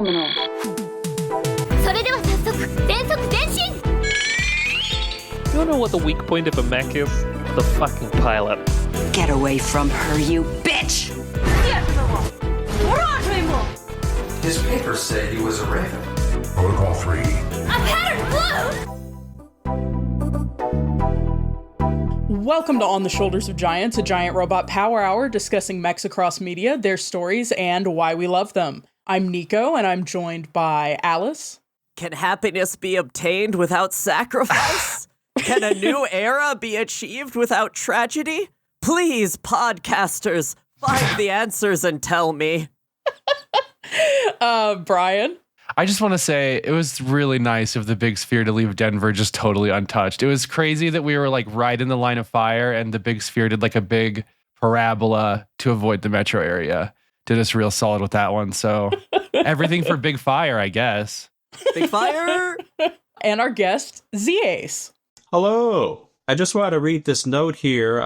phenomenal. それでは早速全速前進 You know what the weak point of a mech is? The fucking pilot. Get away from her, you bitch! His papers say he was a raven. Protocol 3. A pattern blue! Welcome to On the Shoulders of Giants, a giant robot power hour discussing mechs across media, their stories, and why we love them. I'm Nico, and I'm joined by Alice. Can happiness be obtained without sacrifice? Can a new era be achieved without tragedy? Please, podcasters, find the answers and tell me. Brian. I just want to say it was really nice of the big sphere to leave Denver just totally untouched. It was crazy that we were like right in the line of fire and the big sphere did like a big parabola to avoid the metro area. Did us real solid with that one. So everything for big fire, I guess. Big fire! And our guest, Z-Ace. Hello. I just want to read this note here.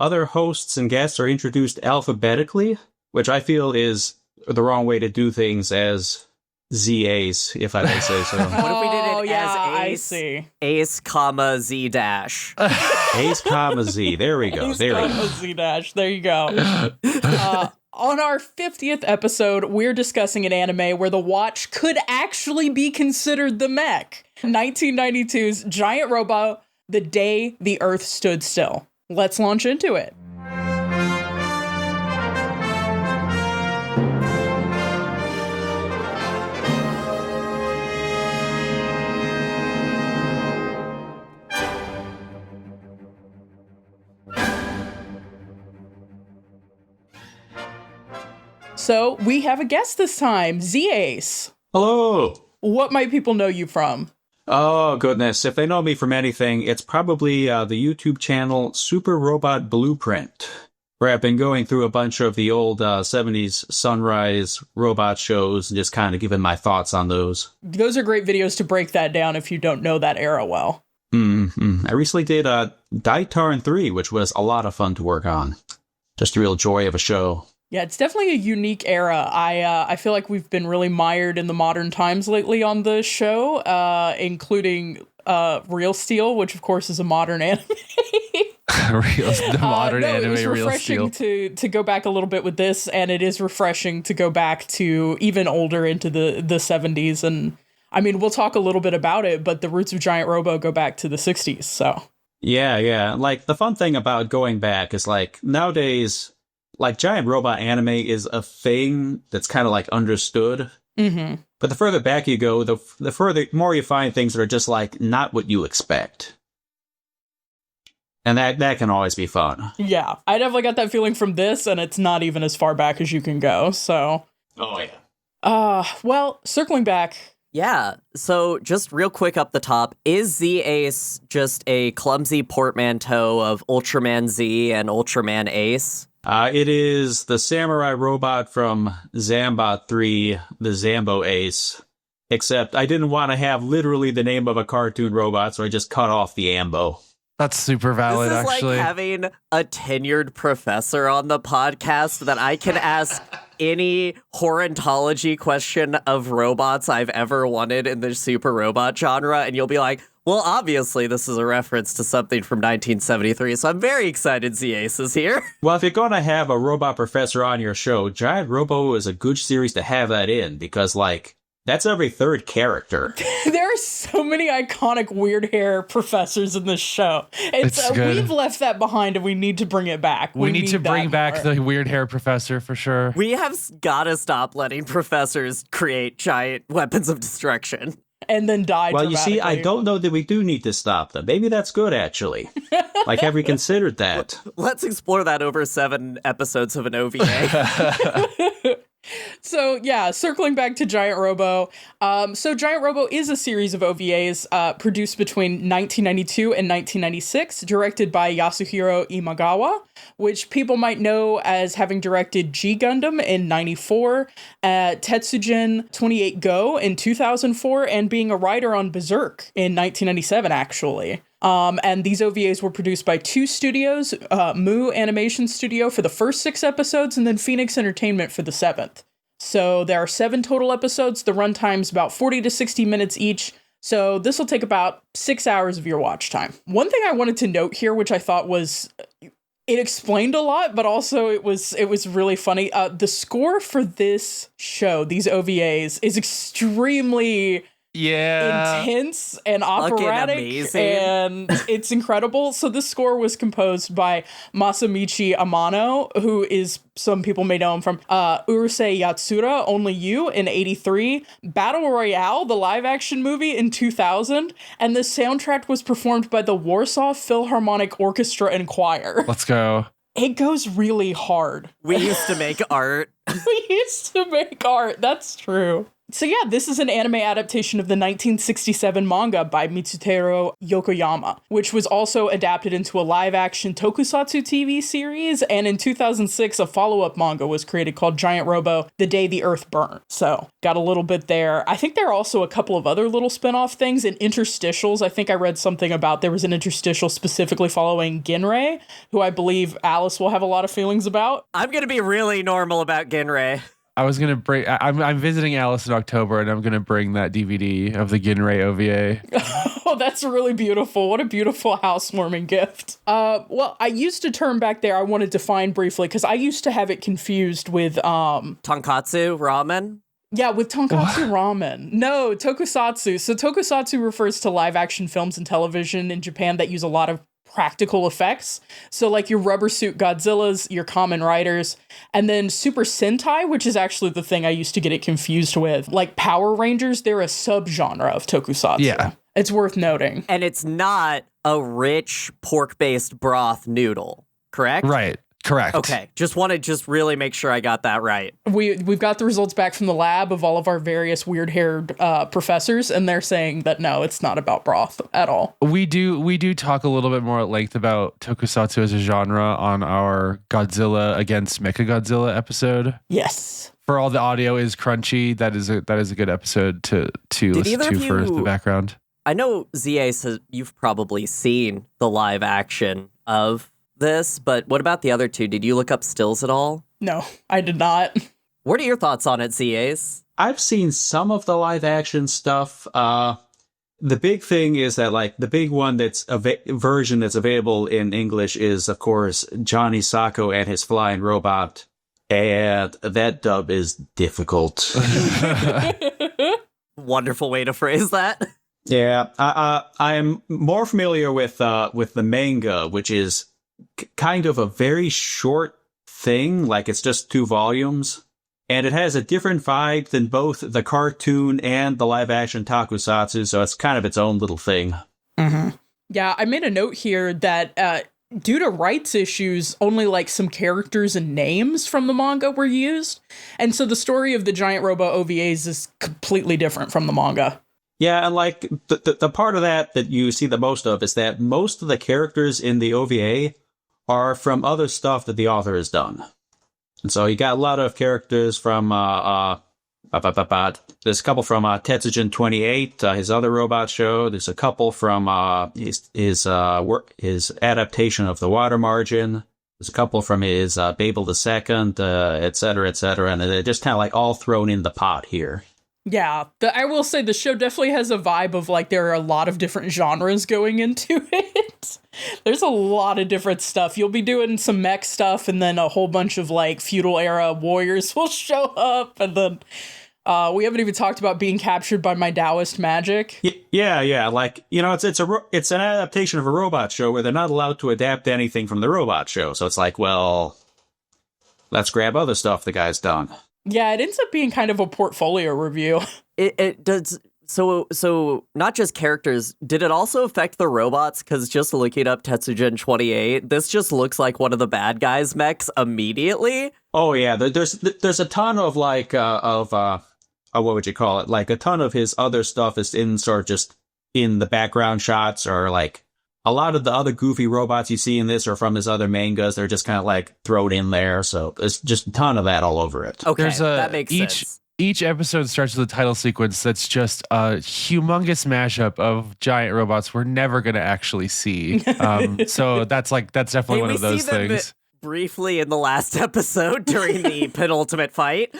Other hosts and guests are introduced alphabetically, which I feel is the wrong way to do things as Z-Ace, if I may say so. What if we did it as I Ace, see. Ace, comma, Z dash? Ace, comma, Z. There we go. Ace, There we go. Z-Dash. There you go. On our 50th episode, we're discussing an anime where the watch could actually be considered the mech. 1992's Giant Robo, The Day the Earth Stood Still. Let's launch into it. So we have a guest this time, Z-Ace. Hello. What might people know you from? Oh, goodness. If they know me from anything, it's probably the YouTube channel Super Robot Blueprint, where I've been going through a bunch of the old 70s Sunrise robot shows and just kind of giving my thoughts on those. Those are great videos to break that down if you don't know that era well. I recently did Daitarn 3, which was a lot of fun to work on. Just a real joy of a show. Yeah, it's definitely a unique era. I feel like we've been really mired in the modern times lately on the show, including Real Steel, which of course is a modern anime. The modern anime it was Real Steel. refreshing to go back a little bit with this, and it is refreshing to go back to even older into the 70s. And I mean, we'll talk a little bit about it, but the roots of Giant Robo go back to the 60s. So Yeah. Like, the fun thing about going back is, like, nowadays, like, giant robot anime is a thing that's kind of, like, understood. Mm-hmm. But the further back you go, the more you find things that are just, like, not what you expect. And that can always be fun. Yeah, I definitely got that feeling from this, and it's not even as far back as you can go, so. Oh, yeah. Well, circling back. Yeah, so just real quick up the top, is Z-Ace just a clumsy portmanteau of Ultraman Z and Ultraman Ace? It is the samurai robot from Zambot 3, the Zambo Ace. Except I didn't want to have literally the name of a cartoon robot, so I just cut off the ambo. That's super valid, This is actually. like having a tenured professor on the podcast that I can ask any horontology question of robots I've ever wanted in the super robot genre, and you'll be like, well, obviously this is a reference to something from 1973, so I'm very excited Z-Ace is here. Well, if you're going to have a robot professor on your show, Giant Robo is a good series to have that in, because, like, that's every third character. There are so many iconic weird hair professors in this show. It's good. We've left that behind, and we need to bring it back. We need to bring that back more. the weird hair professor for sure. We have gotta stop letting professors create giant weapons of destruction. And then die. Well, you see, I dramatically. don't know that we do need to stop them. Maybe that's good, actually. Like, have we considered that? Let's explore that over 7 episodes of an OVA. So, yeah, circling back to Giant Robo. So Giant Robo is a series of OVAs produced between 1992 and 1996, directed by Yasuhiro Imagawa, which people might know as having directed G Gundam in 94, Tetsujin 28 Go in 2004, and being a writer on Berserk in 1997, actually. And these OVAs were produced by 2 studios, Mu Animation Studio for the first 6 episodes, and then Phoenix Entertainment for the 7th. So there are 7 total episodes. The runtime's about 40 to 60 minutes each. So this will take about 6 hours of your watch time. One thing I wanted to note here, which I thought was, it explained a lot, but also it was really funny. The score for this show, these OVAs, is extremely intense and operatic, and it's incredible. So this score was composed by Masamichi Amano, who is, some people may know him from Urusei Yatsura, Only You in 1983, Battle Royale, the live-action movie in 2000, and the soundtrack was performed by the Warsaw Philharmonic Orchestra and Choir. Let's go. It goes really hard. We used to make art. We used to make art. That's true. So yeah, this is an anime adaptation of the 1967 manga by Mitsutaro Yokoyama, which was also adapted into a live-action tokusatsu TV series, and in 2006, a follow-up manga was created called Giant Robo: The Day the Earth Burned. So, got a little bit there. I think there are also a couple of other little spin-off things and interstitials. I think I read something about there was an interstitial specifically following Ginrei, who I believe Alice will have a lot of feelings about. I'm going to be really normal about Ginrei. I was gonna bring. I'm visiting Alice in October, and I'm gonna bring that DVD of the Ginrei OVA. Oh, that's really beautiful. What a beautiful housewarming gift. Well, I used a term back there I wanted to define briefly because I used to have it confused with Tonkatsu ramen. Yeah, with tonkatsu ramen. No, tokusatsu. So tokusatsu refers to live action films and television in Japan that use a lot of practical effects. So like your rubber suit Godzillas, your Kamen Riders, and then Super Sentai, which is actually the thing I used to get it confused with. Like Power Rangers, they're a subgenre of tokusatsu. Yeah. It's worth noting. And it's not a rich pork-based broth noodle, correct? Right. Correct. Okay. Just want to really make sure I got that right. We've got the results back from the lab of all of our various weird-haired professors, and they're saying that no, it's not about broth at all. We do talk a little bit more at length about tokusatsu as a genre on our Godzilla against Mechagodzilla episode. Yes. For all the audio is crunchy, that is a good episode to listen to for the background. I know ZA says you've probably seen the live action of this, but what about the other two? Did you look up stills at all? No, I did not. What are your thoughts on it, ZAs? I've seen some of the live action stuff. The big thing is that, like, the big one that's version that's available in English is, of course, Johnny Sacco and his flying robot, and that dub is difficult. Wonderful way to phrase that. Yeah, I'm more familiar with the manga, which is kind of a very short thing, like it's just 2 volumes, and it has a different vibe than both the cartoon and the live-action tokusatsu, so it's kind of its own little thing. Mm-hmm. Yeah, I made a note here that due to rights issues, only like some characters and names from the manga were used, and so the story of the Giant Robo OVAs is completely different from the manga. Yeah, and like the part of that you see the most of is that most of the characters in the OVA are from other stuff that the author has done. And so you got a lot of characters from, there's a couple from Tetsujin 28, his other robot show. There's a couple from his adaptation of The Water Margin. There's a couple from his Babel II, et cetera, and they're just kind of like all thrown in the pot here. Yeah, I will say the show definitely has a vibe of like there are a lot of different genres going into it. There's a lot of different stuff. You'll be doing some mech stuff, and then a whole bunch of like feudal era warriors will show up, and then we haven't even talked about being captured by my Taoist magic. Yeah. Like, you know, it's an adaptation of a robot show where they're not allowed to adapt anything from the robot show. So it's like, well, let's grab other stuff the guy's done. Yeah, it ends up being kind of a portfolio review. It does. So not just characters, did it also affect the robots? Because just looking up Tetsujin 28, this just looks like one of the bad guys' mechs immediately. Oh yeah, there's a ton of like what would you call it? Like a ton of his other stuff is in sort of just in the background shots, or like a lot of the other goofy robots you see in this are from his other mangas. They're just kind of like thrown in there. So there's just a ton of that all over it. Okay, that makes sense. Each episode starts with a title sequence that's just a humongous mashup of giant robots we're never going to actually see. So that's definitely one of those things. Briefly in the last episode during the penultimate fight.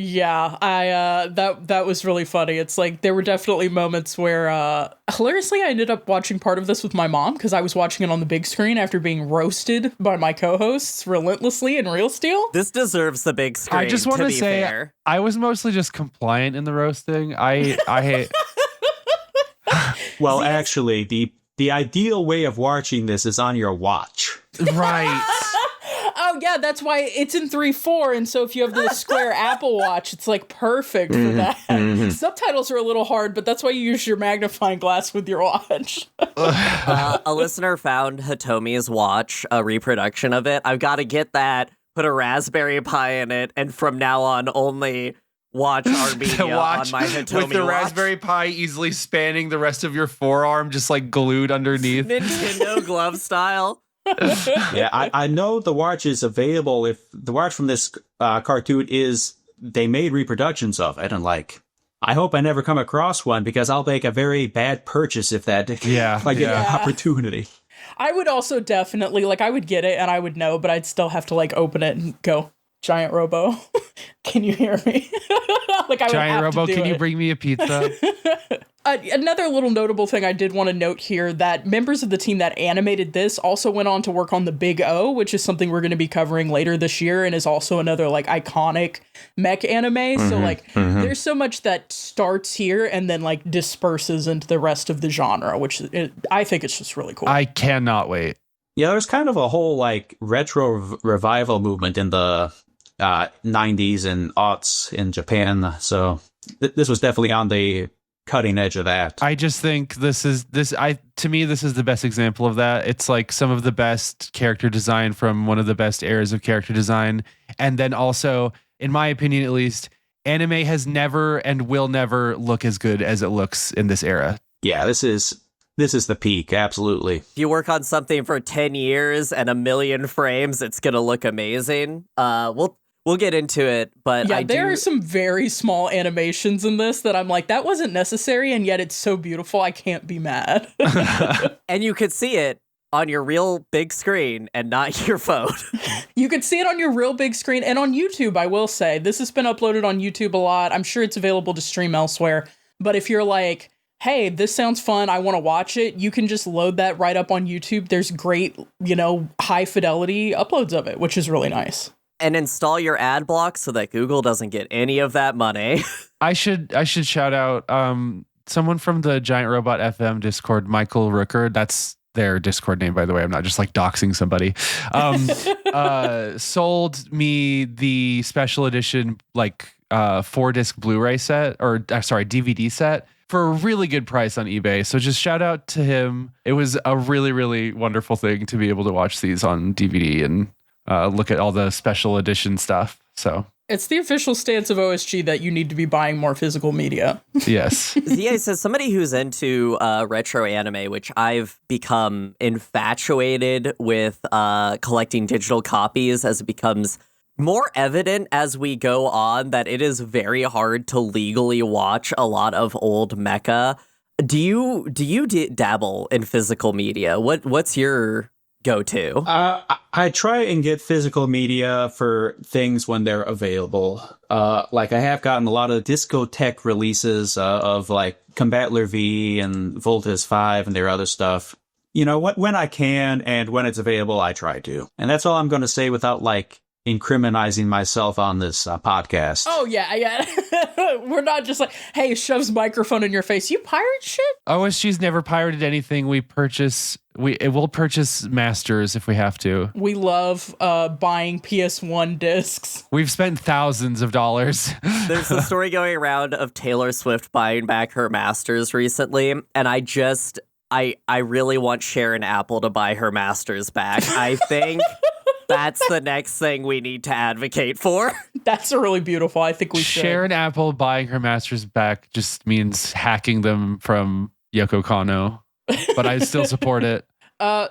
Yeah, that was really funny. It's like there were definitely moments where hilariously I ended up watching part of this with my mom because I was watching it on the big screen after being roasted by my co-hosts relentlessly in Real Steel. This deserves the big screen. I just want to say, fair. I was mostly just compliant in the roasting. I hate. Well, actually, the ideal way of watching this is on your watch. Right. Oh yeah, that's why it's in 3:4, and so if you have the square Apple Watch, it's like perfect for that. Subtitles are a little hard, but that's why you use your magnifying glass with your watch. A listener found Hitomi's watch, a reproduction of it. I've got to get that, put a Raspberry Pi in it, and from now on only watch Armenia on my Hitomi with the watch. Raspberry Pi easily spanning the rest of your forearm, just like glued underneath. Nintendo glove style. Yeah, I know the watch is available. If the watch from this cartoon is, they made reproductions of it, and like, I hope I never come across one because I'll make a very bad purchase if I get an opportunity. I would also definitely, like, I would get it and I would know, but I'd still have to like open it and go, Giant Robo, can you hear me? Like, I would Giant have Robo, to do can you it. bring me a pizza? Another little notable thing I did want to note here, that members of the team that animated this also went on to work on the Big O, which is something we're going to be covering later this year and is also another like iconic mech anime. So like there's so much that starts here and then like disperses into the rest of the genre, which I think it's just really cool. I cannot wait. Yeah, there's kind of a whole like retro revival movement in the 90s and aughts in Japan. So this was definitely on the cutting edge of that. I just think to me this is the best example of that. It's like some of the best character design from one of the best eras of character design, and then also, in my opinion at least, anime has never and will never look as good as it looks in this era. Yeah, this is the peak, absolutely. If you work on something for 10 years and 1 million frames, it's gonna look amazing. We'll get into it, but yeah, there are some very small animations in this that I'm like, that wasn't necessary, and yet it's so beautiful, I can't be mad. And you could see it on your real big screen and not your phone. You could see it on your real big screen and on YouTube, I will say. This has been uploaded on YouTube a lot. I'm sure it's available to stream elsewhere. But if you're like, hey, this sounds fun, I want to watch it, you can just load that right up on YouTube. There's great, high fidelity uploads of it, which is really nice. And install your ad block so that Google doesn't get any of that money. I should shout out someone from the Giant Robot FM Discord, Michael Rooker. That's their Discord name, by the way. I'm not just like doxing somebody. Sold me the special edition 4-disc Blu-ray set, or DVD set, for a really good price on eBay. So just shout out to him. It was a really, really wonderful thing to be able to watch these on DVD and look at all the special edition stuff. So it's the official stance of OSG that you need to be buying more physical media. Yes. ZA says, somebody who's into retro anime, which I've become infatuated with collecting digital copies as it becomes more evident as we go on that it is very hard to legally watch a lot of old mecha. Do you dabble in physical media? What's your go-to? I try and get physical media for things when they're available. Like I have gotten a lot of discotheque releases of like Combattler V and Voltes 5 and their other stuff. When I can and when it's available, I try to. And that's all I'm going to say without like incriminating myself on this podcast. Oh, yeah. We're not just like, hey, shoves microphone in your face. You pirate shit? OSG's never pirated anything. We'll purchase masters if we have to. We love buying PS1 discs. We've spent thousands of dollars. There's a story going around of Taylor Swift buying back her masters recently, and I really want Sharon Apple to buy her masters back. I think that's the next thing we need to advocate for. That's a really beautiful. I think we should. Sharon Apple buying her masters back just means hacking them from Yoko Kanno, but I still support it.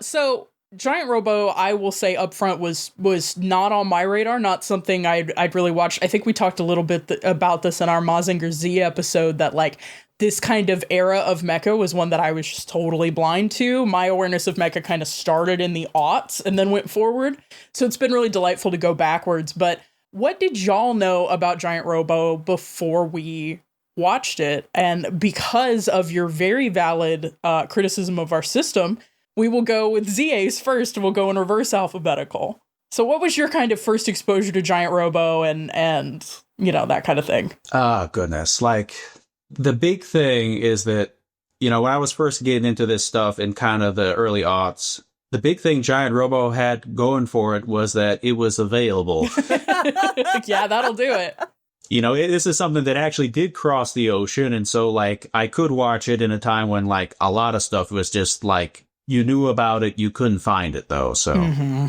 So Giant Robo, I will say up front, was not on my radar, not something I'd really watched. I think we talked a little bit about this in our Mazinger Z episode, that like this kind of era of mecha was one that I was just totally blind to. My awareness of mecha kind of started in the aughts and then went forward. So it's been really delightful to go backwards. But what did y'all know about Giant Robo before we watched it? And because of your very valid criticism of our system, we will go with ZA's first, and we'll go in reverse alphabetical. So what was your kind of first exposure to Giant Robo and you know, that kind of thing? Oh, goodness. Like, the big thing is that, you know, when I was first getting into this stuff in kind of the early aughts, the big thing Giant Robo had going for it was that it was available. Yeah, that'll do it. You know, this is something that actually did cross the ocean, and so, like, I could watch it in a time when, like, a lot of stuff was just, like, you knew about it, you couldn't find it, though, so... Mm-hmm.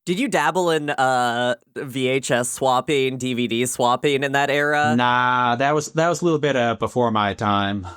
Did you dabble in VHS swapping, DVD swapping in that era? Nah, that was a little bit before my time.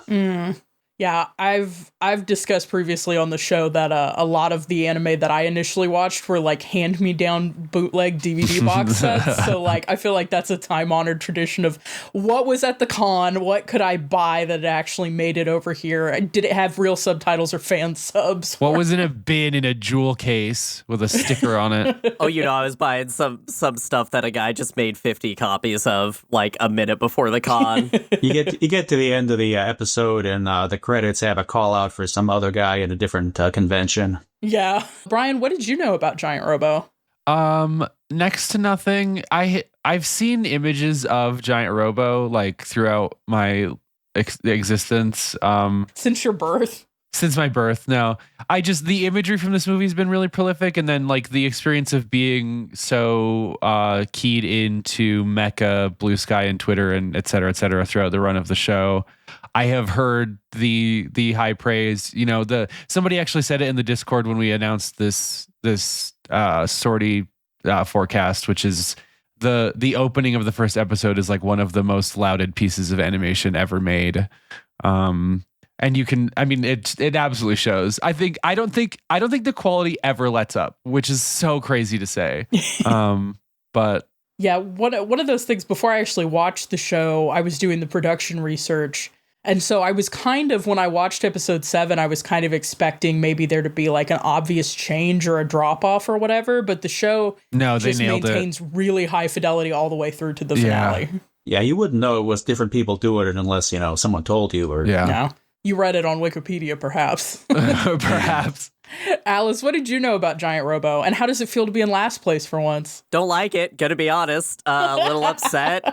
Yeah, I've discussed previously on the show that a lot of the anime that I initially watched were like hand-me-down bootleg DVD box sets. So like I feel like that's a time-honored tradition of what was at the con, what could I buy that actually made it over here? Did it have real subtitles or fan subs? What was in a bin in a jewel case with a sticker on it? Oh, you know, I was buying some stuff that a guy just made 50 copies of like a minute before the con. You get to the end of the episode, and the credits have a call out for some other guy in a different convention. Yeah. Brian, what did you know about Giant Robo? Next to nothing. I've seen images of Giant Robo like throughout my existence. Since your birth? Since my birth, no. The imagery from this movie has been really prolific, and then like the experience of being so keyed into Mecha, Blue Sky, and Twitter, and et cetera throughout the run of the show. I have heard the high praise. You know, somebody actually said it in the Discord when we announced this sortie forecast, which is the opening of the first episode is like one of the most lauded pieces of animation ever made. And you can, I mean, it absolutely shows. I don't think the quality ever lets up, which is so crazy to say. But yeah, one of those things, before I actually watched the show, I was doing the production research. And so I was kind of, when I watched episode 7, I was kind of expecting maybe there to be like an obvious change or a drop off or whatever. But the show just maintains really high fidelity all the way through to the finale. Yeah, you wouldn't know it was different people doing it unless, you know, someone told you. Or No. You read it on Wikipedia, perhaps. Perhaps. Alice, what did you know about Giant Robo, and how does it feel to be in last place for once? Don't like it, gonna be honest. A little upset.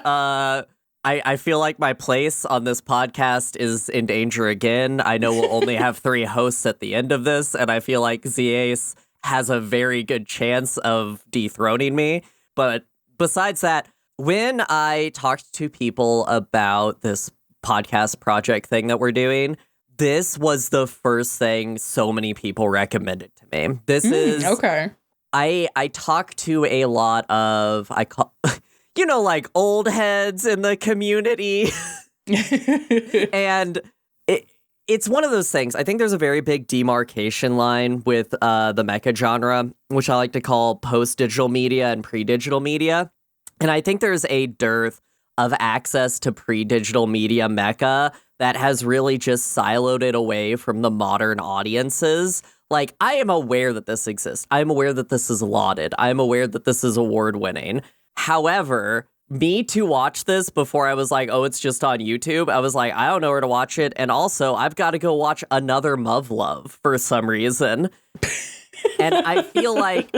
I feel like my place on this podcast is in danger again. I know we'll only have 3 hosts at the end of this, and I feel like ZAce has a very good chance of dethroning me. But besides that, when I talked to people about this podcast project thing that we're doing, this was the first thing so many people recommended to me. This is okay. I talk to a lot of you know, like old heads in the community. And it's one of those things. I think there's a very big demarcation line with the mecha genre, which I like to call post-digital media and pre-digital media. And I think there's a dearth of access to pre-digital media mecha that has really just siloed it away from the modern audiences. Like, I am aware that this exists. I'm aware that this is lauded. I'm aware that this is award-winning. However, me to watch this before I was like, oh, it's just on YouTube, I was like, I don't know where to watch it. And also, I've got to go watch another Muv-Luv for some reason. And I feel like...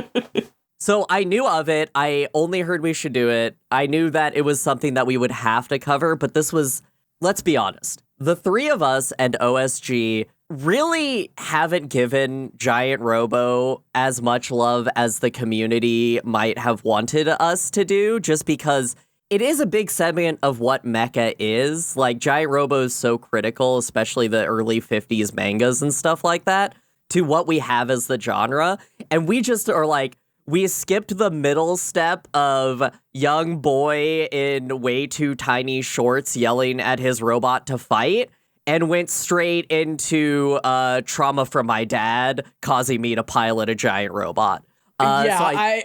So I knew of it. I only heard we should do it. I knew that it was something that we would have to cover, but this was, let's be honest, the 3 of us and OSG really haven't given Giant Robo as much love as the community might have wanted us to do, just because it is a big segment of what mecha is. Like, Giant Robo is so critical, especially the early 50s mangas and stuff like that, to what we have as the genre. And we just are like, we skipped the middle step of young boy in way too tiny shorts yelling at his robot to fight and went straight into trauma from my dad causing me to pilot a giant robot. I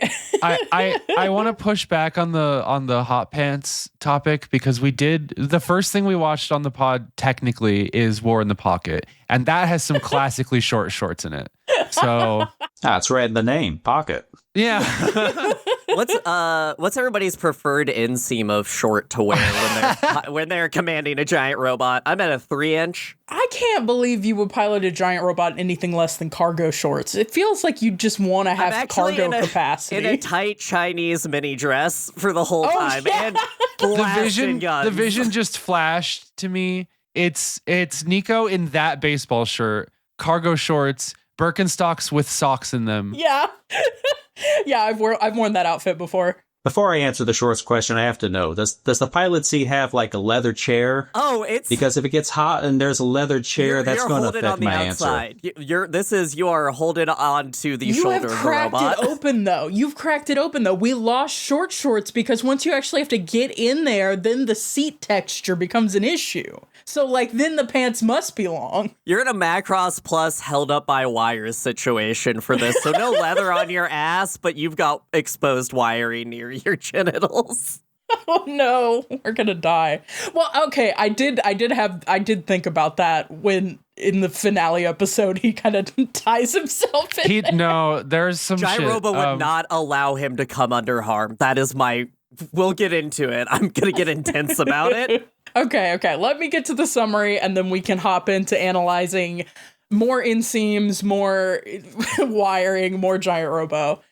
want to push back on the hot pants topic, because the first thing we watched on the pod technically is War in the Pocket, and that has some classically short shorts in it. So It's right in the name, pocket. yeah. What's everybody's preferred inseam of short to wear when they're commanding a giant robot? I'm at a 3-inch. I can't believe you would pilot a giant robot in anything less than cargo shorts. It feels like you just want to have cargo capacity. In a tight Chinese mini dress for the whole time. Yeah. And blasting guns. The vision just flashed to me. It's Nico in that baseball shirt, cargo shorts, Birkenstocks with socks in them. Yeah. Yeah, I've worn that outfit before. Before I answer the shorts question, I have to know, does the pilot seat have like a leather chair? Oh, it's... Because if it gets hot and there's a leather chair, that's going to affect my answer. You are holding on to the shoulder of the robot. You have cracked it open, though. You've cracked it open, though. We lost short shorts because once you actually have to get in there, then the seat texture becomes an issue. So, then the pants must be long. You're in a Macross Plus held up by wires situation for this. So no leather on your ass, but you've got exposed wiring near your genitals. Oh no, we're gonna die. Well, okay, I did think about that when in the finale episode he kind of ties himself in. There's some Giant shit. Robo would not allow him to come under harm. That is we'll get into it. I'm gonna get intense about it. Okay. Let me get to the summary, and then we can hop into analyzing more inseams, more wiring, more Giant Robo.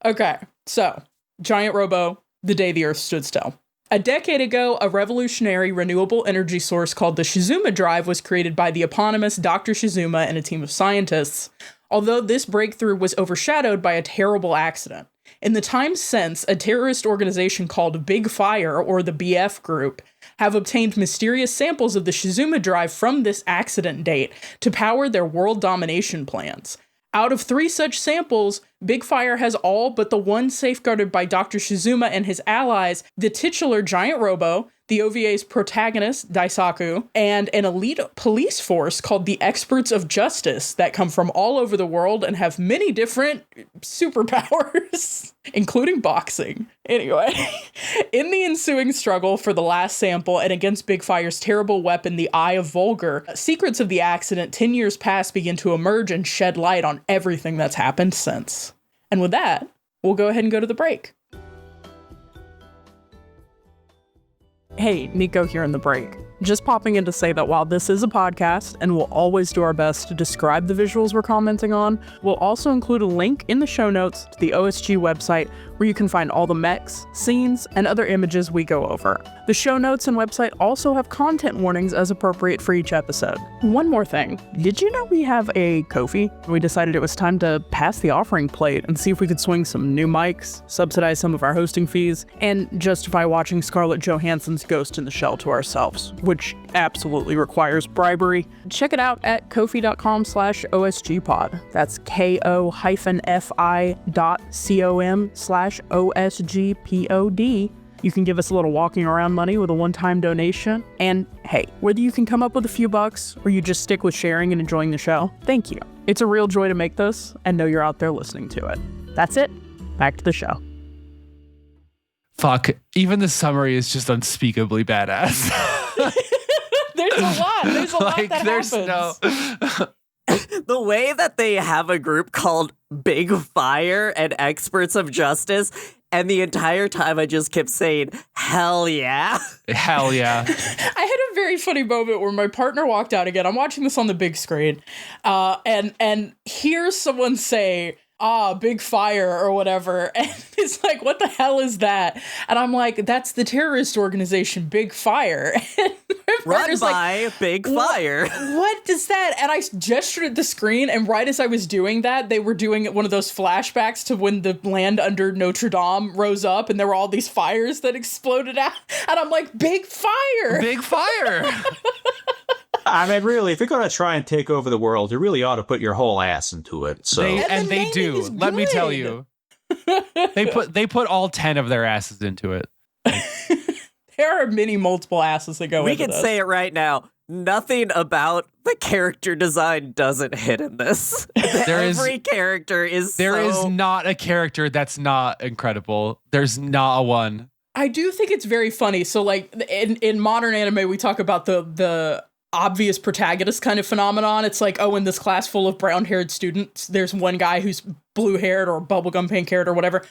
Okay, so Giant Robo, the day the Earth stood still. A decade ago, a revolutionary renewable energy source called the Shizuma Drive was created by the eponymous Dr. Shizuma and a team of scientists, although this breakthrough was overshadowed by a terrible accident. In the time since, a terrorist organization called Big Fire, or the BF Group, have obtained mysterious samples of the Shizuma Drive from this accident date to power their world domination plans. Out of 3 such samples, Big Fire has all but the one safeguarded by Dr. Shizuma and his allies, the titular Giant Robo, the OVA's protagonist, Daisaku, and an elite police force called the Experts of Justice that come from all over the world and have many different superpowers, including boxing. Anyway, in the ensuing struggle for the last sample and against Big Fire's terrible weapon, the Eye of Vulgar, secrets of the accident 10 years past begin to emerge and shed light on everything that's happened since. And with that, we'll go ahead and go to the break. Hey, Nico here in the break. Just popping in to say that while this is a podcast and we'll always do our best to describe the visuals we're commenting on, we'll also include a link in the show notes to the OSG website where you can find all the mechs, scenes, and other images we go over. The show notes and website also have content warnings as appropriate for each episode. One more thing. Did you know we have a Ko-fi? We decided it was time to pass the offering plate and see if we could swing some new mics, subsidize some of our hosting fees, and justify watching Scarlett Johansson's Ghost in the Shell to ourselves, which absolutely requires bribery. Check it out at ko-fi.com/OSGpod. That's ko-fi.com/OSGPOD. You can give us a little walking around money with a one-time donation. And hey, whether you can come up with a few bucks or you just stick with sharing and enjoying the show, thank you. It's a real joy to make this and know you're out there listening to it. That's it. Back to the show. Fuck, even the summary is just unspeakably badass. There's a lot that happens. The way that they have a group called Big Fire and Experts of Justice, and the entire time I just kept saying, hell yeah. Hell yeah. I had a very funny moment where my partner walked out again. I'm watching this on the big screen, and hear someone say, Big Fire or whatever. And it's like, what the hell is that? And I'm like, that's the terrorist organization, Big Fire. And run by Big Fire. What is that? And I gestured at the screen, and right as I was doing that, they were doing one of those flashbacks to when the land under Notre Dame rose up and there were all these fires that exploded out. And I'm like, Big Fire! Big Fire! I mean, really, if you're going to try and take over the world, you really ought to put your whole ass into it. So they do. Let me tell you. They put all 10 of their asses into it. There are multiple asses that go into this. We can say it right now. Nothing about the character design doesn't hit in this. Every character is There is not a character that's not incredible. There's not a one. I do think it's very funny. So, like, in modern anime, we talk about the obvious protagonist kind of phenomenon. It's like, oh, in this class full of brown-haired students, there's one guy who's blue-haired or bubblegum pink-haired or whatever.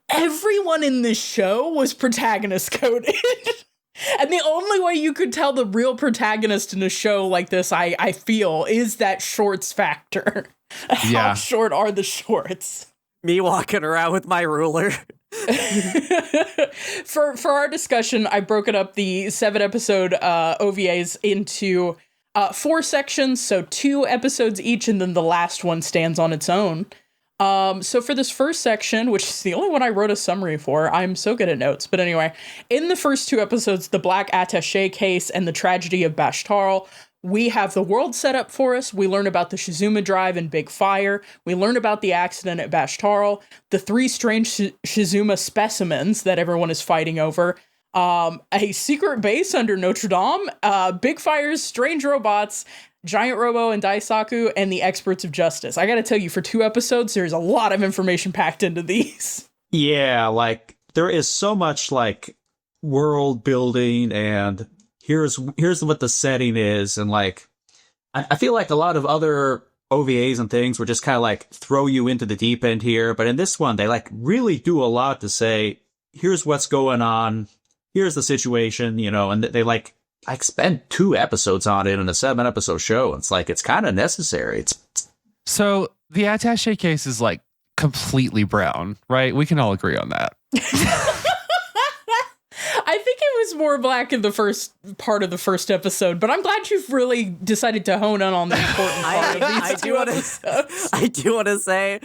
Everyone in this show was protagonist coded. And the only way you could tell the real protagonist in a show like this, I feel, is that shorts factor. Yeah. How short are the shorts? Me walking around with my ruler. For our discussion, I broken up the 7-episode OVAs into 4 sections, so 2 episodes each, and then the last one stands on its own. So for this first section, which is the only one I wrote a summary for, I'm so good at notes. But anyway, in the first 2 episodes, the Black Attaché case and the tragedy of Bashtarl, we have the world set up for us. We learn about the Shizuma Drive and Big Fire. We learn about the accident at Bashtarl, the 3 strange Shizuma specimens that everyone is fighting over, a secret base under Notre Dame, Big Fire's strange robots, Giant Robo and Daisaku, and the Experts of Justice. I gotta tell you, for 2 episodes, there's a lot of information packed into these. Yeah, like, there is so much, like, world building, and here's what the setting is, and, like, I feel like a lot of other OVAs and things were just kind of, like, throw you into the deep end here, but in this one, they, like, really do a lot to say, here's what's going on, here's the situation, you know, and they, like, I spent 2 episodes on it in a 7-episode show. It's like, it's kind of necessary. So the attaché case is like completely brown, right? We can all agree on that. I think it was more black in the first part of the first episode, but I'm glad you've really decided to hone in on the important part of these 2 episodes. I do want to say,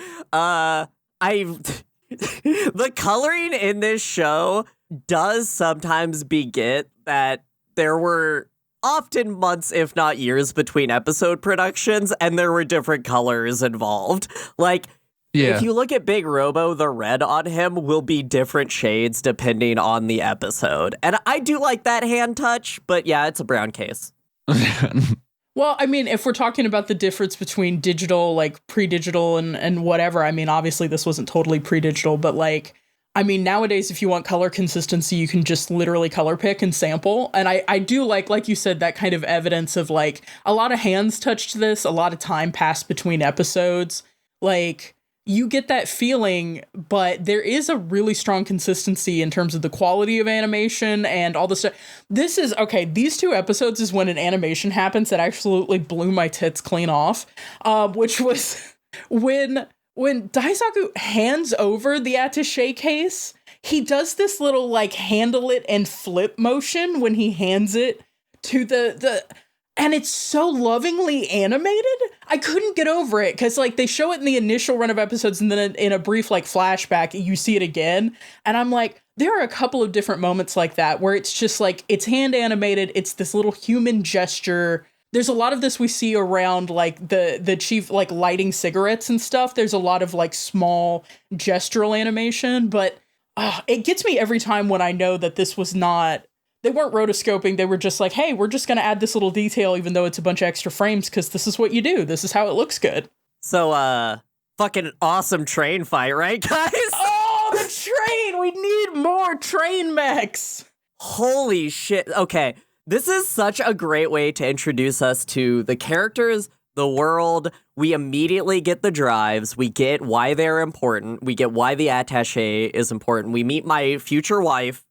the coloring in this show does sometimes beget that there were often months, if not years, between episode productions, and there were different colors involved. Like, if you look at Big Robo, the red on him will be different shades depending on the episode. And I do like that hand touch, but yeah, it's a brown case. Well, I mean, if we're talking about the difference between digital, like pre-digital and whatever, I mean, obviously this wasn't totally pre-digital, but like, I mean, nowadays, if you want color consistency, you can just literally color pick and sample. And I do like you said, that kind of evidence of like a lot of hands touched this, a lot of time passed between episodes. Like, you get that feeling, but there is a really strong consistency in terms of the quality of animation and all the stuff. This is, okay, these 2 episodes is when an animation happens that absolutely blew my tits clean off, which was when Daisaku hands over the attaché case, he does this little, like, handle it and flip motion when he hands it to the and it's so lovingly animated. I couldn't get over it, because, like, they show it in the initial run of episodes, and then in a brief, like, flashback, you see it again, and I'm like, there are a couple of different moments like that, where it's just, like, it's hand animated, it's this little human gesture. There's a lot of this we see around, like, the chief, like, lighting cigarettes and stuff. There's a lot of, like, small gestural animation, but it gets me every time when I know that this was not, they weren't rotoscoping. They were just like, hey, we're just going to add this little detail, even though it's a bunch of extra frames, because this is what you do. This is how it looks good. So, fucking awesome train fight, right, guys? Oh, the train! We need more train mechs! Holy shit. Okay. This is such a great way to introduce us to the characters, the world. We immediately get the drives. We get why they're important. We get why the attaché is important. We meet my future wife.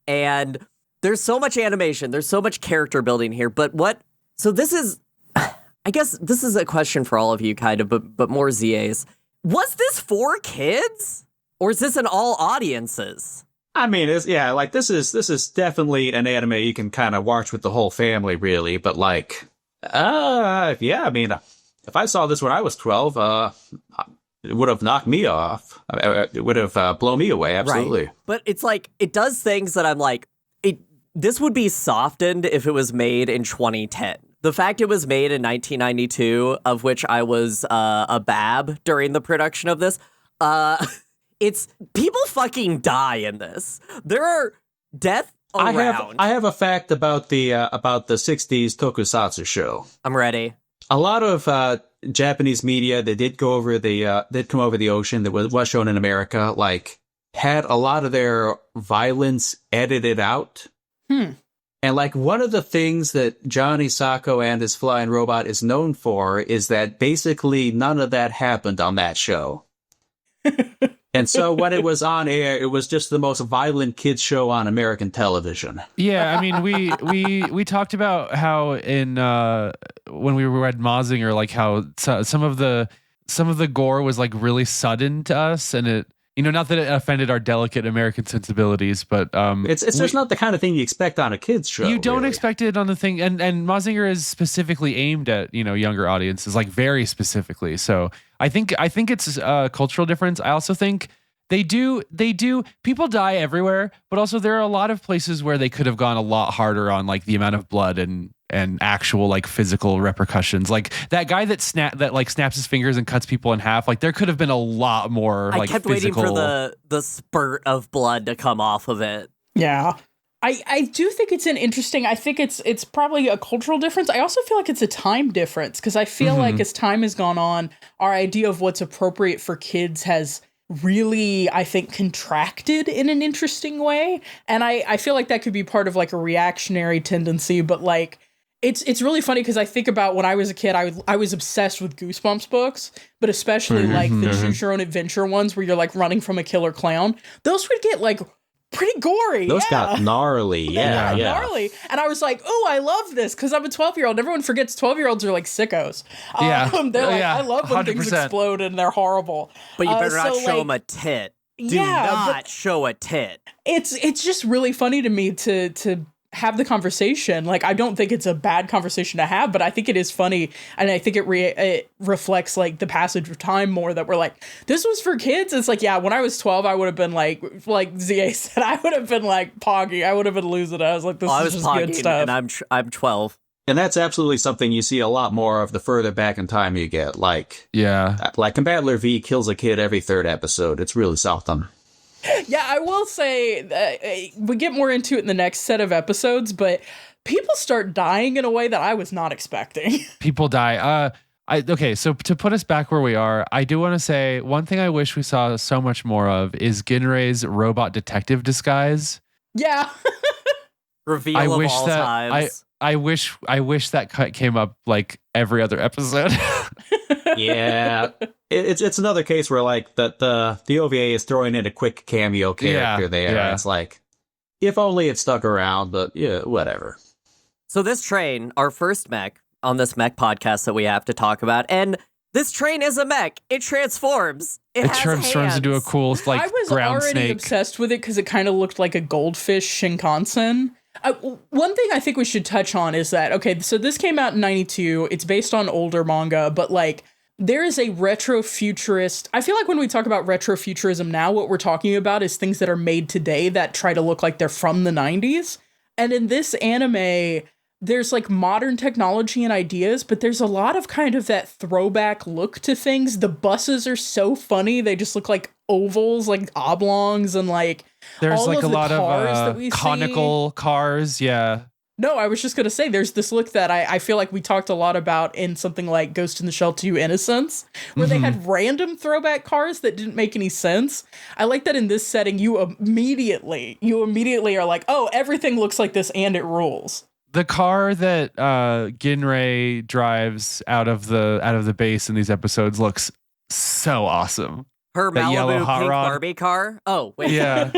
And there's so much animation. There's so much character building here. But so this is, I guess this is a question for all of you, kind of, but more ZAs. Was this for kids? Or is this an all audiences? I mean, this is definitely an anime you can kind of watch with the whole family, really. But like, yeah, I mean, if I saw this when I was 12, it would have knocked me off. It would have blown me away, absolutely. Right. But it's like, it does things that I'm like, this would be softened if it was made in 2010. The fact it was made in 1992, of which I was a bab during the production of this, it's people fucking die in this. There are death around. I have a fact about the 60s tokusatsu show. I'm ready. A lot of Japanese media that did come over the ocean, that was shown in America, like, had a lot of their violence edited out. And like one of the things that Johnny Sacco and his flying robot is known for is that basically none of that happened on that show. And so when it was on air, it was just the most violent kids show on American television. Yeah, I mean, we talked about how in when we read Mazinger, like how some of the gore was like really sudden to us, and it, you know, not that it offended our delicate American sensibilities, but it's just not the kind of thing you expect on a kids show. You don't really expect it on the thing, and Mazinger is specifically aimed at, you know, younger audiences, like very specifically. So I think it's a cultural difference. I also think they do people die everywhere, but also there are a lot of places where they could have gone a lot harder on like the amount of blood and actual like physical repercussions. Like that guy that snaps his fingers and cuts people in half. Like there could have been a lot more. I kept physical... waiting for the spurt of blood to come off of it. Yeah. I do think it's an interesting, I think it's probably a cultural difference. I also feel like it's a time difference, because I feel like as time has gone on, our idea of what's appropriate for kids has really, I think, contracted in an interesting way. And I feel like that could be part of like a reactionary tendency, but like it's really funny because I think about when I was a kid, I was obsessed with Goosebumps books, but especially like the Choose Your Own Adventure ones where you're like running from a killer clown. Those would get like pretty gory. Those got gnarly. Yeah. Gnarly. And I was like, oh, I love this, because I'm a 12-year-old. Everyone forgets 12-year-olds are like sickos. They're like, I love when 100%. Things explode and they're horrible. But you better not show them a tit. Do not show a tit. It's just really funny to me to have the conversation. Like, I don't think it's a bad conversation to have, but I think it is funny, and I think it reflects like the passage of time more, that we're like, this was for kids. It's like, yeah, when I was 12, I would have been like ZA said, I would have been like Poggy. I would have been losing it. I was like, this is just good stuff. And I'm 12. And that's absolutely something you see a lot more of the further back in time you get. Like Combattler V kills a kid every third episode. It's really something. Yeah, I will say that we get more into it in the next set of episodes, but people start dying in a way that I was not expecting. People die. Okay, so to put us back where we are, I do want to say one thing I wish we saw so much more of is Ginrei's robot detective disguise. Yeah. Reveal of all times. I wish that came up like every other episode. Yeah, it's another case where like the OVA is throwing in a quick cameo character there. Yeah. It's like, if only it stuck around, but yeah, whatever. So this train, our first mech on this mech podcast that we have to talk about, and this train is a mech. It transforms. It transforms into a cool like ground snake. I was already obsessed with it because it kind of looked like a goldfish Shinkansen. One thing I think we should touch on is that, okay, so this came out in 92. It's based on older manga, but like there is a retro-futurist. I feel like when we talk about retrofuturism now, what we're talking about is things that are made today that try to look like they're from the 90s. And in this anime, there's like modern technology and ideas, but there's a lot of kind of that throwback look to things. The buses are so funny. They just look like ovals, like oblongs, and like there's all like of a the lot cars of that we conical cars. Yeah. No, I was just going to say there's this look that I feel like we talked a lot about in something like Ghost in the Shell 2 Innocence, where they had random throwback cars that didn't make any sense. I like that in this setting, you immediately are like, oh, everything looks like this and it rules. The car that Ginrei drives out of the base in these episodes looks so awesome. Her Malibu pink Barbie car? Oh, wait. Yeah.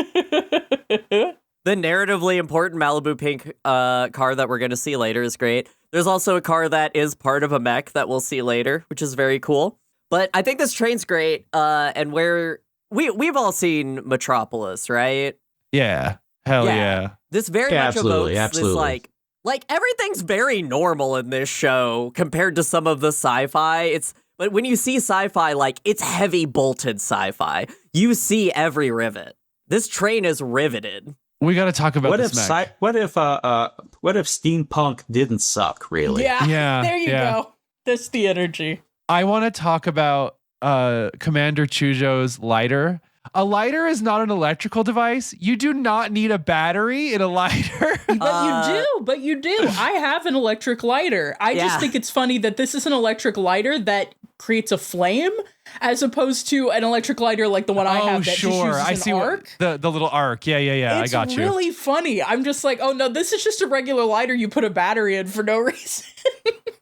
The narratively important Malibu pink car that we're going to see later is great. There's also a car that is part of a mech that we'll see later, which is very cool. But I think this train's great, and we've all seen Metropolis, right? Yeah. Hell yeah. This very much evokes this like everything's very normal in this show compared to some of the sci-fi. But when you see sci-fi, like it's heavy bolted sci-fi. You see every rivet. This train is riveted. We got to talk about this mech. What if steampunk didn't suck, really? Yeah. There you go. That's the energy. I want to talk about Commander Chujo's lighter. A lighter is not an electrical device. You do not need a battery in a lighter. But you do. I have an electric lighter. I just think it's funny that this is an electric lighter that creates a flame as opposed to an electric lighter like the one I have that sure. just uses an arc. The little arc. Yeah. I got you. It's really funny. I'm just like, oh no, this is just a regular lighter you put a battery in for no reason.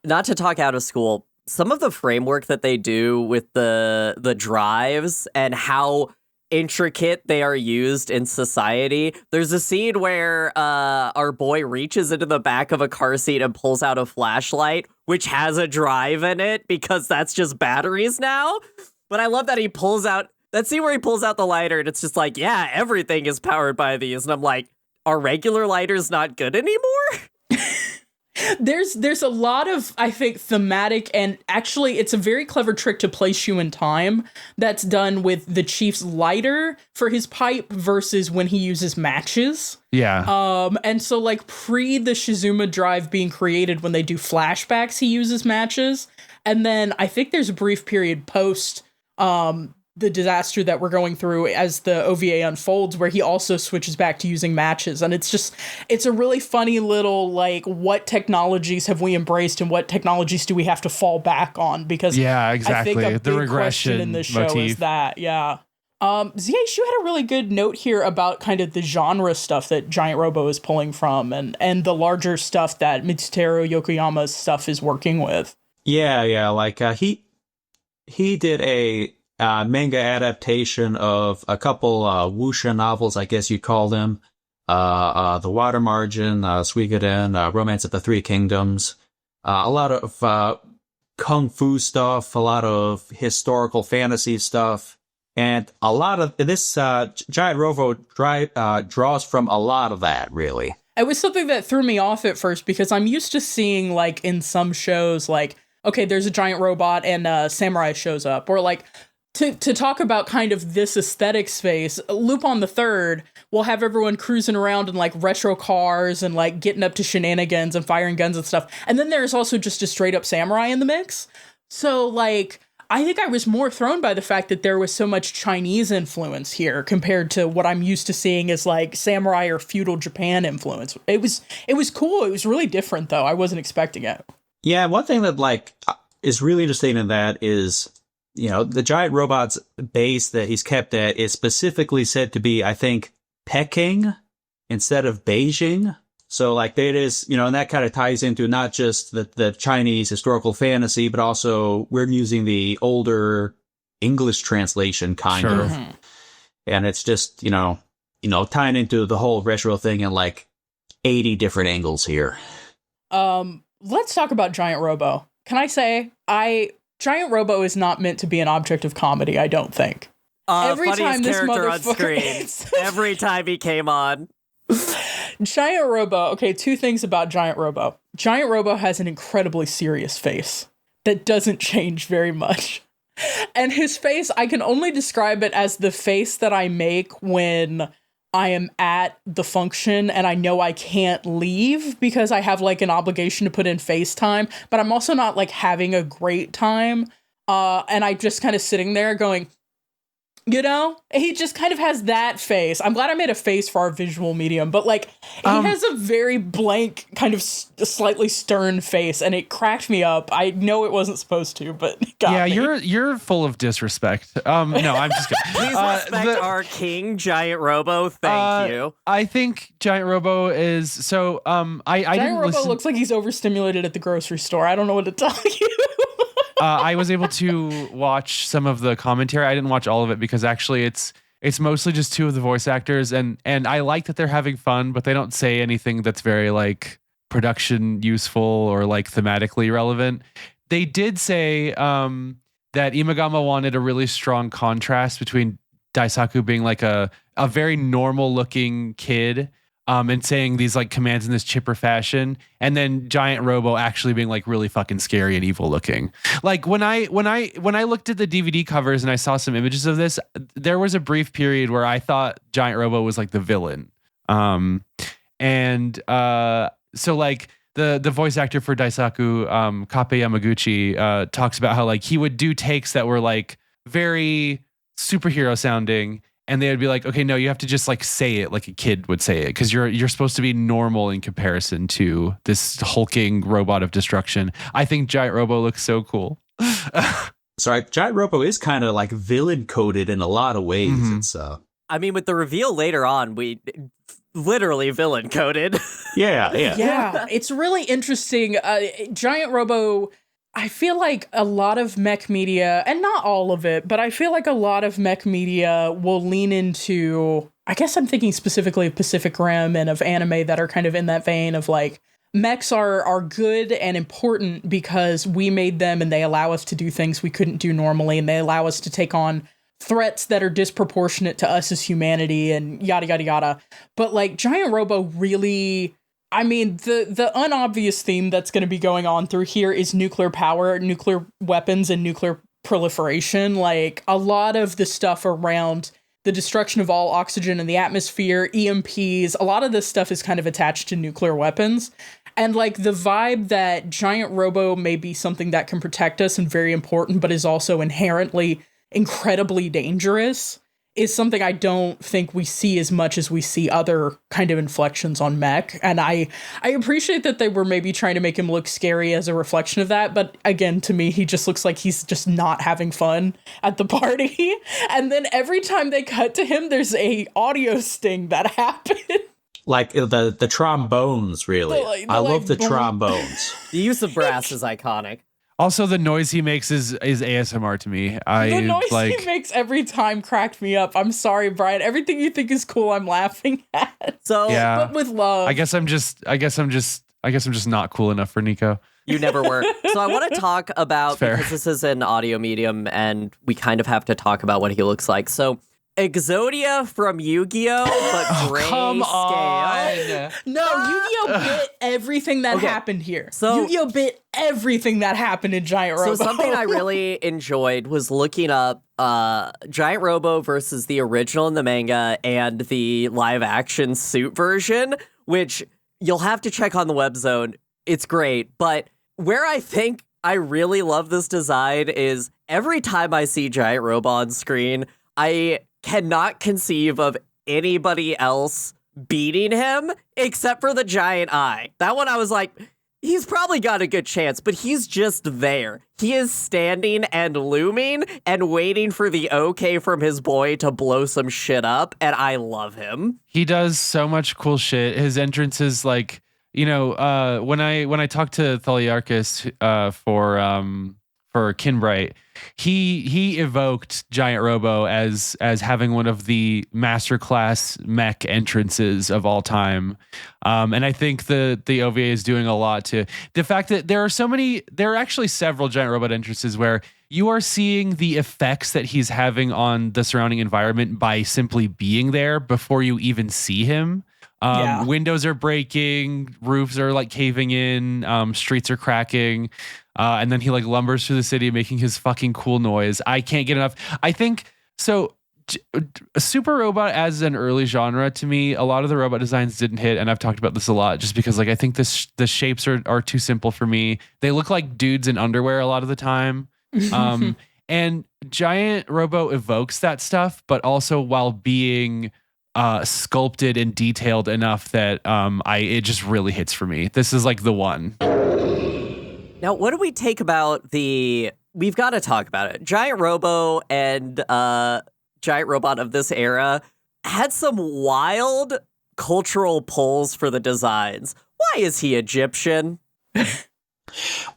Not to talk out of school, some of the framework that they do with the drives and how intricate they are used in society. There's a scene where our boy reaches into the back of a car seat and pulls out a flashlight, which has a drive in it because that's just batteries now. But I love that he pulls out that scene where he pulls out the lighter and it's just like, yeah, everything is powered by these. And I'm like, are regular lighters not good anymore? There's a lot of, I think, thematic, and actually it's a very clever trick to place you in time that's done with the Chief's lighter for his pipe versus when he uses matches. Yeah. And so like pre the Shizuma drive being created, when they do flashbacks, he uses matches. And then I think there's a brief period post the disaster that we're going through as the OVA unfolds where he also switches back to using matches. And it's a really funny little, like, what technologies have we embraced and what technologies do we have to fall back on? Because yeah, exactly. I think a the big regression question in this show motif. is that, yeah. Ziyech, you had a really good note here about kind of the genre stuff that Giant Robo is pulling from and the larger stuff that Mitsuteru Yokoyama's stuff is working with. Yeah, like he did a manga adaptation of a couple wuxia novels, I guess you'd call them. The Water Margin, Suikoden, Romance of the Three Kingdoms. A lot of kung fu stuff, a lot of historical fantasy stuff. And a lot of this Giant Robo draws from a lot of that, really. It was something that threw me off at first because I'm used to seeing, like, in some shows, like, okay, there's a giant robot and a samurai shows up. Or, like, to talk about kind of this aesthetic space, Lupin the Third will have everyone cruising around in, like, retro cars and, like, getting up to shenanigans and firing guns and stuff. And then there's also just a straight-up samurai in the mix. So, like, I think I was more thrown by the fact that there was so much Chinese influence here compared to what I'm used to seeing as, like, samurai or feudal Japan influence. It was cool. It was really different, though. I wasn't expecting it. Yeah, one thing that, like, is really interesting in that is, you know, the giant robot's base that he's kept at is specifically said to be, I think, Peking instead of Beijing. So, like, it is, you know, and that kind of ties into not just the Chinese historical fantasy, but also we're using the older English translation kind of. Mm-hmm. And it's just, you know, tying into the whole retro thing in, like, 80 different angles here. Let's talk about Giant Robo. Can I say, Giant Robo is not meant to be an object of comedy, I don't think. Every time this character on screen. Every time he came on. Giant Robo, okay, two things about Giant Robo. Giant Robo has an incredibly serious face that doesn't change very much. And his face, I can only describe it as the face that I make when I am at the function and I know I can't leave because I have, like, an obligation to put in FaceTime, but I'm also not, like, having a great time. And I just kind of sitting there going, you know, he just kind of has that face. I'm glad I made a face for our visual medium, but, like, he has a very blank, kind of slightly stern face, and it cracked me up. I know it wasn't supposed to, but it got me. You're full of disrespect. No, I'm just kidding. Please respect our king, Giant Robo. Thank you. I think Giant Robo is so. I Giant didn't Robo listen. Looks like he's overstimulated at the grocery store. I don't know what to tell you. I was able to watch some of the commentary. I didn't watch all of it because actually it's mostly just two of the voice actors, and I like that they're having fun, but they don't say anything that's very, like, production useful or, like, thematically relevant. They did say that Imagama wanted a really strong contrast between Daisaku being, like, a very normal looking kid and saying these, like, commands in this chipper fashion, and then Giant Robo actually being, like, really fucking scary and evil looking. Like, when I looked at the DVD covers and I saw some images of this, there was a brief period where I thought Giant Robo was, like, the villain. So, like, the voice actor for Daisaku, Kape Yamaguchi, talks about how, like, he would do takes that were, like, very superhero sounding. And they would be like, okay, no, you have to just, like, say it like a kid would say it because you're supposed to be normal in comparison to this hulking robot of destruction. I think Giant Robo looks so cool. Sorry, Giant Robo is kind of like villain coded in a lot of ways. Mhm. It's I mean, with the reveal later on, we literally villain coded. yeah. Yeah, it's really interesting. Giant Robo, I feel like a lot of mech media, and not all of it, but I feel like a lot of mech media will lean into, I guess I'm thinking specifically of Pacific Rim and of anime that are kind of in that vein of like, mechs are good and important because we made them and they allow us to do things we couldn't do normally, and they allow us to take on threats that are disproportionate to us as humanity and yada yada yada. But like Giant Robo really, I mean, the unobvious theme that's going to be going on through here is nuclear power, nuclear weapons, and nuclear proliferation. Like a lot of the stuff around the destruction of all oxygen in the atmosphere, EMPs, a lot of this stuff is kind of attached to nuclear weapons. And like the vibe that Giant Robo may be something that can protect us and very important, but is also inherently incredibly dangerous, is something I don't think we see as much as we see other kind of inflections on mech. And I appreciate that they were maybe trying to make him look scary as a reflection of that. But again, to me, he just looks like he's just not having fun at the party. And then every time they cut to him, there's a audio sting that happens. Like the trombones, really. I love the trombones. The use of brass is iconic. Also, the noise he makes is ASMR to me. The noise he makes every time cracked me up. I'm sorry, Brian. Everything you think is cool, I'm laughing at. So, yeah. But with love. I guess I'm just not cool enough for Nico. You never were. So I want to talk about, Fair. because this is an audio medium and we kind of have to talk about what he looks like. So Exodia from Yu-Gi-Oh, but gray Come scale. on. No, Yu-Gi-Oh bit everything that happened here. So- Yu-Gi-Oh bit everything that happened in Giant Robo. So something I really enjoyed was looking up Giant Robo versus the original in the manga and the live action suit version, which you'll have to check on the web zone. It's great. But where I think I really love this design is every time I see Giant Robo on screen, I cannot conceive of anybody else beating him except for the giant eye. That one I was like, he's probably got a good chance, but he's just there. He is standing and looming and waiting for the okay from his boy to blow some shit up, and I love him. He does so much cool shit. His entrance is like, when I talked to Thaliarchus for Kinbright, he evoked Giant Robo as having one of the masterclass mech entrances of all time. And I think the OVA is doing a lot to the fact that there are actually several Giant Robot entrances where you are seeing the effects that he's having on the surrounding environment by simply being there before you even see him. Windows are breaking, roofs are like caving in, streets are cracking, and then he like lumbers through the city making his fucking cool noise. I can't get enough. I think so. Super Robot as an early genre, to me, a lot of the robot designs didn't hit, and I've talked about this a lot just because like I think the shapes are too simple for me. They look like dudes in underwear a lot of the time. And Giant Robo evokes that stuff, but also while being sculpted and detailed enough that it just really hits for me. This is like the one. Now, what do we take about we've got to talk about it. Giant Robo and Giant Robot of this era had some wild cultural pulls for the designs. Why is he Egyptian?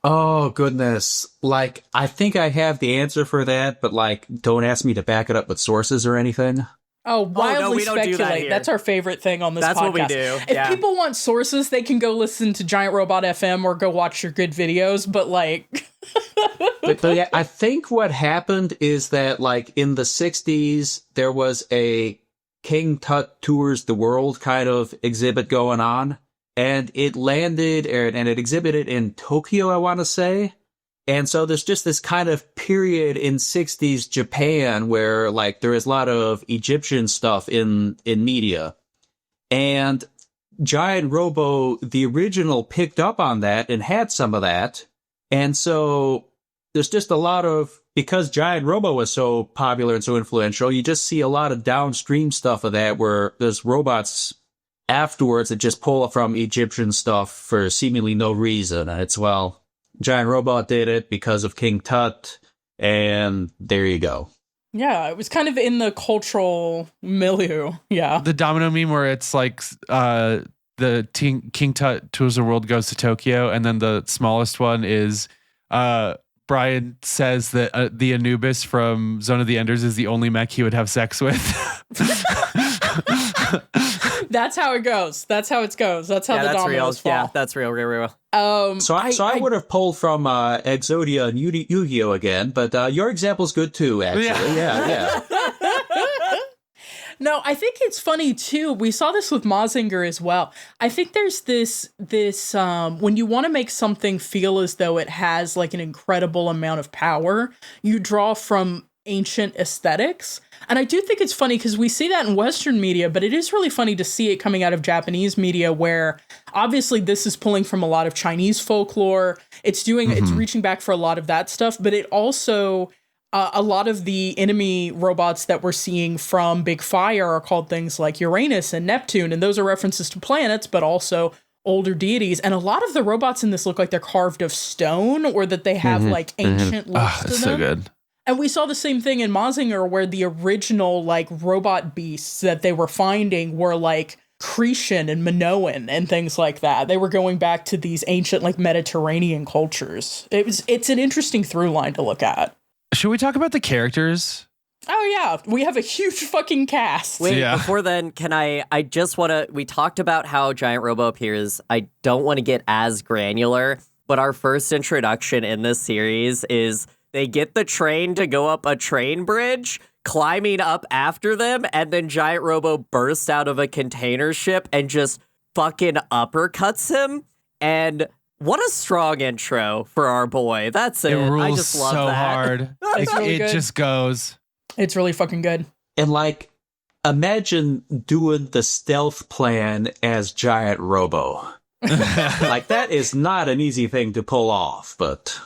Oh, goodness. Like, I think I have the answer for that, but like, don't ask me to back it up with sources or anything. Oh, wildly we don't do that speculate. here. That's our favorite thing on this That's podcast. what we do. If people want sources, they can go listen to Giant Robot FM or go watch your good videos, but like... But yeah, I think what happened is that like in the 60s, there was a King Tut Tours the World kind of exhibit going on, and it landed and it exhibited in Tokyo, I want to say. And so there's just this kind of period in 60s Japan where like there is a lot of Egyptian stuff in media. And Giant Robo, the original, picked up on that and had some of that. And so there's just a lot of, because Giant Robo was so popular and so influential, you just see a lot of downstream stuff of that where there's robots afterwards that just pull from Egyptian stuff for seemingly no reason. It's, well, Giant Robot did it because of King Tut. And there you go. Yeah, it was kind of in the cultural milieu. Yeah. The domino meme where it's like the King Tut Tours the World goes to Tokyo, and then the smallest one is Brian says that the Anubis from Zone of the Enders is the only mech he would have sex with. That's how it goes. That's how it goes. That's how the dominoes fall. Yeah, that's real. So I would have pulled from Exodia and Yu-Gi-Oh again, but your example's good too, actually. Yeah. No, I think it's funny too. We saw this with Mazinger as well. I think there's this when you want to make something feel as though it has like an incredible amount of power, you draw from ancient aesthetics. And I do think it's funny because we see that in Western media, but it is really funny to see it coming out of Japanese media where obviously this is pulling from a lot of Chinese folklore. It's reaching back for a lot of that stuff, but it also, a lot of the enemy robots that we're seeing from Big Fire are called things like Uranus and Neptune. And those are references to planets, but also older deities. And a lot of the robots in this look like they're carved of stone or that they have like ancient looks to them. So good. And we saw the same thing in Mazinger where the original like robot beasts that they were finding were like Cretan and Minoan and things like that. They were going back to these ancient like Mediterranean cultures. It's an interesting through line to look at. Should we talk about the characters? Oh yeah, we have a huge fucking cast. Wait, before then, we talked about how Giant Robo appears. I don't want to get as granular, but our first introduction in this series is they get the train to go up a train bridge, climbing up after them, and then Giant Robo bursts out of a container ship and just fucking uppercuts him. And what a strong intro for our boy. That's it. It rules I just love so that. hard. It just goes. It's really fucking good. And like, imagine doing the stealth plan as Giant Robo. Like, that is not an easy thing to pull off, but...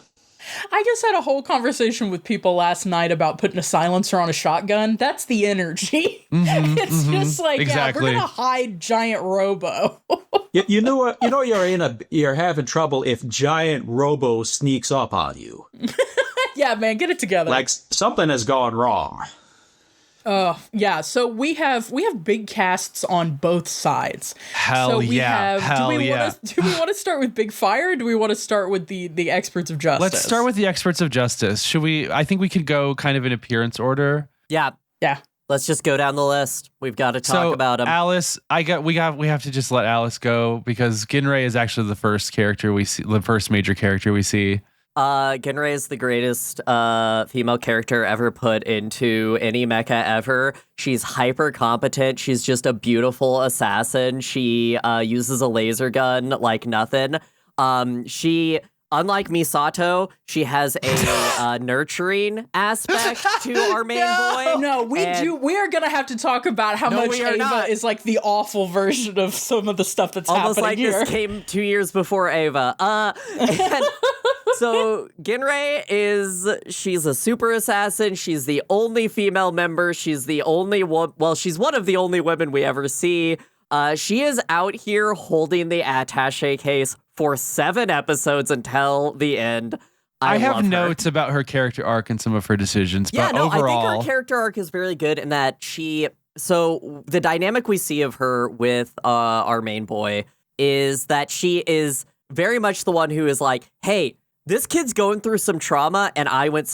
I just had a whole conversation with people last night about putting a silencer on a shotgun. That's the energy. It's just like, exactly. Yeah, we're gonna hide Giant Robo. you know what? You're having trouble if Giant Robo sneaks up on you. Yeah, man, get it together. Like something has gone wrong. Yeah, so we have big casts on both sides. Hell yeah. Do we want to start with Big Fire or do we want to start with the Experts of Justice? Let's start with the Experts of Justice. Should we? I think we could go kind of in appearance order. Yeah. Let's just go down the list. We've got to talk about them. Alice, we have to just let Alice go because Ginrei is actually the first character we see, the first major character we see. Ginrei is the greatest female character ever put into any mecha ever. She's hyper competent. She's just a beautiful assassin. She uses a laser gun like nothing. She, unlike Misato, she has a nurturing aspect to our main boy. No, we are gonna have to talk about how much Ava is like the awful version of some of the stuff that's almost happening here. Almost like this came 2 years before Ava. So Ginrei she's a super assassin. She's the only female member. She's the only she's one of the only women we ever see. She is out here holding the attaché case for 7 episodes until the end. I have notes about her character arc and some of her decisions, but overall, I think her character arc is very good in that so the dynamic we see of her with our main boy is that she is very much the one who is like, hey, this kid's going through some trauma and I went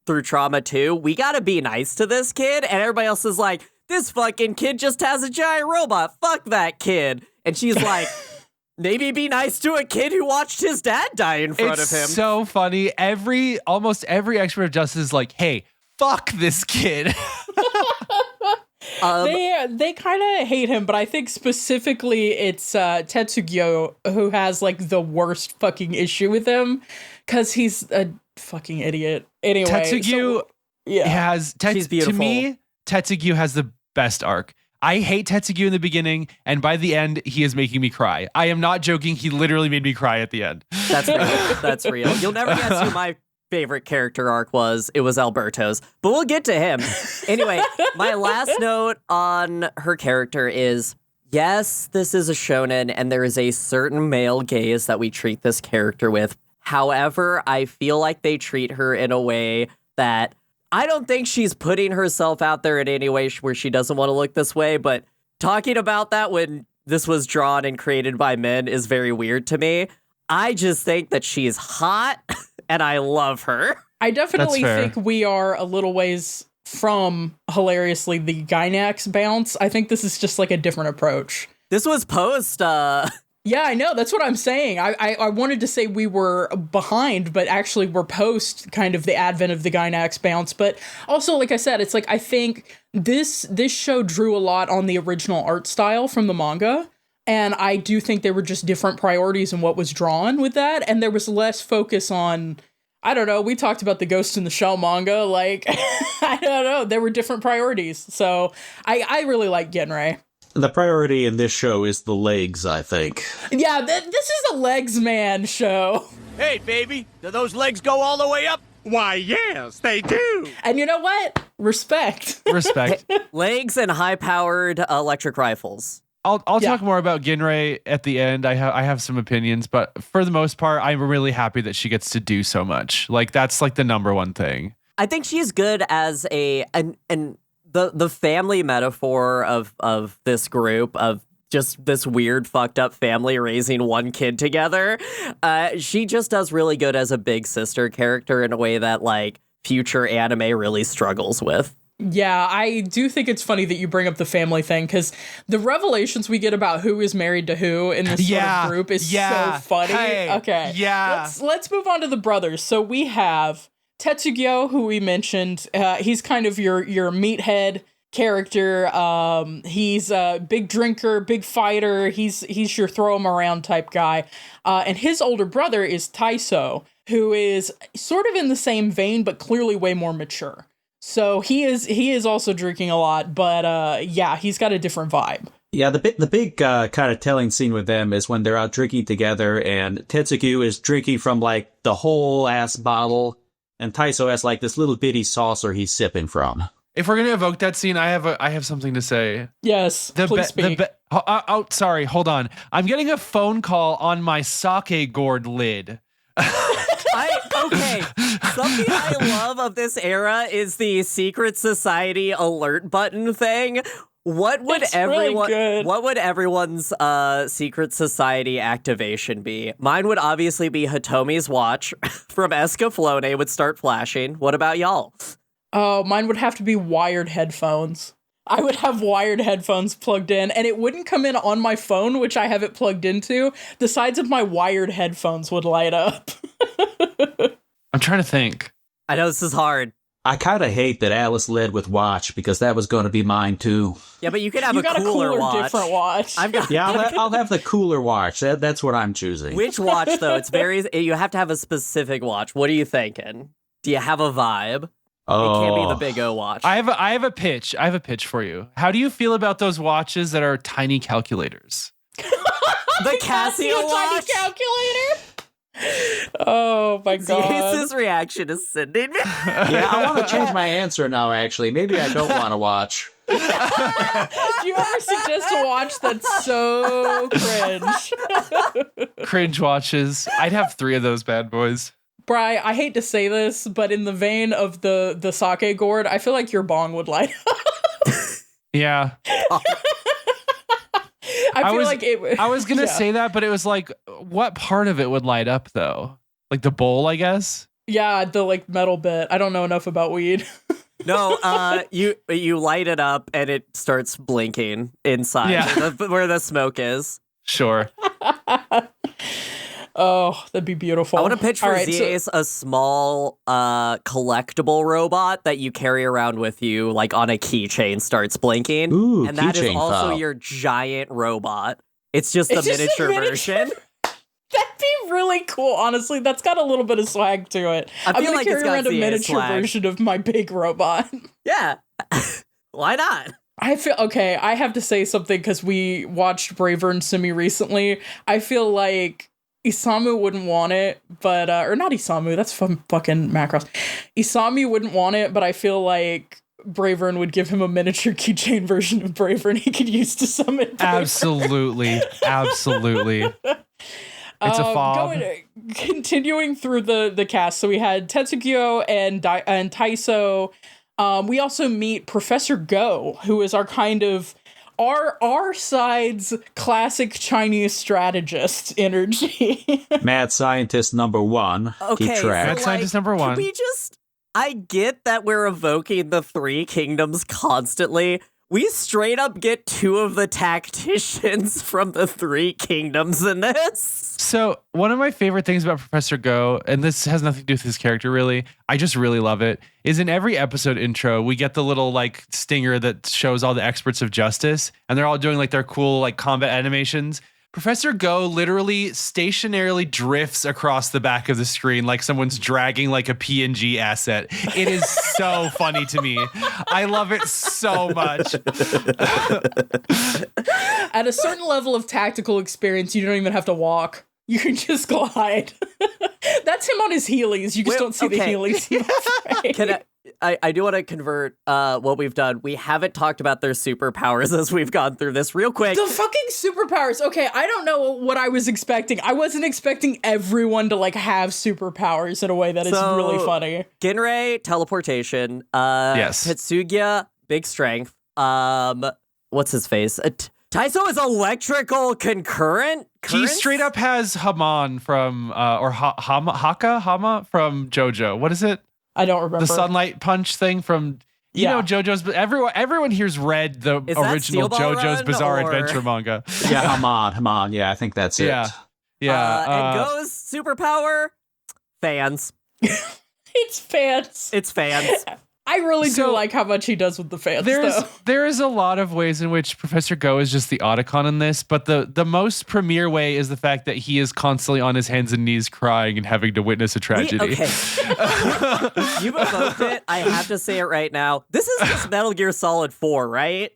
through trauma too. We gotta be nice to this kid. And everybody else is like, this fucking kid just has a giant robot. Fuck that kid. And she's like, maybe be nice to a kid who watched his dad die in front of him. It's so funny. Almost every Expert of Justice is like, hey, fuck this kid. They kind of hate him, but I think specifically it's Tetsugyo who has like the worst fucking issue with him because he's a fucking idiot. Anyway, Tetsugyo has she's beautiful. To me, Tetsugyo has the best arc. I hate Tetsugyo in the beginning, and by the end, he is making me cry. I am not joking. He literally made me cry at the end. That's real. That's real. You'll never guess who my favorite character arc was. It was Alberto's, but we'll get to him. Anyway, my last note on her character is, yes, this is a shonen and there is a certain male gaze that we treat this character with. However, I feel like they treat her in a way that I don't think she's putting herself out there in any way where she doesn't want to look this way, but talking about that when this was drawn and created by men is very weird to me. I just think that she's hot and I love her. I definitely think we are a little ways from, hilariously, the Gynax bounce. I think this is just like a different approach. This was post... Yeah, I know. That's what I'm saying. I wanted to say we were behind, but actually we're post kind of the advent of the Gynax bounce. But also, like I said, it's like I think this show drew a lot on the original art style from the manga. And I do think there were just different priorities in what was drawn with that. And there was less focus on, I don't know, we talked about the Ghost in the Shell manga. Like, I don't know, there were different priorities. So I really like Genrei. The priority in this show is the legs, I think. Yeah, this is a legs man show. Hey, baby, do those legs go all the way up? Why, yes, they do. And you know what? Respect. Respect. Legs and high-powered electric rifles. I'll talk more about Genrei at the end. I have some opinions, but for the most part, I'm really happy that she gets to do so much. Like, that's like the number one thing. I think she's good as the family metaphor of this group, of just this weird fucked up family raising one kid together. She just does really good as a big sister character in a way that like future anime really struggles with. Yeah, I do think it's funny that you bring up the family thing, because the revelations we get about who is married to who in this sort of group is so funny. Hey, okay. Yeah. Let's move on to the brothers. So we have Tetsugyo, who we mentioned. He's kind of your meathead character. He's a big drinker, big fighter. He's your throw him around type guy. And his older brother is Taiso, who is sort of in the same vein, but clearly way more mature. So he is also drinking a lot, but yeah, he's got a different vibe. Yeah, the big kind of telling scene with them is when they're out drinking together, and Tetsugu is drinking from like the whole ass bottle, and Taiso has like this little bitty saucer he's sipping from. If we're gonna evoke that scene, I have something to say. Yes, please speak. Sorry, hold on. I'm getting a phone call on my sake gourd lid. Okay, something I love of this era is the secret society alert button thing. What would everyone's secret society activation be? Mine would obviously be Hitomi's watch from Escaflowne would start flashing. What about y'all? Oh, mine would have to be wired headphones. I would have wired headphones plugged in, and it wouldn't come in on my phone, which I have it plugged into. The sides of my wired headphones would light up. I'm trying to think. I know this is hard. I kind of hate that Alice led with watch, because that was going to be mine too. Yeah, but you could have a cooler watch. Different watch. I'll have the cooler watch. That's what I'm choosing. Which watch though? You have to have a specific watch. What are you thinking? Do you have a vibe? Oh. It can't be the Big O watch. I have a pitch. I have a pitch for you. How do you feel about those watches that are tiny calculators? The Casio watch. Tiny calculator. Oh my god! His reaction is sending me. Yeah, I want to change my answer now. Actually, maybe I don't want to watch. Do you ever suggest a watch that's so cringe? Cringe watches. I'd have 3 of those bad boys. Bri, I hate to say this, but in the vein of the sake gourd, I feel like your bong would light up. Yeah. I was gonna say that, but it was like, what part of it would light up though? Like the bowl, I guess. Yeah, the like metal bit. I don't know enough about weed. No, you light it up and it starts blinking inside where the smoke is. Sure. Oh, that'd be beautiful. I want to pitch for ZAs a small collectible robot that you carry around with you, like on a keychain, starts blinking. Ooh, and that is also file. your giant robot. It's just the miniature version. That'd be really cool, honestly. That's got a little bit of swag to it. I'm feel gonna like it's carry got around a ZA miniature swag. version of my big robot. Yeah. Why not? I feel okay. I have to say something because we watched Braver and Simi recently. I feel like Isamu wouldn't want it, but or not Isamu. That's from fucking Macross. Isamu wouldn't want it, but I feel like Bravern would give him a miniature keychain version of Bravern he could use to summon Bravern. Absolutely. It's a fob. Continuing through the cast, so we had Tetsugyo and Taiso. We also meet Professor Go, who is our kind of our side's classic Chinese strategist energy. Mad scientist number one. Okay, Keep track. Mad scientist number one. Can we just... I get that we're evoking the three kingdoms constantly. We straight up get two of the tacticians from the three kingdoms in this. So one of my favorite things about Professor Go, and this has nothing to do with his character really, I just really love it, is in every episode intro, we get the little like stinger that shows all the experts of justice, and they're all doing like their cool like combat animations. Professor Go literally stationarily drifts across the back of the screen like someone's dragging like a PNG asset. It is so funny to me. I love it so much. At a certain level of tactical experience, you don't even have to walk. You can just glide. That's him on his Heelys. You just don't see the Heelys. Can I do want to convert what we've done. We haven't talked about their superpowers as we've gone through this real quick. The fucking superpowers. Okay, I don't know what I was expecting. I wasn't expecting everyone to like have superpowers in a way that is really funny. Ginrei, teleportation. Yes. Tetsuya, big strength. What's his face? Taiso is electrical concurrent? He straight up has Haman from, or Hama from JoJo. What is it? I don't remember. The sunlight punch thing from, you know, JoJo's, everyone here's read the original JoJo's Bizarre Adventure manga. Yeah, Haman. Yeah, I think that's it. Yeah. And Go's superpower? Fans. It's fans. I really do like how much he does with the fans, There is a lot of ways in which Professor Go is just the Otacon in this, but the most premier way is the fact that he is constantly on his hands and knees crying and having to witness a tragedy. You've evoked it. I have to say it right now. This is just Metal Gear Solid 4, right?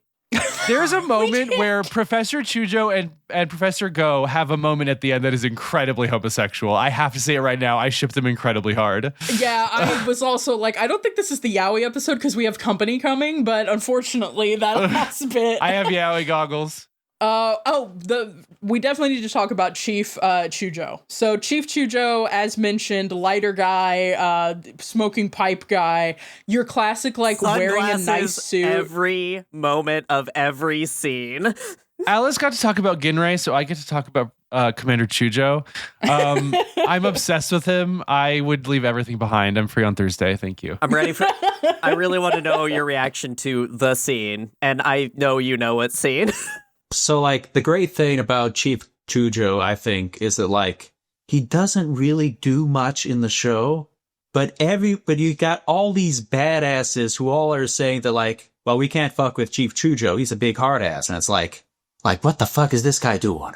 There's a moment where Professor Chujo and Professor Go have a moment at the end that is incredibly homosexual. I have to say it right now. I ship them incredibly hard. Yeah, I was also like, I don't think this is the Yaoi episode because we have company coming, but unfortunately that last bit. I have Yaoi goggles. We definitely need to talk about Chief Chujo. So Chief Chujo, as mentioned, lighter guy, smoking pipe guy, your classic like Sunglasses wearing a nice suit every moment of every scene. Alice got to talk about Ginrei, so I get to talk about Commander Chujo. I'm obsessed with him. I would leave everything behind. I'm free on Thursday. Thank you. I'm ready for... I really want to know your reaction to the scene, and I know you know what scene. So, like, the great thing about Chief Chujo, I think, is that, like, he doesn't really do much in the show, but you got all these badasses who all are saying that, like, well, we can't fuck with Chief Chujo. He's a big hard ass. And it's like, what the fuck is this guy doing?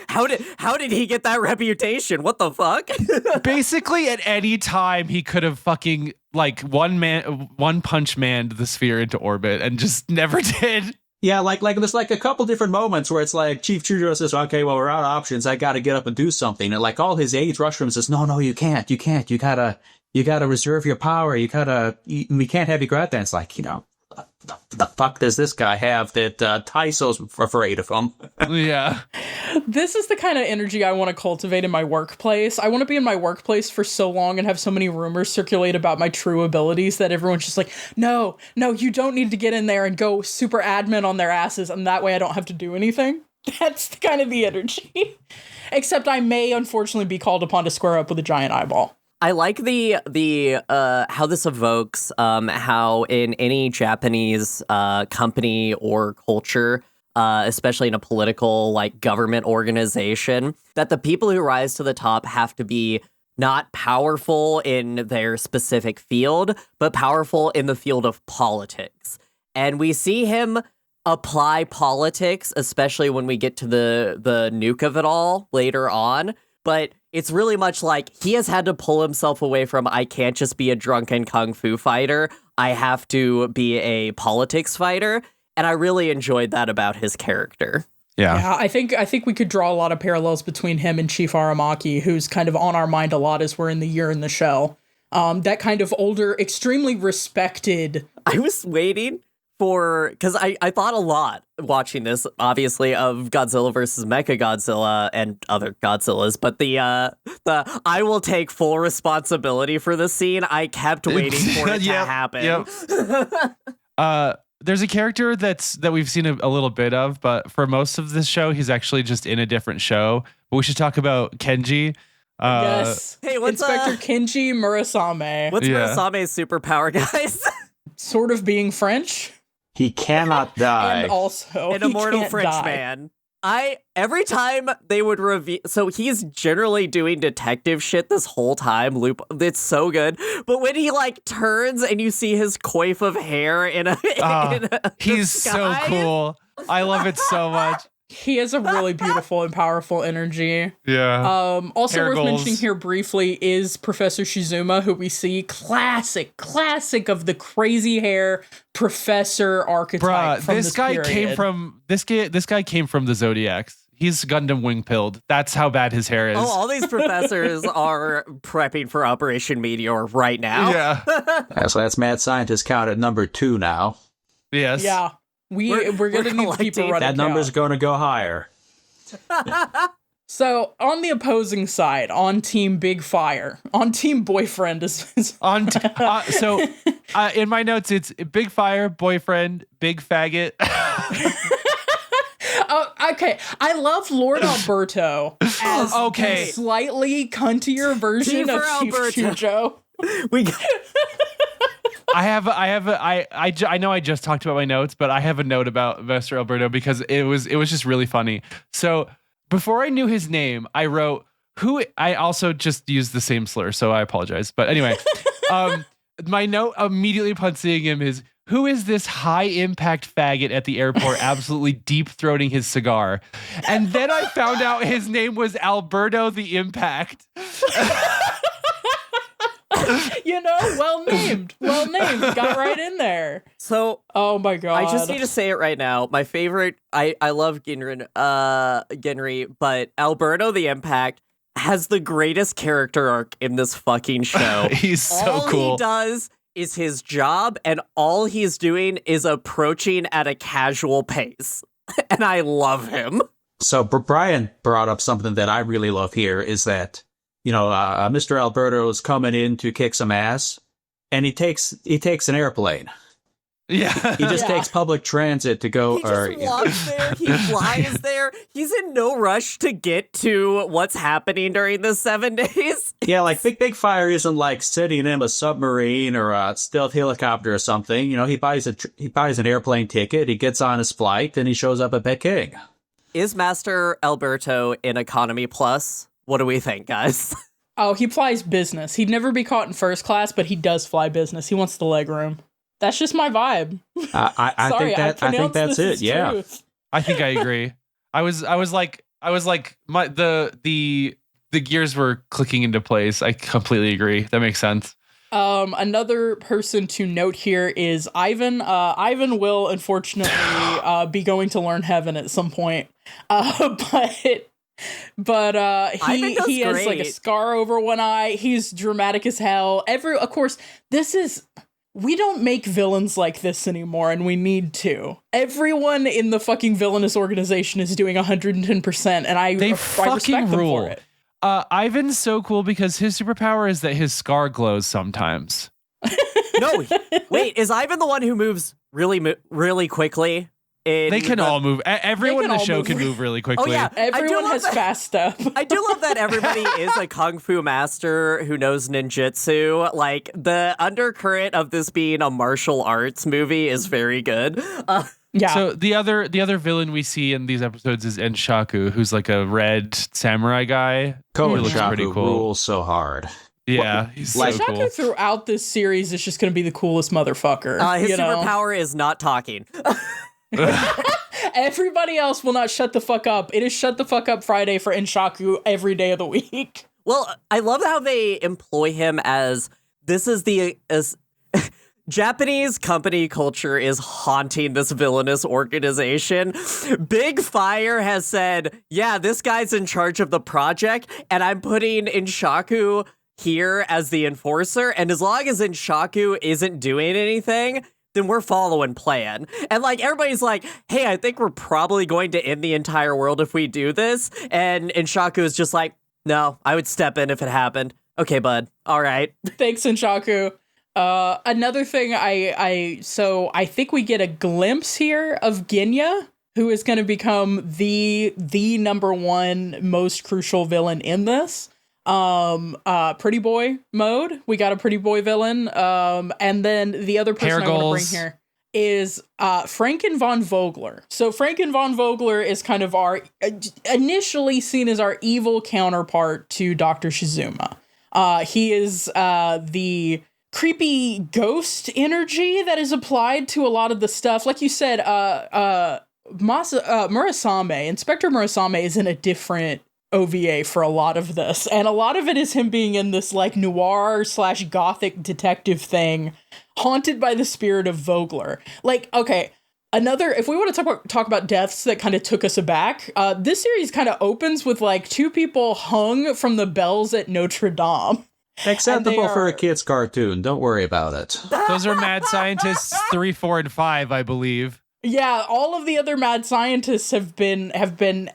How did he get that reputation? What the fuck? Basically, at any time, he could have fucking, like, one punch manned the sphere into orbit and just never did. Yeah, like there's like a couple different moments where it's like Chief Chujo says, okay, well, we're out of options. I got to get up and do something. And like all his aides rush from him says, no, you can't. You gotta reserve your power. We can't have you go out there. And it's like, the fuck does this guy have that Taiso's afraid of him? Yeah. This is the kind of energy I want to cultivate in my workplace. I want to be in my workplace for so long and have so many rumors circulate about my true abilities that everyone's just like, no, you don't need to get in there and go super admin on their asses, and that way I don't have to do anything. That's kind of the energy. Except I may unfortunately be called upon to square up with a giant eyeball. I like the how this evokes how in any Japanese company or culture, especially in a political like government organization, that the people who rise to the top have to be not powerful in their specific field, but powerful in the field of politics. And we see him apply politics, especially when we get to the nuke of it all later on. But it's really much like he has had to pull himself away from, I can't just be a drunken kung fu fighter. I have to be a politics fighter. And I really enjoyed that about his character. Yeah, I think we could draw a lot of parallels between him and Chief Aramaki, who's kind of on our mind a lot as we're in the Year in the Shell. That kind of older, extremely respected. I was waiting because I thought a lot watching this, obviously, of Godzilla versus Mechagodzilla and other Godzillas, but the I will take full responsibility for the scene. I kept waiting for it to happen. There's a character that we've seen a little bit of, but for most of this show, he's actually just in a different show. But we should talk about Kenji. Yes. Hey, what's Inspector Kenji Murasame? What's Murasame's superpower, guys? Sort of being French. He cannot die. And also, An he immortal can't French die. man. Every time they would reveal, so he's generally doing detective shit this whole time. It's so good. But when he like turns and you see his coif of hair in a he's so cool. I love it so much. He has a really beautiful and powerful energy. Yeah. Also Hair worth goals. mentioning here briefly is Professor Shizuma, who we see classic of the crazy hair professor archetype. Bruh, from this guy period. came from this guy came from the Zodiacs. He's Gundam wing pilled. That's how bad his hair is. Oh, all these professors are prepping for Operation Meteor right now. Yeah. So that's Mad Scientist count at number 2 now. Yes. Yeah. We're going to need to keep a running That number's count. going to go higher. So, on the opposing side, on Team Big Fire, on Team Boyfriend is In my notes, it's Big Fire, Boyfriend, Big Faggot. Oh, okay. I love Lord Alberto as Okay. the slightly cuntier version Team of for Chief Alberto. Chujo. We I know I just talked about my notes, but I have a note about Mr. Alberto because it was just really funny. So before I knew his name, I wrote I also just used the same slur, so I apologize. But anyway, my note immediately upon seeing him is, who is this high impact faggot at the airport absolutely deep throating his cigar? And then I found out his name was Alberto the Impact. Well named. Got right in there. So, oh my god. I just need to say it right now. My favorite, I love Genry, but Alberto the Impact has the greatest character arc in this fucking show. He's so all cool. All he does is his job, and all he's doing is approaching at a casual pace. And I love him. So Brian brought up something that I really love here is that, Mr. Alberto is coming in to kick some ass, and he takes an airplane. Yeah. He just takes public transit to go. He just walks there. He flies there. He's in no rush to get to what's happening during the 7 days. Yeah, like Big Fire isn't like sitting in a submarine or a stealth helicopter or something. He buys an airplane ticket. He gets on his flight and he shows up at Peking. Is Master Alberto in Economy Plus? What do we think, guys? Oh, he flies business. He'd never be caught in first class, but he does fly business. He wants the leg room. That's just my vibe. I think that's it. Yeah. Truth. I think I agree. I was like the gears were clicking into place. I completely agree. That makes sense. Another person to note here is Ivan. Ivan will unfortunately be going to learn heaven at some point. But he has like a scar over one eye. He's dramatic as hell. Of course, we don't make villains like this anymore, and we need to. Everyone in the fucking villainous organization is doing 110%, and I respect them rule. for it. Ivan's so cool because his superpower is that his scar glows sometimes. No, wait, is Ivan the one who moves really quickly? They can all move. Everyone in the show can move really quickly. Oh, yeah. Everyone has fast stuff. I do love that everybody is a kung fu master who knows ninjutsu. Like, the undercurrent of this being a martial arts movie is very good. Yeah. So the other villain we see in these episodes is Enshaku, who's like a red samurai guy. Ko He looks pretty Enshaku cool. rules so hard. Yeah, he's so Shaku cool. throughout this series is just going to be the coolest motherfucker. His superpower is not talking. Everybody else will not shut the fuck up. It is Shut the Fuck Up Friday for Enshaku every day of the week. Well, I love how they employ him as Japanese company culture is haunting this villainous organization. Big Fire has said, yeah, this guy's in charge of the project, and I'm putting Enshaku here as the enforcer, and as long as Enshaku isn't doing anything, then we're following plan. And like everybody's like, hey, I think we're probably going to end the entire world if we do this. And Shaku is just like, no, I would step in if it happened. Okay, bud. All right. Thanks, Shaku. Another thing, so I think we get a glimpse here of Genya, who is going to become the number one most crucial villain in this. Pretty boy mode. We got a pretty boy villain. And then the other person I want to bring here is Franken von Vogler. So Franken von Vogler is kind of our initially seen as our evil counterpart to Dr. Shizuma. He is the creepy ghost energy that is applied to a lot of the stuff. Like you said, Murasame, Inspector Murasame is in a different OVA for a lot of this. And a lot of it is him being in this like noir / gothic detective thing, haunted by the spirit of Vogler. Like, okay, if we want to talk about deaths that kind of took us aback, this series kind of opens with like 2 people hung from the bells at Notre Dame. Acceptable for a kid's cartoon. Don't worry about it. Those are Mad Scientists 3, 4, and 5, I believe. Yeah, all of the other mad scientists have been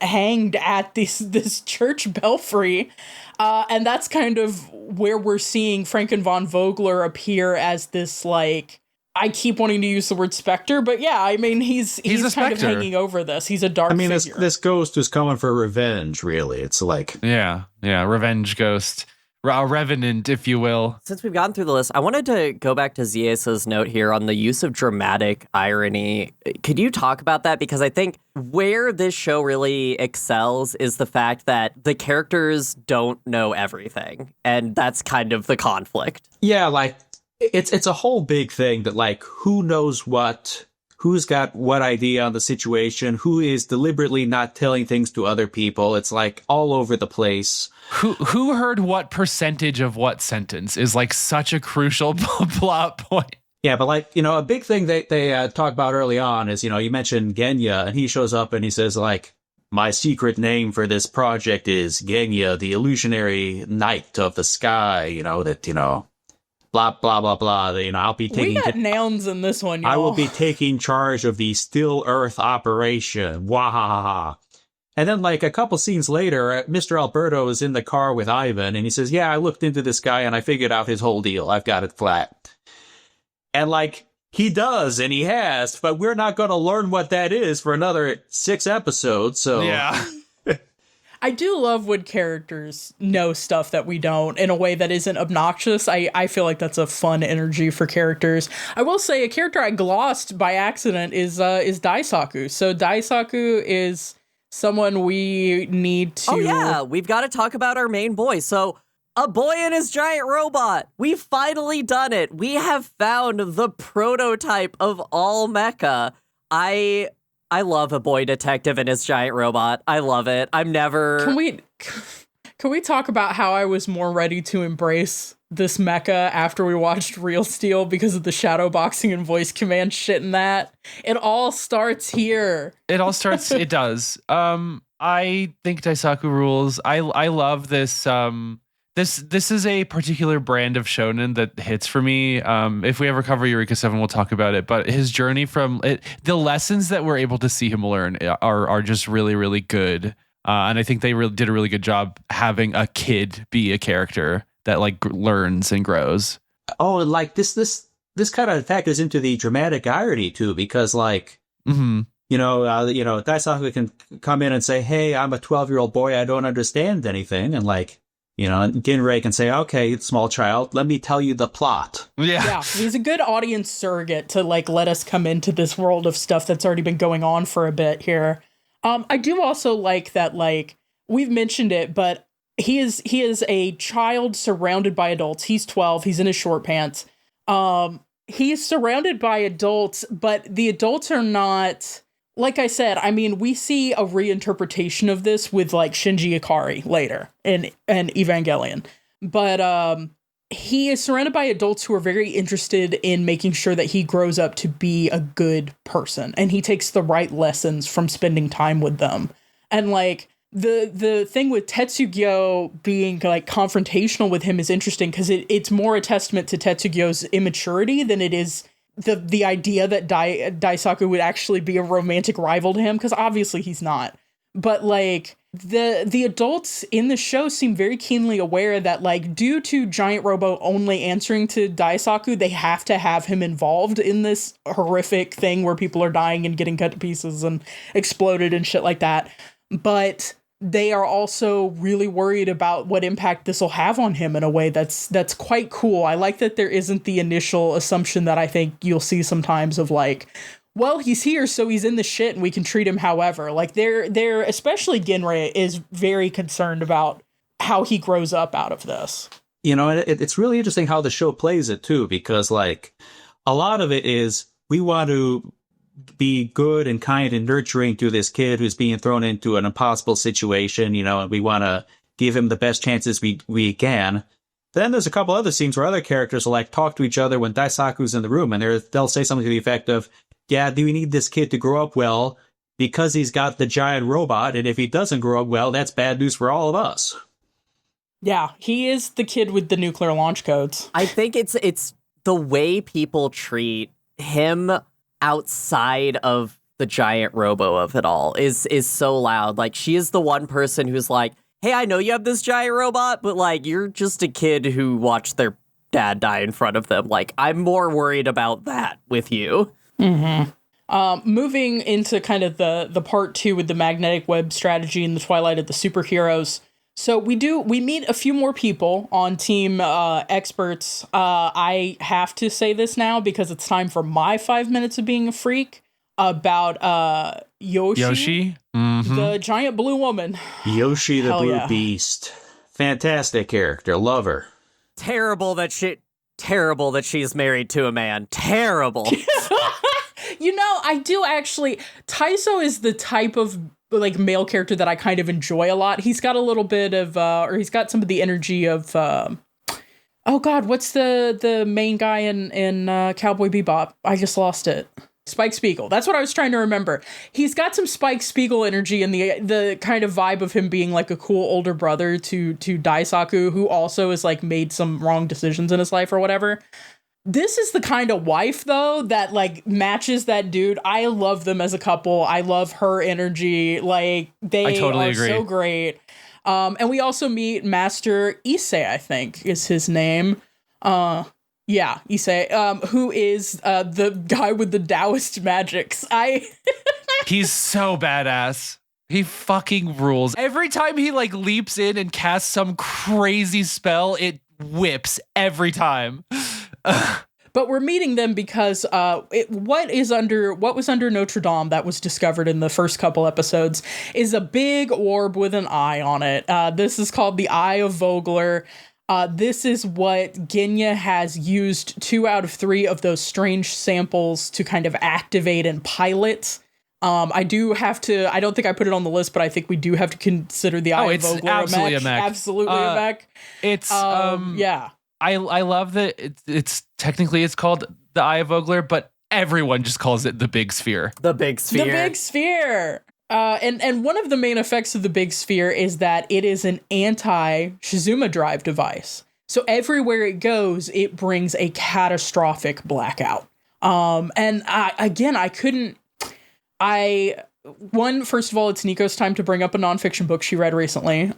hanged at this church belfry, and that's kind of where we're seeing Franken von Vogler appear as this, like, I keep wanting to use the word specter, but yeah, I mean he's kind of hanging over this. He's a dark figure. This ghost is coming for revenge. Really, it's like yeah, revenge ghost. A revenant, if you will. Since we've gotten through the list, I wanted to go back to Ziesa's note here on the use of dramatic irony. Could you talk about that? Because I think where this show really excels is the fact that the characters don't know everything. And that's kind of the conflict. Yeah, like, it's a whole big thing that, like, who knows what, who's got what idea on the situation, who is deliberately not telling things to other people. It's, like, all over the place. Who heard what percentage of what sentence is like such a crucial plot point. Yeah, but like, a big thing they talk about early on is, you mentioned Genya, and he shows up and he says like, my secret name for this project is Genya, the illusionary knight of the sky, blah, blah, blah, blah. I'll be taking... We got nouns in this one, y'all. I will be taking charge of the Still Earth operation. Wahaha. And then, like, a couple scenes later, Mr. Alberto is in the car with Ivan, and he says, yeah, I looked into this guy, and I figured out his whole deal. I've got it flat. And, like, he does, and he has, but we're not going to learn what that is for another 6 episodes, so... Yeah. I do love when characters know stuff that we don't in a way that isn't obnoxious. I feel like that's a fun energy for characters. I will say a character I glossed by accident is Daisaku. So Daisaku is... someone we need to... Oh, yeah. We've got to talk about our main boy. So, a boy and his giant robot. We've finally done it. We have found the prototype of all mecha. I love a boy detective and his giant robot. I love it. I'm never... Can we talk about how I was more ready to embrace this mecha after we watched Real Steel because of the shadow boxing and voice command shit in that? It all starts here. It does. I think Daisaku rules. I love this. This is a particular brand of shonen that hits for me. If we ever cover Eureka 7, we'll talk about it. But his journey from it, the lessons that we're able to see him learn are just really, really good. And I think they really did a really good job having a kid be a character that like learns and grows. Oh, and like this kind of factors into the dramatic irony too, because like, Daisaku can come in and say, "Hey, I'm a 12-year-old boy. I don't understand anything," and like, Ginrei can say, "Okay, small child, let me tell you the plot." Yeah, he's a good audience surrogate to like let us come into this world of stuff that's already been going on for a bit here. I do also like that, like, we've mentioned it, but he is a child surrounded by adults. He's 12. He's in his short pants. He's surrounded by adults, but the adults are not, like I said, I mean, we see a reinterpretation of this with, like, Shinji Ikari later in Evangelion. But he is surrounded by adults who are very interested in making sure that he grows up to be a good person, and he takes the right lessons from spending time with them. And like the thing with Tetsugyo being like confrontational with him is interesting because it's more a testament to Tetsugyo's immaturity than it is the idea that Daisaku would actually be a romantic rival to him, because obviously he's not. But like the adults in the show seem very keenly aware that like due to Giant Robo only answering to Daisaku, they have to have him involved in this horrific thing where people are dying and getting cut to pieces and exploded and shit like that. But they are also really worried about what impact this will have on him in a way that's quite cool. I like that there isn't the initial assumption that I think you'll see sometimes of like, well, he's here, so he's in the shit and we can treat him however. Like they're especially Ginrei is very concerned about how he grows up out of this. You know, it's really interesting how the show plays it too, because like a lot of it is we want to be good and kind and nurturing to this kid who's being thrown into an impossible situation, you know, and we want to give him the best chances we can. Then there's a couple other scenes where other characters will like talk to each other when Daisaku's in the room, and they'll say something to the effect of, yeah, do we need this kid to grow up well because he's got the giant robot, and if he doesn't grow up well, that's bad news for all of us. Yeah, he is the kid with the nuclear launch codes. I think it's the way people treat him outside of the giant robo of it all is so loud. Like, she is the one person who's like, hey, I know you have this giant robot, but like, you're just a kid who watched their dad die in front of them. Like, I'm more worried about that with you. Mm-hmm. Moving into kind of the part 2 with the magnetic web strategy in the Twilight of the Superheroes. So we meet a few more people on Team Experts. I have to say this now because it's time for my 5 minutes of being a freak about Yoshi? Mm-hmm. The giant blue woman. Yoshi the Hell Blue yeah. Beast. Fantastic character. Love her. Terrible that she's married to a man. Terrible. You know, I do actually. Taiso is the type of like male character that I kind of enjoy a lot. He's got a little bit of, or he's got some of the energy of, oh God, what's the main guy in Cowboy Bebop? I just lost it. Spike Spiegel. That's what I was trying to remember. He's got some Spike Spiegel energy and the kind of vibe of him being like a cool older brother to Daisaku, who also has like made some wrong decisions in his life or whatever. This is the kind of wife, though, that, like, matches that dude. I love them as a couple. I love her energy. Like, they totally are agree. so great. And we also meet Master Issei, I think, is his name. Yeah, Issei, who is the guy with the Taoist magics. He's so badass. He fucking rules. Every time he, like, leaps in and casts some crazy spell, it whips every time. But we're meeting them because what was under Notre Dame that was discovered in the first couple episodes is a big orb with an eye on it. This is called the Eye of Vogler. This is what Genya has used 2 out of 3 of those strange samples to kind of activate and pilot. I don't think I put it on the list, but I think we do have to consider the Eye of Vogler absolutely a mech. Absolutely a mech. It's yeah. I love that it's technically it's called the Eye of Vogler, but everyone just calls it the Big Sphere. The Big Sphere. The Big Sphere. And one of the main effects of the Big Sphere is that it is an anti-Shizuma drive device. So everywhere it goes, it brings a catastrophic blackout. First of all, it's Nico's time to bring up a nonfiction book she read recently.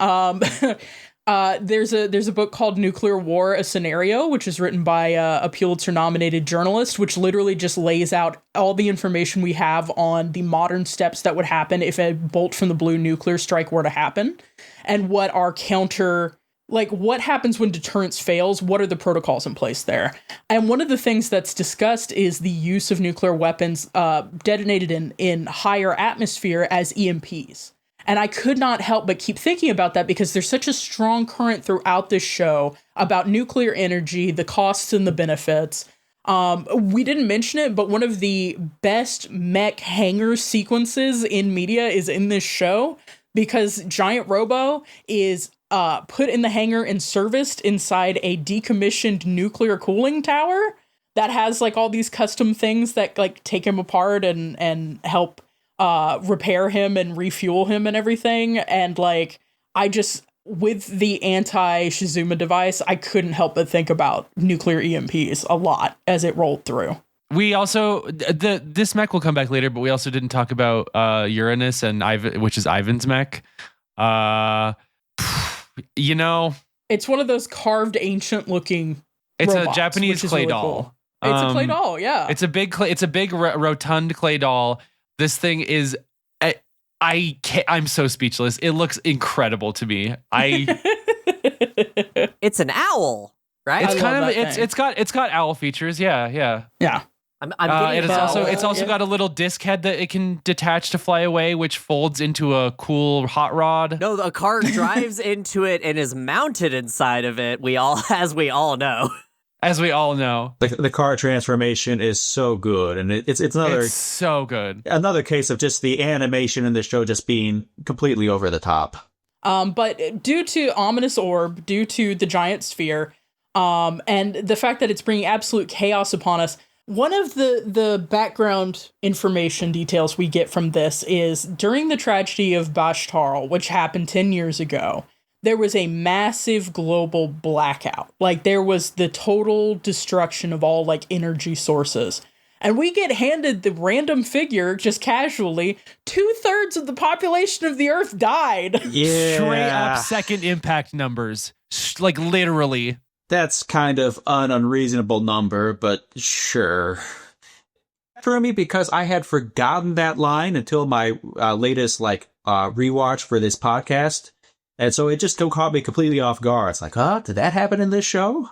There's a book called Nuclear War, A Scenario, which is written by a Pulitzer-nominated journalist, which literally just lays out all the information we have on the modern steps that would happen if a bolt from the blue nuclear strike were to happen, and what our what happens when deterrence fails, what are the protocols in place there. And one of the things that's discussed is the use of nuclear weapons detonated in higher atmosphere as EMPs. And I could not help but keep thinking about that because there's such a strong current throughout this show about nuclear energy, the costs and the benefits. We didn't mention it, but one of the best mech hangar sequences in media is in this show because Giant Robo is put in the hangar and serviced inside a decommissioned nuclear cooling tower that has like all these custom things that like take him apart and help repair him and refuel him and everything. And like, with the anti-Shizuma device, I couldn't help but think about nuclear EMPs a lot as it rolled through. We also this mech will come back later, but we also didn't talk about Uranus and which is Ivan's mech. You know, it's one of those carved ancient looking. It's robots, a Japanese clay really doll. Cool. It's a clay doll, yeah. It's a big rotund clay doll. This thing is. I'm so speechless. It looks incredible to me. It's an owl, right? It's got owl features. Yeah. I'm getting it's also got a little disc head that it can detach to fly away, which folds into a cool hot rod. No, a car drives into it and is mounted inside of it. As we all know. As we all know, the car transformation is so good, and it's so good. Another case of just the animation in the show just being completely over the top. But due to ominous orb, due to the giant sphere, and the fact that it's bringing absolute chaos upon us, one of the background information details we get from this is during the tragedy of Bashtarl, which happened 10 years ago. There was a massive global blackout. Like, there was the total destruction of all, like, energy sources. And we get handed the random figure, just casually, 2/3 of the population of the Earth died. Yeah. Straight up second impact numbers. Like, literally. That's kind of an unreasonable number, but sure. For me, because I had forgotten that line until my latest, rewatch for this podcast. And so it just caught me completely off guard. It's like, did that happen in this show?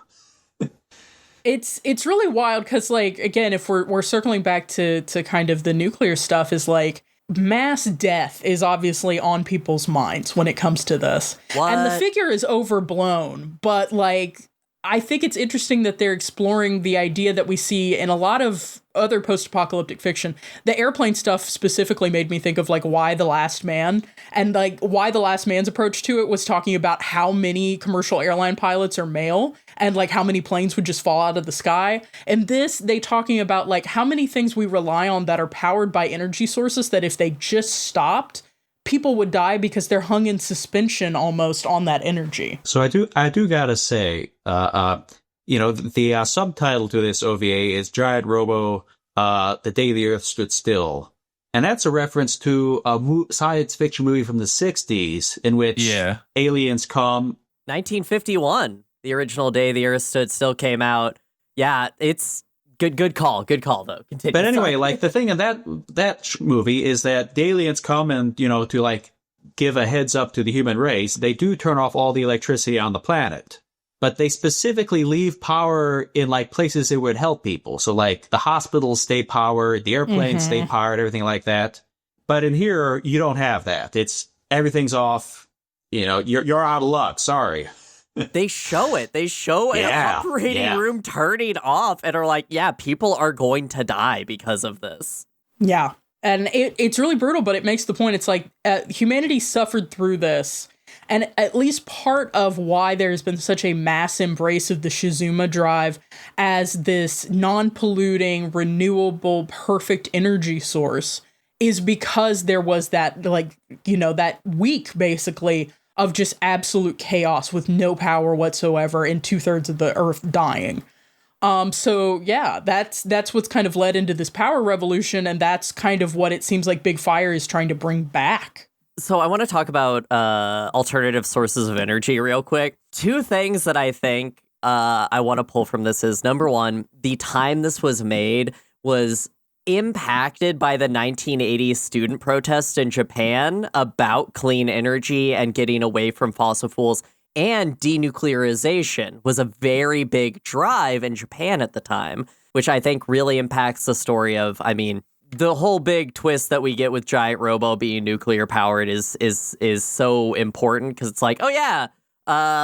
It's really wild because, like, again, if we're circling back to kind of the nuclear stuff, is like mass death is obviously on people's minds when it comes to this. What? And the figure is overblown, but like, I think it's interesting that they're exploring the idea that we see in a lot of other post-apocalyptic fiction. The airplane stuff specifically made me think of like Why the Last Man, and like Why the Last Man's approach to it was talking about how many commercial airline pilots are male and like how many planes would just fall out of the sky. And this, they talking about like how many things we rely on that are powered by energy sources that if they just stopped, people would die because they're hung in suspension almost on that energy. So I do gotta say, the subtitle to this OVA is Giant Robo, The Day the Earth Stood Still. And that's a reference to a science fiction movie from the 60s in which aliens come. 1951, the original Day the Earth Stood Still came out. Yeah, it's good call though. Continue. But anyway, like the thing in that movie is that the aliens come and, to like give a heads up to the human race, they do turn off all the electricity on the planet. But they specifically leave power in like places that would help people. So like the hospitals stay powered, the airplanes stay powered, everything like that. But in here, you don't have that. Everything's off. You're out of luck. Sorry. They show it. They show an operating room turning off and are like, yeah, people are going to die because of this. Yeah. And it's really brutal, but it makes the point. It's like humanity suffered through this. And at least part of why there's been such a mass embrace of the Shizuma drive as this non-polluting, renewable, perfect energy source is because there was that, that week, basically, of just absolute chaos with no power whatsoever and 2/3 of the Earth dying. So yeah, that's what's kind of led into this power revolution, and that's kind of what it seems like Big Fire is trying to bring back. So I want to talk about alternative sources of energy real quick. Two things that I think I want to pull from this is, number one, the time this was made was impacted by the 1980s student protest in Japan about clean energy and getting away from fossil fuels, and denuclearization was a very big drive in Japan at the time, which I think really impacts the story of, the whole big twist that we get with Giant Robo being nuclear powered is so important, because it's like, oh yeah,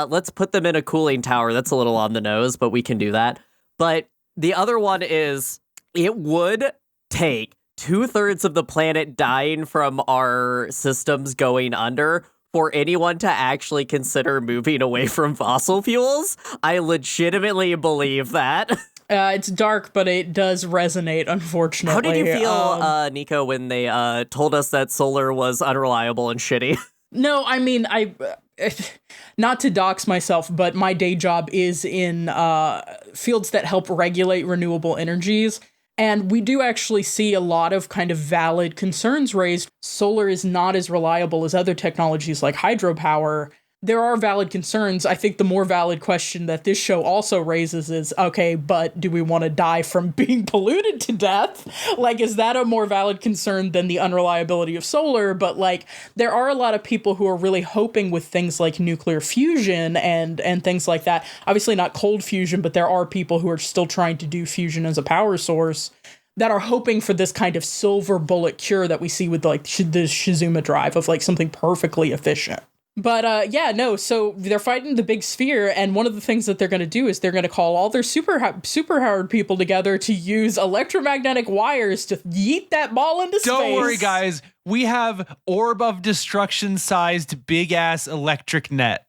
let's put them in a cooling tower. That's a little on the nose, but we can do that. But the other one is, it would take 2/3 of the planet dying from our systems going under for anyone to actually consider moving away from fossil fuels. I legitimately believe that. It's dark, but it does resonate, unfortunately. How did you feel, Nico, when they told us that solar was unreliable and shitty? No, I not to dox myself, but my day job is in fields that help regulate renewable energies. And we do actually see a lot of kind of valid concerns raised. Solar is not as reliable as other technologies like hydropower. There are valid concerns. I think the more valid question that this show also raises is, okay, but do we want to die from being polluted to death? Like, is that a more valid concern than the unreliability of solar? But like, there are a lot of people who are really hoping with things like nuclear fusion and things like that. Obviously not cold fusion, but there are people who are still trying to do fusion as a power source that are hoping for this kind of silver bullet cure that we see with like the Shizuma drive of like something perfectly efficient. But so they're fighting the big sphere, and one of the things that they're going to do is they're going to call all their superpowered people together to use electromagnetic wires to yeet that ball into space. Don't worry, guys. We have orb of destruction sized big ass electric net.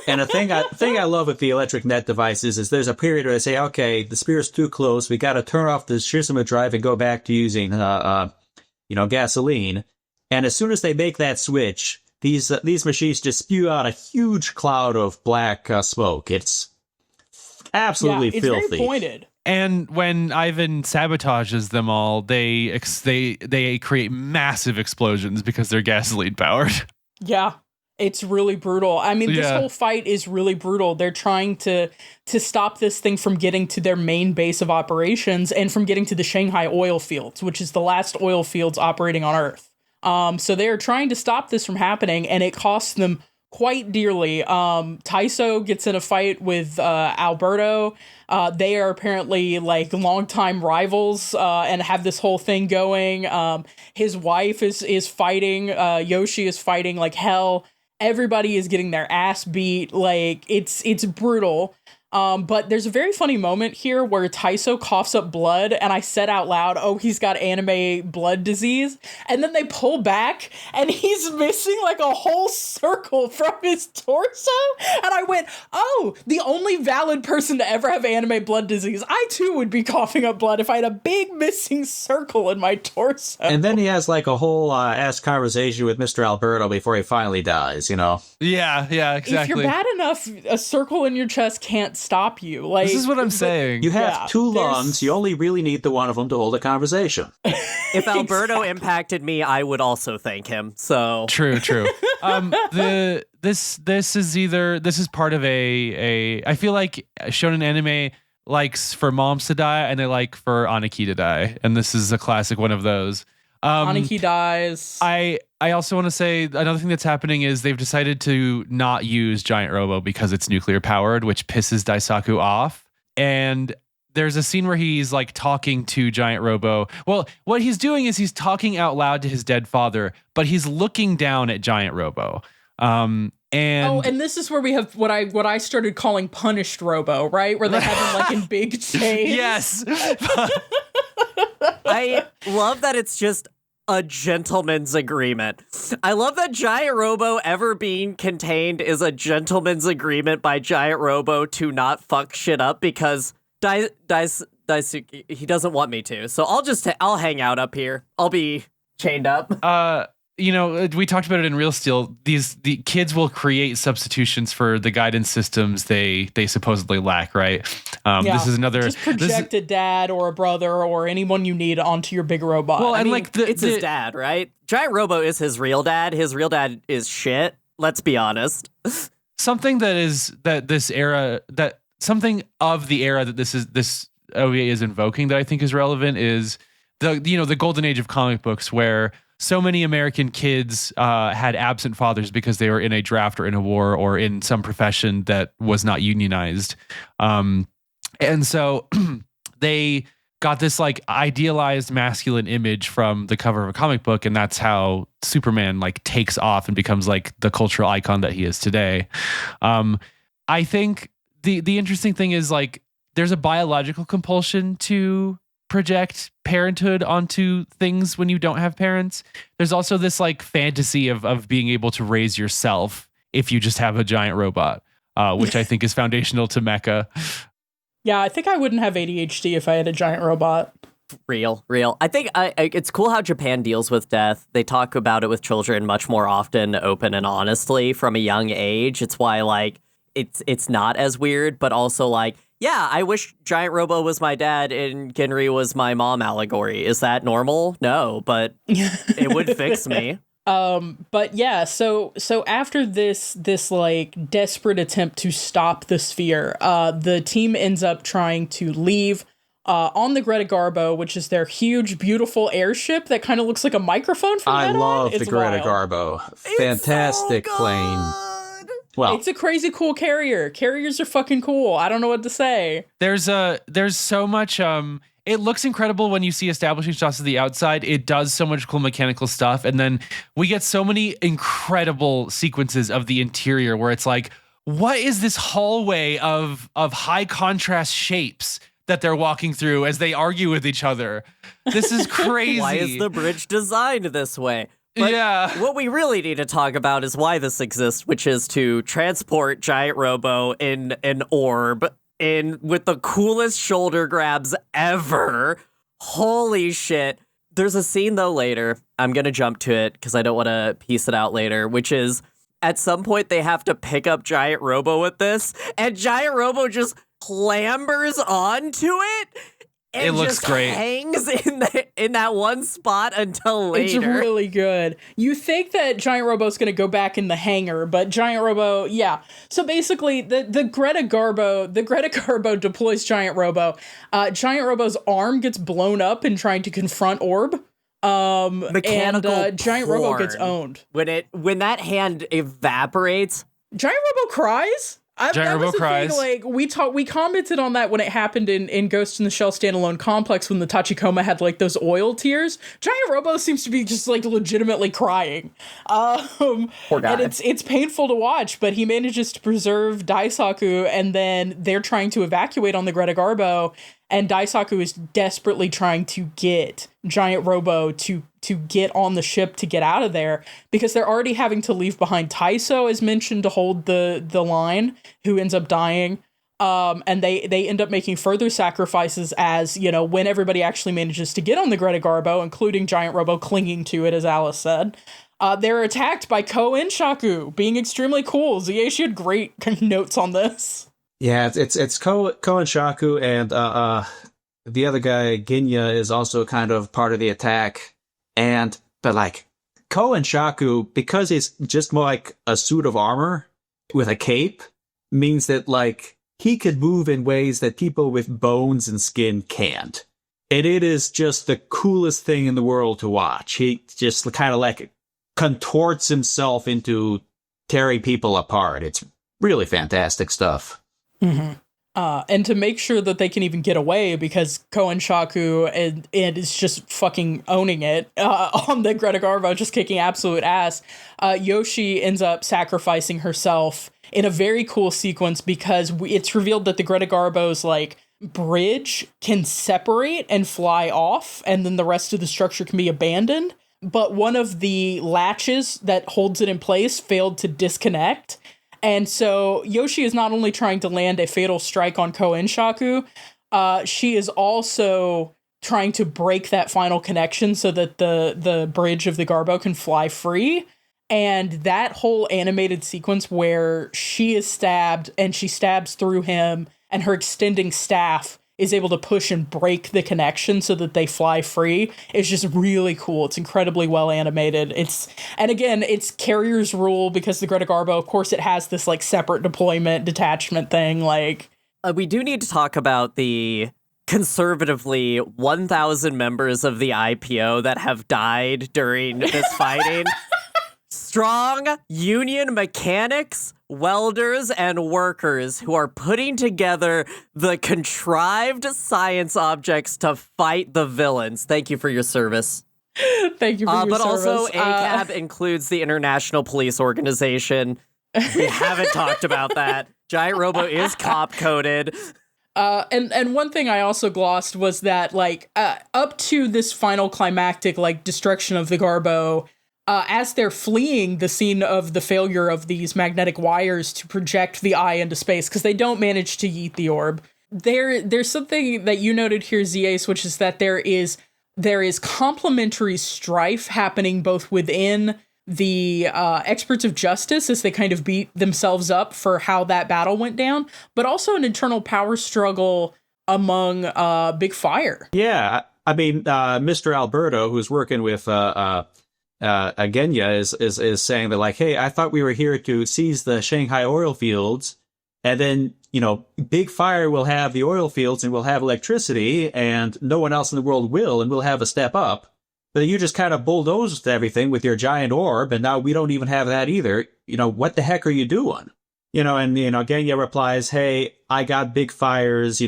And the thing I love with the electric net devices is there's a period where they say, okay, the spear's too close. We got to turn off the Shizuma drive and go back to using, gasoline. And as soon as they make that switch, these machines just spew out a huge cloud of black smoke. It's absolutely filthy. It's very pointed. And when Ivan sabotages them all, they create massive explosions because they're gasoline powered. Yeah, it's really brutal. I mean, this whole fight is really brutal. They're trying to stop this thing from getting to their main base of operations and from getting to the Shanghai oil fields, which is the last oil fields operating on Earth. So they're trying to stop this from happening, and it costs them quite dearly. Taiso gets in a fight with Alberto. They are apparently like longtime rivals and have this whole thing going. His wife is fighting. Yoshi is fighting like hell. Everybody is getting their ass beat. Like it's brutal. But there's a very funny moment here where Taiso coughs up blood, and I said out loud, oh, he's got anime blood disease. And then they pull back, and he's missing like a whole circle from his torso. And I went, oh, the only valid person to ever have anime blood disease. I too would be coughing up blood if I had a big missing circle in my torso. And then he has like a whole ass conversation with Mr. Alberto before he finally dies, you know? Yeah, exactly. If you're bad enough, a circle in your chest can't stop you. Like, this is what I'm saying. You have two lungs. You only really need the one of them to hold a conversation. If Alberto impacted me, I would also thank him. So true. This is part of a I feel like shonen anime likes for moms to die and they like for Aniki to die, and this is a classic one of those. Aniki dies. I also want to say another thing that's happening is they've decided to not use Giant Robo because it's nuclear powered, which pisses Daisaku off. And there's a scene where he's like talking to Giant Robo. Well, what he's doing is he's talking out loud to his dead father, but he's looking down at Giant Robo. And this is where we have what I started calling punished Robo, right? Where they have him like in big chains. Yes. I love that it's just a gentleman's agreement. I love that Giant Robo ever being contained is a gentleman's agreement by Giant Robo to not fuck shit up because Daisuke, he doesn't want me to. So I'll hang out up here. I'll be chained up. We talked about it in Real Steel. The kids will create substitutions for the guidance systems they supposedly lack, right? This is another just project a dad or a brother or anyone you need onto your big robot. Well, it's his dad, right? Giant Robo is his real dad. His real dad is shit. Let's be honest. Something of the era that this OVA is invoking that I think is relevant is the golden age of comic books where so many American kids had absent fathers because they were in a draft or in a war or in some profession that was not unionized. And so they got this like idealized masculine image from the cover of a comic book, and that's how Superman like takes off and becomes like the cultural icon that he is today. I think the interesting thing is like there's a biological compulsion to project parenthood onto things when you don't have parents. There's also this like fantasy of being able to raise yourself if you just have a giant robot, which I think is foundational to mecha. Yeah, I think I wouldn't have ADHD if I had a giant robot. Real. I think it's cool how Japan deals with death. They talk about it with children much more often, open and honestly from a young age. It's why like it's not as weird, but also like Yeah, I wish Giant Robo was my dad and Ginry was my mom allegory. Is that normal? No, but it would fix me. But yeah, so after this like desperate attempt to stop the sphere, the team ends up trying to leave on the Greta Garbo, which is their huge, beautiful airship that kind of looks like a microphone from I that love on. the Greta Garbo. Fantastic plane. Well, It's a crazy cool carrier. Carriers are fucking cool. I don't know what to say. There's so much it looks incredible when you see establishing shots of the outside. It does so much cool mechanical stuff, and then we get so many incredible sequences of the interior where it's like, what is this hallway of high contrast shapes that they're walking through as they argue with each other? This is crazy. Why is the bridge designed this way? But yeah. What we really need to talk about is why this exists, which is to transport Giant Robo in an orb with the coolest shoulder grabs ever. Holy shit. There's a scene, though, later. I'm going to jump to it because I don't want to piece it out later, which is at some point they have to pick up Giant Robo with this, and Giant Robo just clambers onto it. It looks just great. Hangs in that one spot until later. It's really good. You think that Giant Robo's going to go back in the hangar, but Giant Robo, yeah. So basically, the Greta Garbo deploys Giant Robo. Giant Robo's arm gets blown up in trying to confront Orb. Mechanical and Giant porn. Robo gets owned. When that hand evaporates, Giant Robo cries. Giant Robo cries. Like we commented on that when it happened in Ghost in the Shell standalone complex when the Tachikoma had like those oil tears. Giant Robo seems to be just like legitimately crying. Poor guy. And it's painful to watch, but he manages to preserve Daisaku, and then they're trying to evacuate on the Greta Garbo, and Daisaku is desperately trying to get Giant Robo to get on the ship to get out of there, because they're already having to leave behind Taiso, as mentioned, to hold the line, who ends up dying. And they end up making further sacrifices as, you know, when everybody actually manages to get on the Greta Garbo, including Giant Robo clinging to it, as Alice said. They're attacked by Ko and Shaku, being extremely cool. Zieshi had great notes on this. yeah, it's Ko and Shaku, and the other guy, Ginya, is also kind of part of the attack. But like, Ko and Shaku, because it's just more like a suit of armor with a cape, means that like he could move in ways that people with bones and skin can't. And it is just the coolest thing in the world to watch. He just kind of like contorts himself into tearing people apart. It's really fantastic stuff. Mm-hmm. And to make sure that they can even get away, because Ko and Shaku and is just fucking owning it on the Greta Garbo, just kicking absolute ass, Yoshi ends up sacrificing herself in a very cool sequence, because it's revealed that the Greta Garbo's like bridge can separate and fly off, and then the rest of the structure can be abandoned. But one of the latches that holds it in place failed to disconnect. And so Yoshi is not only trying to land a fatal strike on Ko and Shaku, she is also trying to break that final connection so that the bridge of the Garbo can fly free. And that whole animated sequence where she is stabbed and she stabs through him, and her extending staff is able to push and break the connection so that they fly free, is just really cool. It's incredibly well animated. And again, it's carrier's rule, because the Greta Garbo, of course, it has this like separate deployment detachment thing. Like, we do need to talk about the conservatively 1,000 members of the IPO that have died during this fighting. Strong union mechanics, welders, and workers who are putting together the contrived science objects to fight the villains. Thank you for your service. Thank you for your but service. also, ACAB includes the International Police Organization. We haven't talked about that. Giant Robo is cop-coded. And one thing I also glossed was that, like, up to this final climactic, like, destruction of the Garbo, as they're fleeing the scene of the failure of these magnetic wires to project the eye into space, because they don't manage to yeet the orb, there's something that you noted here, Zace, which is that there is complementary strife happening both within the experts of justice as they kind of beat themselves up for how that battle went down, but also an internal power struggle among Big Fire. Yeah, I mean, Mr. Alberto, who's working with Genya, is saying that, like, hey, I thought we were here to seize the Shanghai oil fields, and then, Big Fire will have the oil fields and we'll have electricity, and no one else in the world will, and we'll have a step up. But you just kind of bulldozed everything with your giant orb, and now we don't even have that either. What the heck are you doing? And Genya replies, hey, I got Big Fire's,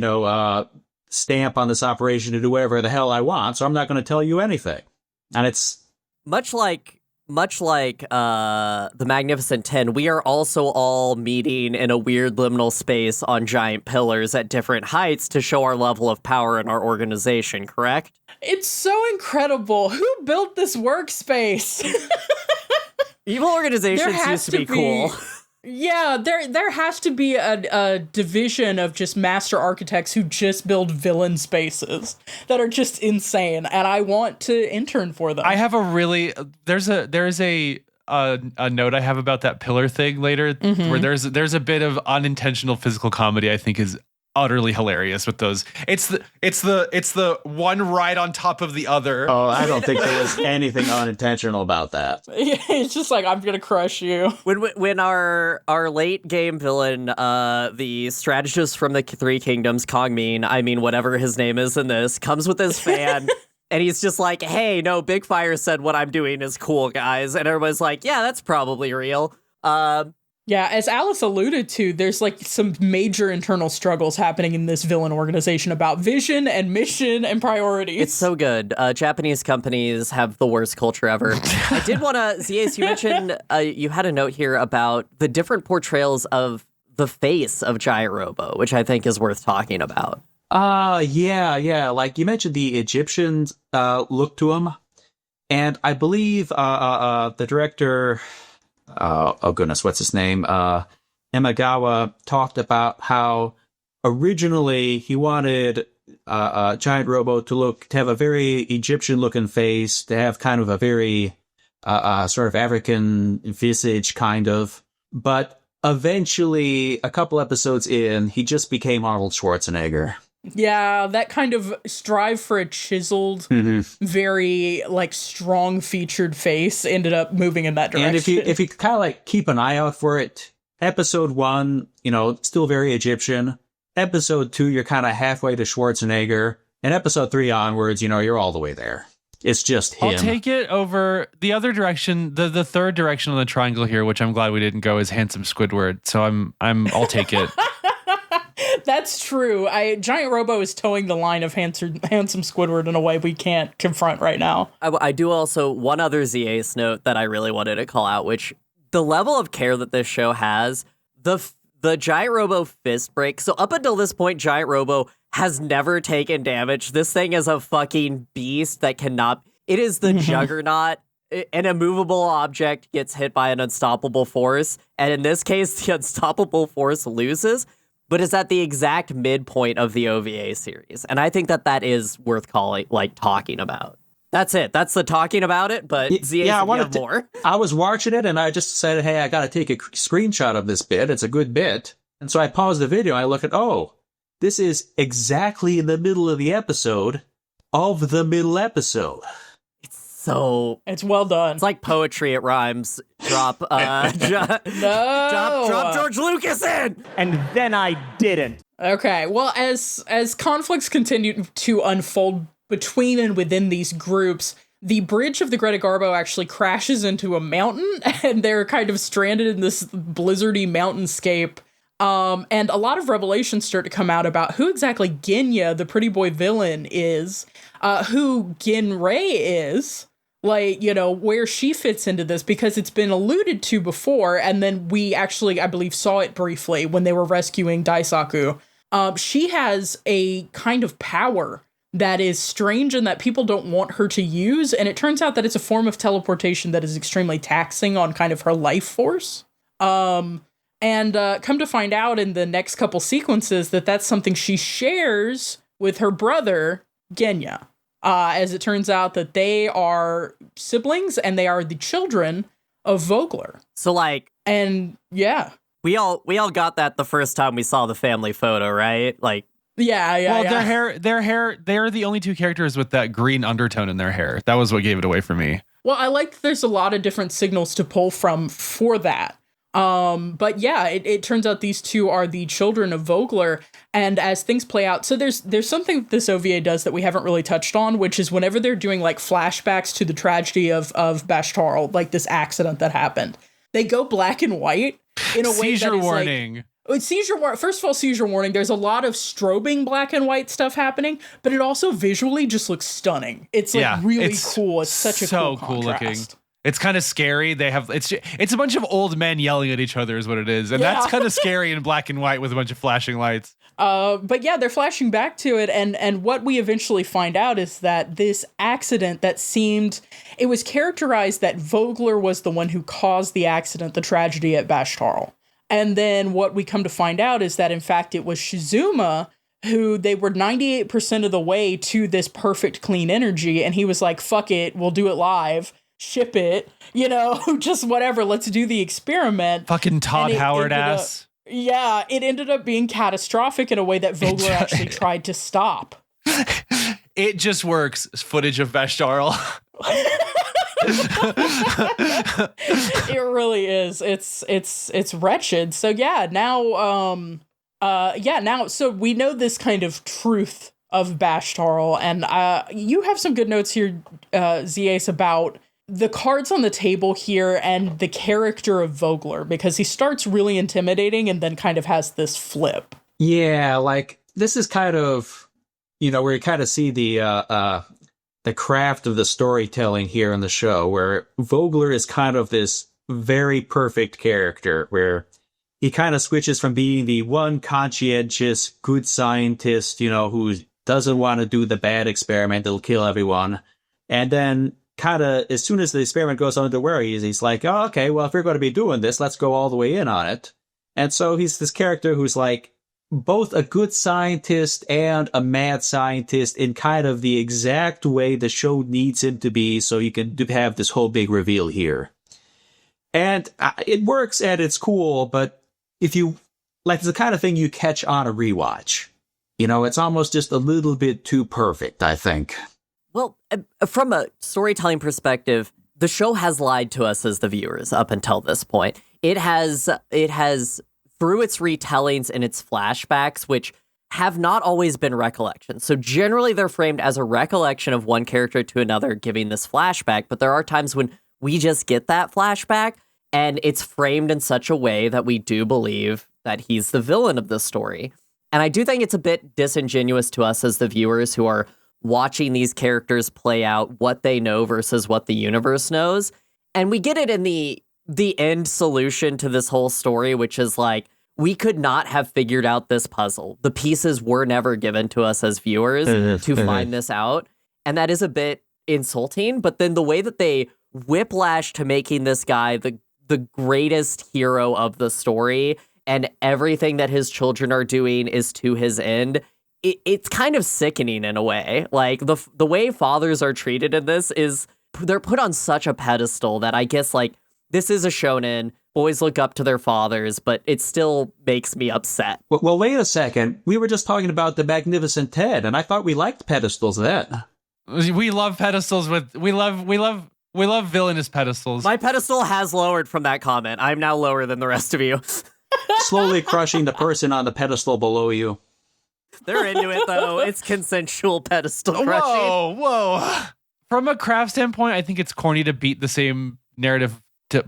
stamp on this operation to do whatever the hell I want, so I'm not going to tell you anything. And it's Much like the Magnificent 10, we are also all meeting in a weird liminal space on giant pillars at different heights to show our level of power in our organization, correct? It's so incredible. Who built this workspace? Evil organizations used to be cool. Yeah, there has to be a division of just master architects who just build villain spaces that are just insane, and I want to intern for them. I have there's a note I have about that pillar thing later, where there's a bit of unintentional physical comedy I think is utterly hilarious with those. It's the one right on top of the other. Oh, I don't think there was anything unintentional about that. It's just like, I'm gonna crush you. When our late game villain, the strategist from the Three Kingdoms, Kongmin, whatever his name is in this, comes with his fan. And he's just like, hey, no, Big Fire said what I'm doing is cool, guys. And everybody's like, yeah, that's probably real. Yeah, as Alice alluded to, there's like some major internal struggles happening in this villain organization about vision and mission and priorities. It's so good. Japanese companies have the worst culture ever. I did want to, Ziace, you mentioned you had a note here about the different portrayals of the face of Giant Robo, which I think is worth talking about. Yeah. Like you mentioned the Egyptians look to him. And I believe the director... oh goodness, what's his name? Emagawa talked about how originally he wanted Giant Robo to have a very Egyptian-looking face, to have kind of a very sort of African visage, kind of. But eventually, a couple episodes in, he just became Arnold Schwarzenegger. Yeah, that kind of strive for a chiseled, very like strong featured face ended up moving in that direction. And if you kind of like keep an eye out for it, episode 1, still very Egyptian. Episode 2, you're kind of halfway to Schwarzenegger. And episode 3 onwards, you're all the way there. It's just him. I'll take it over the other direction. The third direction on the triangle here, which I'm glad we didn't go, is handsome Squidward. So I'll take it. That's true. Giant Robo is towing the line of handsome Squidward in a way we can't confront right now. I do also, one other ZA's note that I really wanted to call out, which the level of care that this show has, the Giant Robo fist break. So up until this point, Giant Robo has never taken damage. This thing is a fucking beast that cannot... It is the juggernaut. An immovable object gets hit by an unstoppable force, and in this case, the unstoppable force loses, but is at the exact midpoint of the OVA series. And I think that is worth talking about. That's it. That's the talking about it, but I wanted more. I was watching it, and I just said, hey, I got to take a screenshot of this bit. It's a good bit. And so I paused the video, and I look at, this is exactly in the middle of the episode of the middle episode. It's well done. It's like poetry. It rhymes. Drop George Lucas in. And then I didn't. Okay. Well, as conflicts continue to unfold between and within these groups, the bridge of the Greta Garbo actually crashes into a mountain, and they're kind of stranded in this blizzardy mountainscape. And a lot of revelations start to come out about who exactly Genya, the pretty boy villain, is, who Genrei is, where she fits into this, because it's been alluded to before, and then we actually, I believe, saw it briefly when they were rescuing Daisaku. She has a kind of power that is strange and that people don't want her to use, and it turns out that it's a form of teleportation that is extremely taxing on kind of her life force. And come to find out in the next couple sequences that that's something she shares with her brother, Genya. As it turns out that they are siblings and they are the children of Vogler. So like, And yeah. we all got that the first time we saw the family photo, right? Like, Yeah. Well, their hair, they're the only two characters with that green undertone in their hair. That was what gave it away for me. Well, I like that there's a lot of different signals to pull from for that. But yeah, it turns out these two are the children of Vogler, and as things play out, so there's something this OVA does that we haven't really touched on, which is whenever they're doing like flashbacks to the tragedy of Bashtarl, like this accident that happened, they go black and white in a way Seizure that is warning. First of all, seizure warning. There's a lot of strobing black and white stuff happening, but it also visually just looks stunning. It's like really cool. It's such a cool contrast. Looking. It's kind of scary. It's a bunch of old men yelling at each other is what it is. And that's kind of scary in black and white with a bunch of flashing lights. But yeah, they're flashing back to it. And what we eventually find out is that this accident that it was characterized that Vogler was the one who caused the accident, the tragedy at Bashtarl. And then what we come to find out is that, in fact, it was Shizuma who they were 98% of the way to this perfect clean energy. And he was like, fuck it, we'll do it live, ship it, just whatever. Let's do the experiment. Fucking Todd Howard ass. Yeah, it ended up being catastrophic in a way that Vogler actually tried to stop. It just works. Footage of Bashtarl. It really is. It's wretched. So yeah, now so we know this kind of truth of Bashtarl, and you have some good notes here, Z-Ace, about the cards on the table here and the character of Vogler, because he starts really intimidating and then kind of has this flip. Yeah, like this is kind of, where you kind of see the craft of the storytelling here in the show, where Vogler is kind of this very perfect character, where he kind of switches from being the one conscientious, good scientist, who doesn't want to do the bad experiment that'll kill everyone. And then kind of, as soon as the experiment goes underway, he's like, oh, okay, well, if we're going to be doing this, let's go all the way in on it. And so he's this character who's like both a good scientist and a mad scientist in kind of the exact way the show needs him to be, so you can have this whole big reveal here. And it works and it's cool, but if you, it's the kind of thing you catch on a rewatch. It's almost just a little bit too perfect, I think. Well, from a storytelling perspective, the show has lied to us as the viewers up until this point. It has through its retellings and its flashbacks, which have not always been recollections. So generally they're framed as a recollection of one character to another giving this flashback, but there are times when we just get that flashback and it's framed in such a way that we do believe that he's the villain of the story. And I do think it's a bit disingenuous to us as the viewers who are watching these characters play out what they know versus what the universe knows. And we get it in the end solution to this whole story, which is like, we could not have figured out this puzzle. The pieces were never given to us as viewers to find this out. And that is a bit insulting. But then the way that they whiplash to making this guy the greatest hero of the story, and everything that his children are doing is to his end, it's kind of sickening in a way. Like the way fathers are treated in this is they're put on such a pedestal that I guess like this is a shonen. Boys look up to their fathers, but it still makes me upset. Well, wait a second. We were just talking about the Magnificent Ted, and I thought we liked pedestals then. We love pedestals we love villainous pedestals. My pedestal has lowered from that comment. I'm now lower than the rest of you. Slowly crushing the person on the pedestal below you. They're into it, though. It's consensual pedestal crushing. Whoa. From a craft standpoint, I think it's corny to beat the same narrative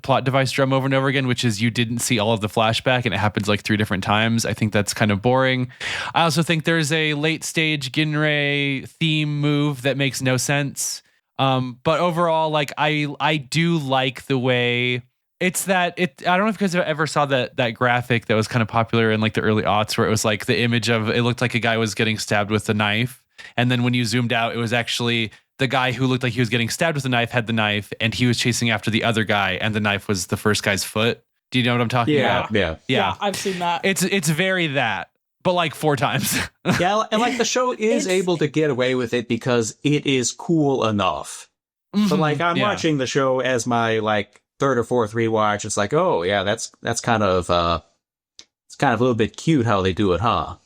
plot device drum over and over again, which is you didn't see all of the flashback and it happens like 3 different times. I think that's kind of boring. I also think there's a late stage Ginrei theme move that makes no sense. But overall, like I do like the way it's that I don't know if you guys ever saw that graphic that was kind of popular in like the early aughts where it was like the image of, it looked like a guy was getting stabbed with a knife. And then when you zoomed out, it was actually the guy who looked like he was getting stabbed with a knife had the knife and he was chasing after the other guy and the knife was the first guy's foot. Do you know what I'm talking about? Yeah, I've seen that. It's very that, but like 4 times. Yeah, and like the show is able to get away with it because it is cool enough. So like I'm watching the show as my like third or fourth rewatch, it's like, oh yeah, that's kind of it's kind of a little bit cute how they do it, huh?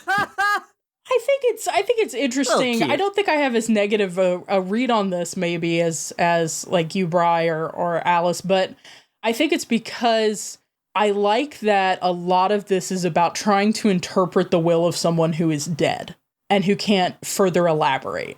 I think it's interesting. I don't think I have as negative a read on this maybe as like you, Bri, or Alice, but I think it's because I like that a lot of this is about trying to interpret the will of someone who is dead and who can't further elaborate.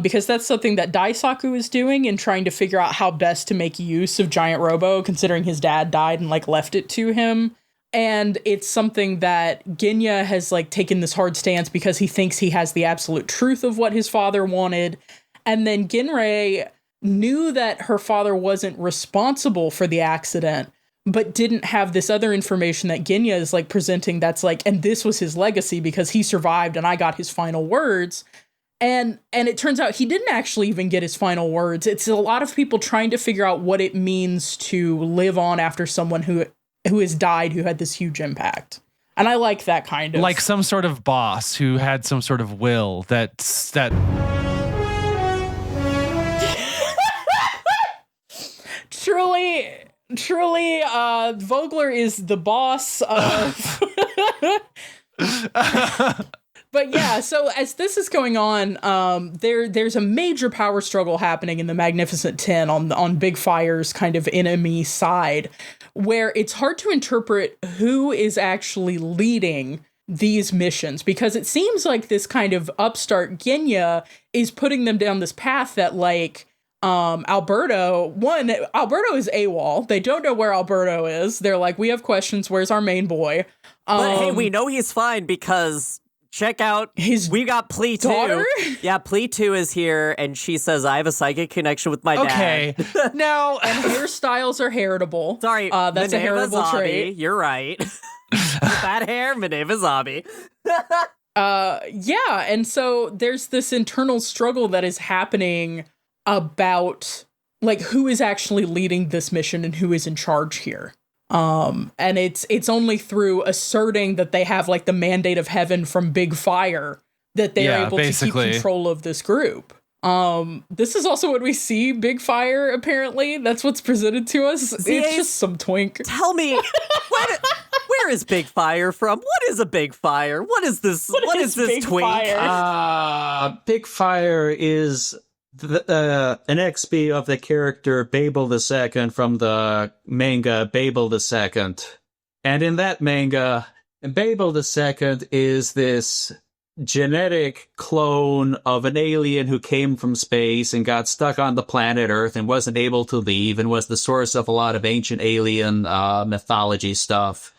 Because that's something that Daisaku is doing and trying to figure out how best to make use of Giant Robo, considering his dad died and like left it to him. And it's something that Genya has like taken this hard stance because he thinks he has the absolute truth of what his father wanted. And then Ginrei knew that her father wasn't responsible for the accident, but didn't have this other information that Genya is like presenting that's like, and this was his legacy because he survived and I got his final words. And it turns out he didn't actually even get his final words. It's a lot of people trying to figure out what it means to live on after someone who has died, who had this huge impact. And I like that kind of. Like some sort of boss who had some sort of will that Truly, Vogler is the boss of... But yeah, so as this is going on, there's a major power struggle happening in the Magnificent 10 on Big Fire's kind of enemy side, where it's hard to interpret who is actually leading these missions, because it seems like this kind of upstart Genya is putting them down this path that like Alberto is AWOL. They don't know where Alberto is. They're like, we have questions. Where's our main boy? But hey, we know he's fine because check out we got Plea 2. Daughter? Yeah, Plea 2 is here, and she says, I have a psychic connection with my dad. Okay. Now, and hairstyles are heritable. Sorry, that's a heritable Zabi, trait. You're right. That hair, Mineva Zabi. Yeah, and so there's this internal struggle that is happening about like who is actually leading this mission and who is in charge here. And it's only through asserting that they have like the mandate of heaven from Big Fire that they are able to keep control of this group. This is also what we see Big Fire, apparently. That's what's presented to us. It's just some twink. Tell me, where is Big Fire from? What is a Big Fire? What is this? What is this twink? Big Fire is an XP of the character Babel II from the manga Babel II. And in that manga, Babel II is this genetic clone of an alien who came from space and got stuck on the planet Earth and wasn't able to leave and was the source of a lot of ancient alien mythology stuff.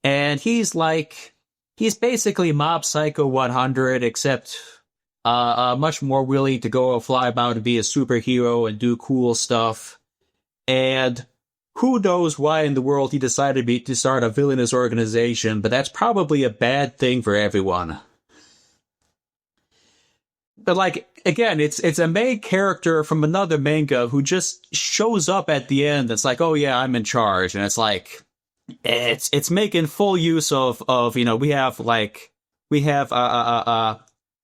And he's basically Mob Psycho 100, except much more willing to go fly about and be a superhero and do cool stuff. And who knows why in the world he decided to start a villainous organization, but that's probably a bad thing for everyone. But like, again, it's a main character from another manga who just shows up at the end. It's like, oh yeah, I'm in charge. And it's like, it's making full use of we have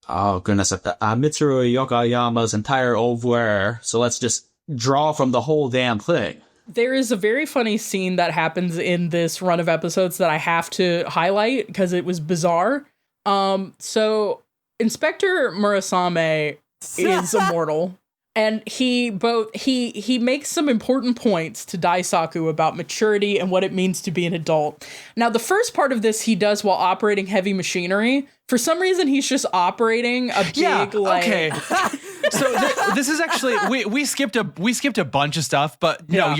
oh goodness, Mitsuru Yokoyama's entire oeuvre, so let's just draw from the whole damn thing. There is a very funny scene that happens in this run of episodes that I have to highlight because it was bizarre. So Inspector Murasame is immortal, and he makes some important points to Daisaku about maturity and what it means to be an adult. Now, the first part of this he does while operating heavy machinery. For some reason, he's just operating a big okay. So this is actually we skipped a bunch of stuff, but no,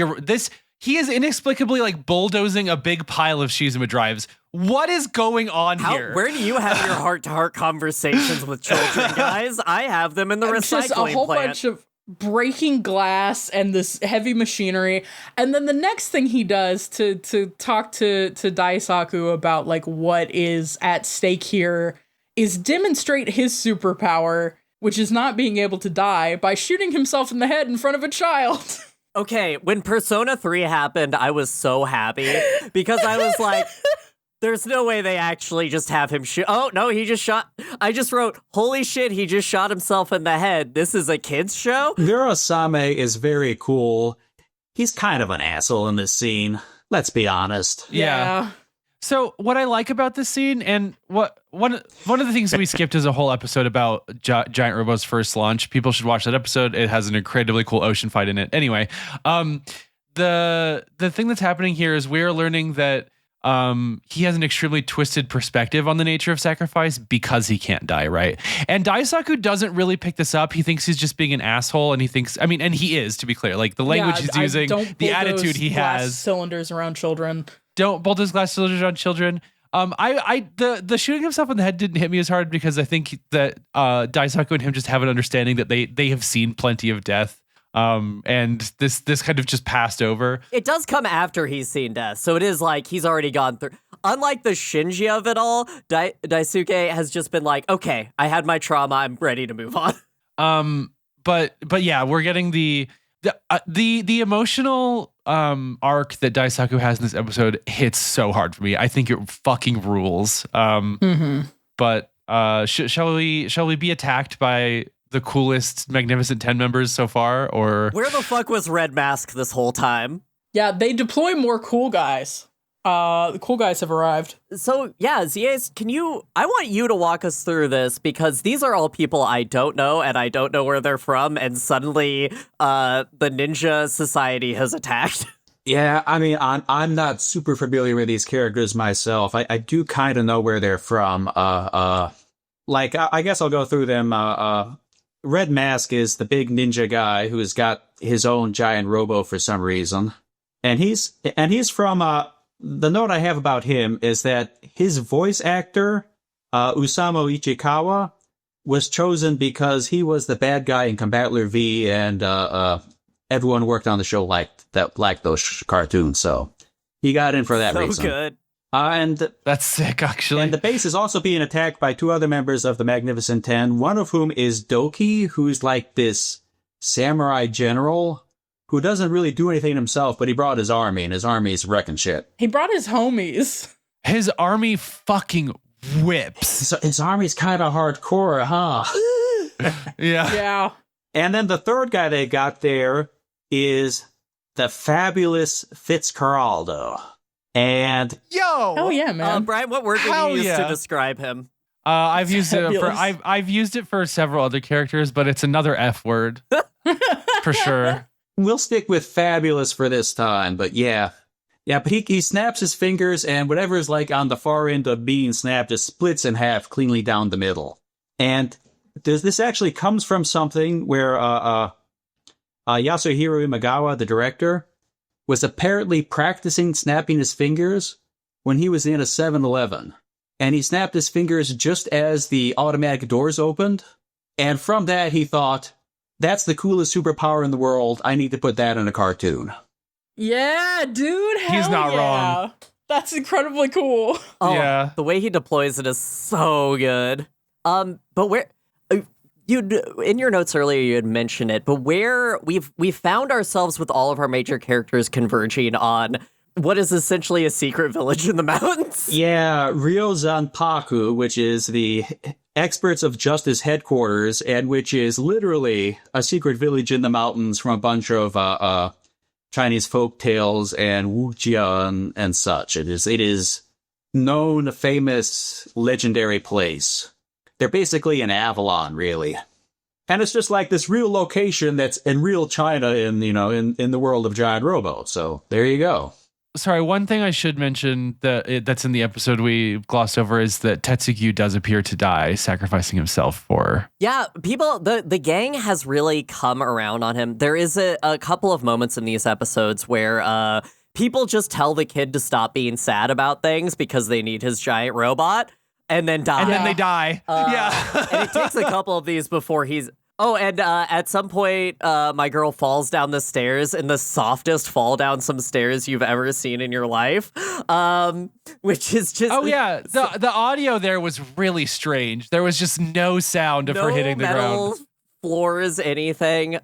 he is inexplicably like bulldozing a big pile of Shizuma drives. What is going on here? Where do you have your heart-to-heart conversations with children, guys? I have them in the recycling just a whole plant. bunch of breaking glass and this heavy machinery. And then the next thing he does to talk to Daisaku about like what is at stake here is demonstrate his superpower, which is not being able to die, by shooting himself in the head in front of a child. Okay, when Persona 3 happened, I was so happy because I was like, there's no way they actually just have him shoot. Oh, no, he just shot. I just wrote, holy shit, he just shot himself in the head. This is a kid's show? Murasame is very cool. he's kind of an asshole in this scene. Let's be honest. Yeah. So what I like about this scene, and one of the things we skipped is a whole episode about Giant Robo's first launch. People should watch that episode. It has an incredibly cool ocean fight in it. Anyway, the thing that's happening here is we're learning that he has an extremely twisted perspective on the nature of sacrifice because he can't die, right? And Daisaku doesn't really pick this up. He thinks he's just being an asshole, and he thinks, I mean, and he is, to be clear. Like, the language he's using, the attitude he has. Cylinders around children. Don't bolt his glass cylinders on children. The shooting himself in the head didn't hit me as hard because I think that Daisaku and him just have an understanding that they have seen plenty of death. And this kind of just passed over. It does come after he's seen death, so it is like he's already gone through. Unlike the Shinji of it all, Daisuke has just been like, okay, I had my trauma, I'm ready to move on. But yeah, we're getting the emotional arc that Daisaku has in this episode hits so hard for me. I think it fucking rules. But shall we be attacked by the coolest Magnificent 10 members so far, or where the fuck was Red Mask this whole time? Yeah, they deploy more cool guys. The cool guys have arrived. So yeah, ZAs, I want you to walk us through this, because these are all people I don't know, and I don't know where they're from, and suddenly the Ninja Society has attacked. Yeah, I mean, I'm not super familiar with these characters myself. I do kind of know where they're from. I guess I'll go through them. Red Mask is the big ninja guy who has got his own giant robo for some reason. And he's from, the note I have about him is that his voice actor, Usamo Ichikawa, was chosen because he was the bad guy in Combattler V, and everyone worked on the show liked those cartoons, so he got in for that reason. So good. And that's sick, actually. And the base is also being attacked by two other members of the Magnificent 10, one of whom is Doki, who's like this samurai general who doesn't really do anything himself, but he brought his army, and his army's wrecking shit. He brought his homies. His army fucking whips. So his army's kind of hardcore, huh? Yeah. And then the third guy they got there is the fabulous Fitzcarraldo. And oh yeah, man. Brian, what word did you use to describe him? I've used it for several other characters, but it's another F word for sure. We'll stick with fabulous for this time, but yeah, but he snaps his fingers, and whatever is like on the far end of being snapped just splits in half cleanly down the middle. And this actually comes from something where Yasuhiro Imagawa, the director, was apparently practicing snapping his fingers when he was in a 7-Eleven. And he snapped his fingers just as the automatic doors opened. And from that, he thought, that's the coolest superpower in the world. I need to put that in a cartoon. Yeah, dude. He's not wrong. That's incredibly cool. Oh, yeah. The way he deploys it is so good. But where... in your notes earlier, you had mentioned it, but where we've found ourselves with all of our major characters converging on what is essentially a secret village in the mountains. Yeah, Ryozanpaku, which is the Experts of Justice headquarters, and which is literally a secret village in the mountains from a bunch of Chinese folk tales and wuxia and such. It is known, famous, legendary place. They're basically an Avalon, really. And it's just like this real location that's in real China in the world of Giant Robo. So there you go. Sorry, one thing I should mention that's in the episode we glossed over is that Tetsugu does appear to die, sacrificing himself for... Yeah, the gang has really come around on him. There is a couple of moments in these episodes where people just tell the kid to stop being sad about things because they need his giant robot. And then die. And then they die. Yeah. And it takes a couple of these before he's... Oh, and at some point, my girl falls down the stairs in the softest fall down some stairs you've ever seen in your life. Which is just... Oh, yeah. The audio there was really strange. There was just no sound of her hitting the ground. No floors, anything.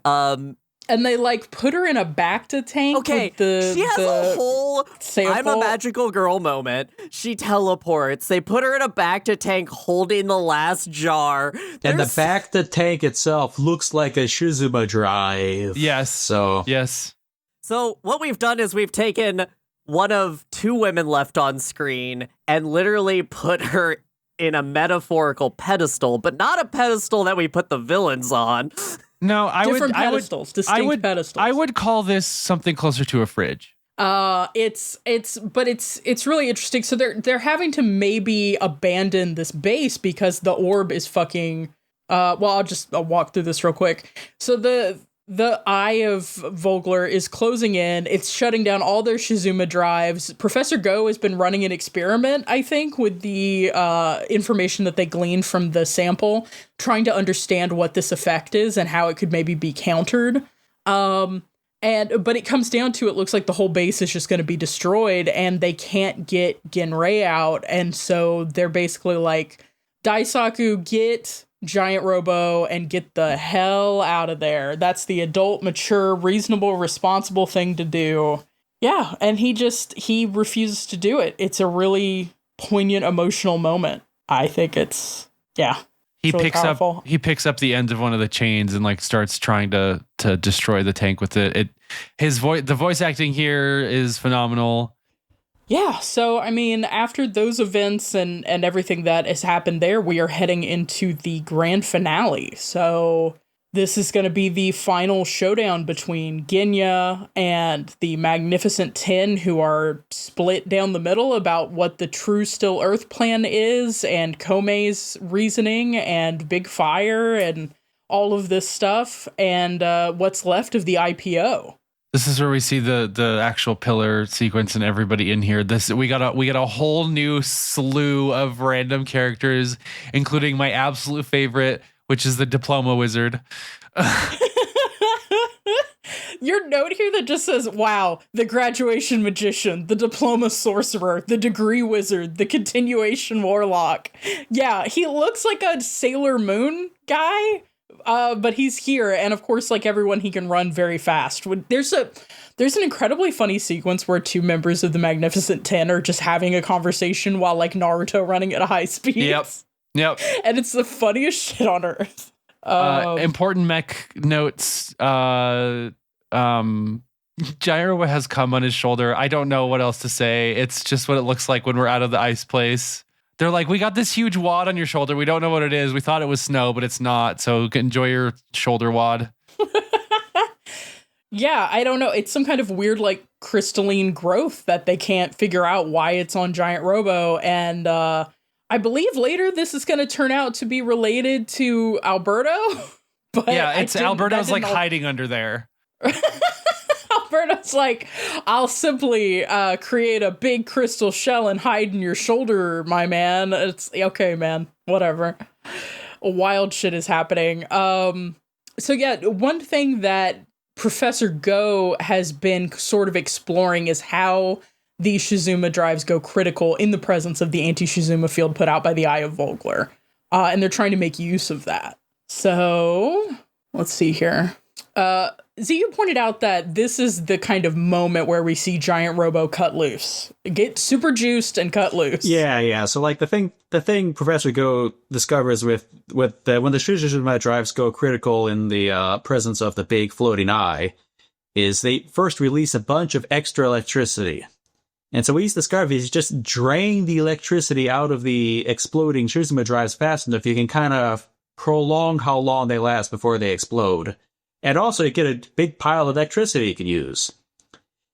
And they put her in a Bacta tank. Okay, she has a whole I'm a magical girl moment. She teleports. They put her in a Bacta tank holding the last jar. And the Bacta tank itself looks like a Shizuma drive. Yes. So So what we've done is we've taken one of two women left on screen and literally put her in a metaphorical pedestal, but not a pedestal that we put the villains on. No, Different pedestals, distinct pedestals. I would call this something closer to a fridge. It's really interesting. So they're having to maybe abandon this base because the orb is fucking. I'll walk through this real quick. So the eye of Vogler is closing in. It's shutting down all their Shizuma drives. Professor Go has been running an experiment, I think, with the information that they gleaned from the sample, trying to understand what this effect is and how it could maybe be countered. But it comes down to, it looks like the whole base is just going to be destroyed and they can't get Genrei out. And so they're basically like, Daisaku, get Giant Robo and get the hell out of there. That's the adult, mature, reasonable, responsible thing to do. Yeah, and he refuses to do it. It's a really poignant, emotional moment. I think it's, yeah. He really picks powerful. up the end of one of the chains and like starts trying to destroy the tank with it. The voice acting here is phenomenal. Yeah, so, I mean, after those events and everything that has happened there, we are heading into the grand finale. So this is going to be the final showdown between Genya and the Magnificent 10, who are split down the middle about what the true Still Earth plan is, and Komei's reasoning, and Big Fire, and all of this stuff, and what's left of the IPO. This is where we see the actual pillar sequence and everybody in here. We got a whole new slew of random characters, including my absolute favorite, which is the diploma wizard. Your note here that just says, wow, the graduation magician, the diploma sorcerer, the degree wizard, the continuation warlock. Yeah, he looks like a Sailor Moon guy. But he's here, and of course, like everyone, he can run very fast. There's an incredibly funny sequence where two members of the Magnificent 10 are just having a conversation while like Naruto running at a high speed. Yep. And it's the funniest shit on earth. Important mech notes. Giant Robo has cum on his shoulder. I don't know what else to say. It's just what it looks like when we're out of the ice place. They're like, we got this huge wad on your shoulder. We don't know what it is. We thought it was snow, but it's not. So enjoy your shoulder wad. Yeah, I don't know. It's some kind of weird, like, crystalline growth that they can't figure out why it's on Giant Robo. And I believe later this is going to turn out to be related to Alberto. But yeah, Alberto's like hiding under there. Alberto's like, I'll simply create a big crystal shell and hide in your shoulder, my man. It's okay, man. Whatever. Wild shit is happening. So yeah, one thing that Professor Go has been sort of exploring is how these Shizuma drives go critical in the presence of the anti-Shizuma field put out by the Eye of Vogler. And they're trying to make use of that. So let's see here. Z, you pointed out that this is the kind of moment where we see Giant Robo cut loose, get super juiced and cut loose. Yeah. So like the thing Professor Go discovers with when the Shizuma drives go critical in the presence of the big floating eye, is they first release a bunch of extra electricity. And so what he's discovered is just drain the electricity out of the exploding Shizuma drives fast enough you can kind of prolong how long they last before they explode. And also you get a big pile of electricity you can use.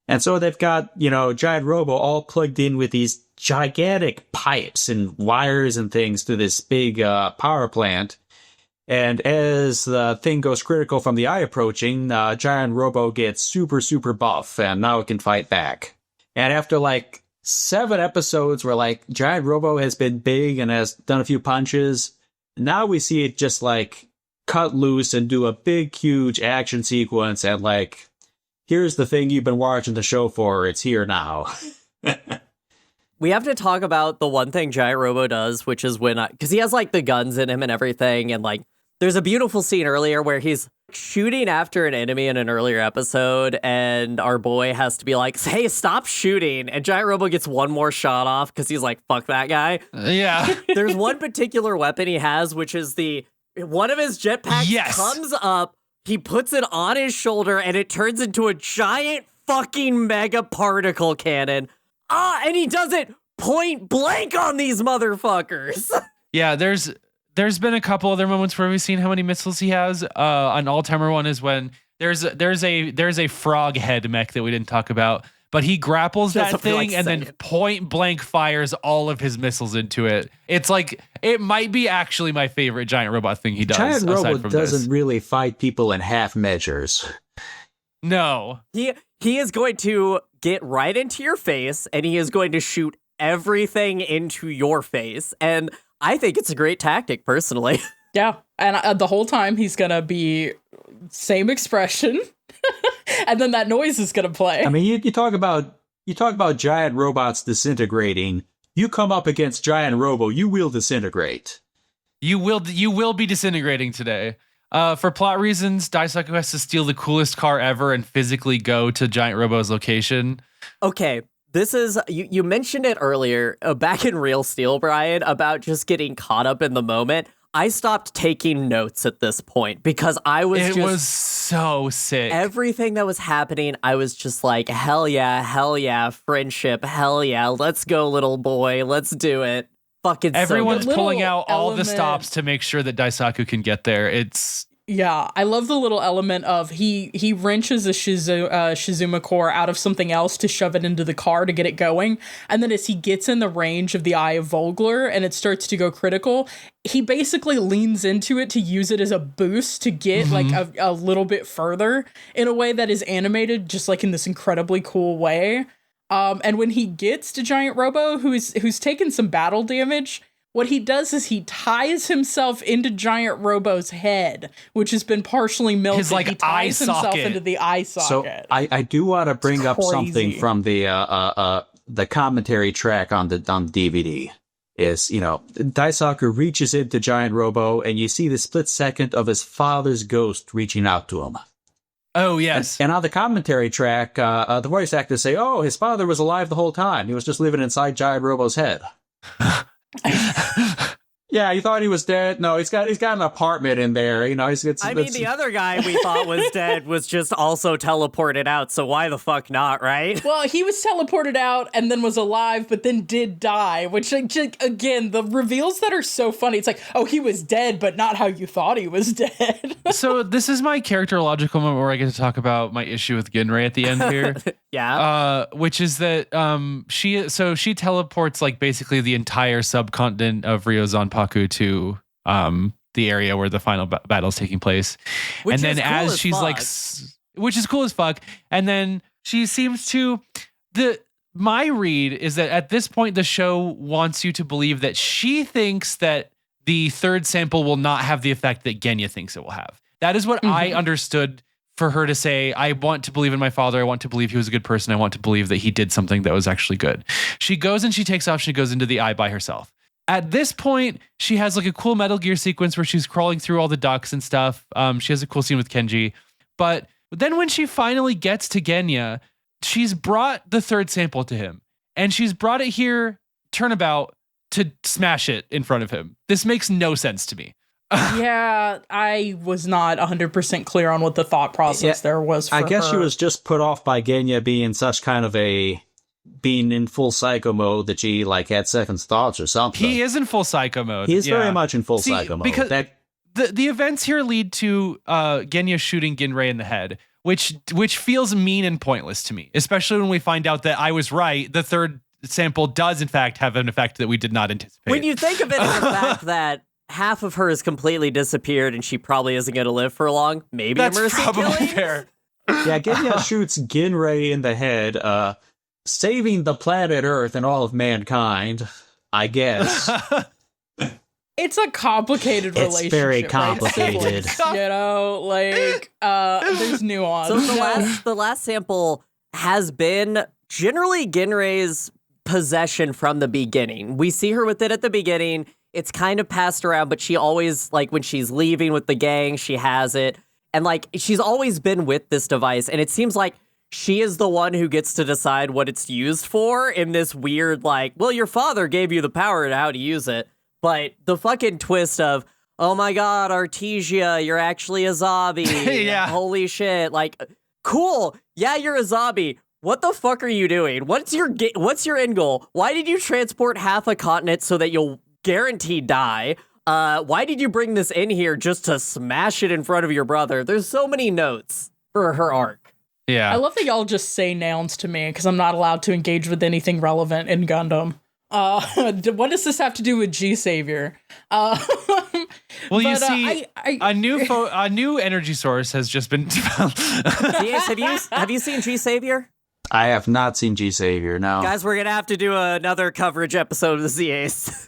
And so they've got, Giant Robo all plugged in with these gigantic pipes and wires and things to this big power plant. And as the thing goes critical from the eye approaching, Giant Robo gets super, super buff, and now it can fight back. And after 7 episodes where Giant Robo has been big and has done a few punches, now we see it just cut loose and do a big, huge action sequence, and here's the thing you've been watching the show for. It's here now. We have to talk about the one thing Giant Robo does, which is because he has the guns in him and everything, and there's a beautiful scene earlier where he's shooting after an enemy in an earlier episode, and our boy has to be like, hey, stop shooting, and Giant Robo gets one more shot off because he's like, fuck that guy. Yeah. There's one particular weapon he has, which is one of his jetpacks comes up, he puts it on his shoulder, and it turns into a giant fucking mega particle cannon. And he does it point blank on these motherfuckers. Yeah, there's been a couple other moments where we've seen how many missiles he has. An all-timer one is when there's a frog head mech that we didn't talk about, but he grapples that thing and then point blank fires all of his missiles into it. It's like, it might be actually my favorite giant robot thing he does. Giant Robot doesn't really fight people in half measures. No. He is going to get right into your face, and he is going to shoot everything into your face. And I think it's a great tactic, personally. Yeah, and the whole time he's gonna be same expression, and then that noise is gonna play. I mean, you talk about giant robots disintegrating. You come up against Giant Robo, you will disintegrate. You will be disintegrating today. For plot reasons, Daisaku has to steal the coolest car ever and physically go to Giant Robo's location. Okay, this is, you mentioned it earlier, back in Real Steel, Brian, about just getting caught up in the moment. I stopped taking notes at this point because I was It was so sick. Everything that was happening, I was just like, hell yeah, friendship, hell yeah, let's go, little boy, let's do it. Fucking Everyone's so pulling out all the stops to make sure that Daisaku can get there. Yeah, I love the little element of he wrenches a Shizuma core out of something else to shove it into the car to get it going. And then as he gets in the range of the Eye of Vogler and it starts to go critical, he basically leans into it to use it as a boost to get like a little bit further in a way that is animated just like in this incredibly cool way. And when he gets to Giant Robo, who's taken some battle damage, what he does is he ties himself into Giant Robo's head, which has been partially melted. His like he ties eye himself socket. into the eye socket. So I do want to bring up something from the commentary track on the DVD. Is, Daisaku reaches into Giant Robo and you see the split second of his father's ghost reaching out to him. Oh, yes. And on the commentary track, the voice actors say, oh, his father was alive the whole time. He was just living inside Giant Robo's head. Yeah, you thought he was dead? No, he's got an apartment in there. The other guy we thought was dead was just also teleported out, so why the fuck not, right? Well, he was teleported out and then was alive, but then did die, which, again, the reveals that are so funny. It's like, oh, he was dead, but not how you thought he was dead. So this is my characterological moment where I get to talk about my issue with Ginrei at the end here. Yeah. Which is that she teleports like basically the entire subcontinent of Ryozanpaku to the area where the final battle is taking place. Which and then is cool as as she's fuck. like, which is cool as fuck. And then she seems to, my read is that at this point, the show wants you to believe that she thinks that the third sample will not have the effect that Genya thinks it will have. That is what I understood for her to say. I want to believe in my father. I want to believe he was a good person. I want to believe that he did something that was actually good. She goes and she takes off. She goes into the eye by herself. At this point, she has like a cool Metal Gear sequence where she's crawling through all the ducts and stuff. She has a cool scene with Kenji. But then when she finally gets to Genya, she's brought the third sample to him. And she's brought it here, turnabout, to smash it in front of him. This makes no sense to me. Yeah, I was not 100% clear on what the thought process there was for her. I guess she was just put off by Genya being such kind of being in full psycho mode that she like had second thoughts or something. He is in full psycho mode. He is very much in full psycho mode. Because the events here lead to Genya shooting Ginrei in the head, which feels mean and pointless to me, especially when we find out that I was right. The third sample does in fact have an effect that we did not anticipate. When you think of it as the fact that half of her has completely disappeared and she probably isn't going to live for long, maybe that's a mercy probably killing? fair. Yeah, Genya shoots Ginrei in the head, saving the planet Earth and all of mankind, I guess. It's a complicated relationship. It's very right? complicated. There's nuance. So the last sample has been generally Ginrei's possession from the beginning. We see her with it at the beginning. It's kind of passed around, but she always, like, when she's leaving with the gang, she has it. And, like, she's always been with this device. And it seems like she is the one who gets to decide what it's used for in this weird, like, well, your father gave you the power to how to use it. But the fucking twist of, oh my God, Artesia, you're actually a zombie. Yeah. Holy shit. Like, cool. Yeah, you're a zombie. What the fuck are you doing? What's your end goal? Why did you transport half a continent so that you'll guaranteed die? Why did you bring this in here just to smash it in front of your brother? There's so many notes for her arc. Yeah. I love that y'all just say nouns to me because I'm not allowed to engage with anything relevant in Gundam. What does this have to do with G-Savior? Well, you see, a new energy source has just been developed. Have you seen G-Savior? I have not seen G-Savior, no. Guys, we're going to have to do another coverage episode of the ZAs.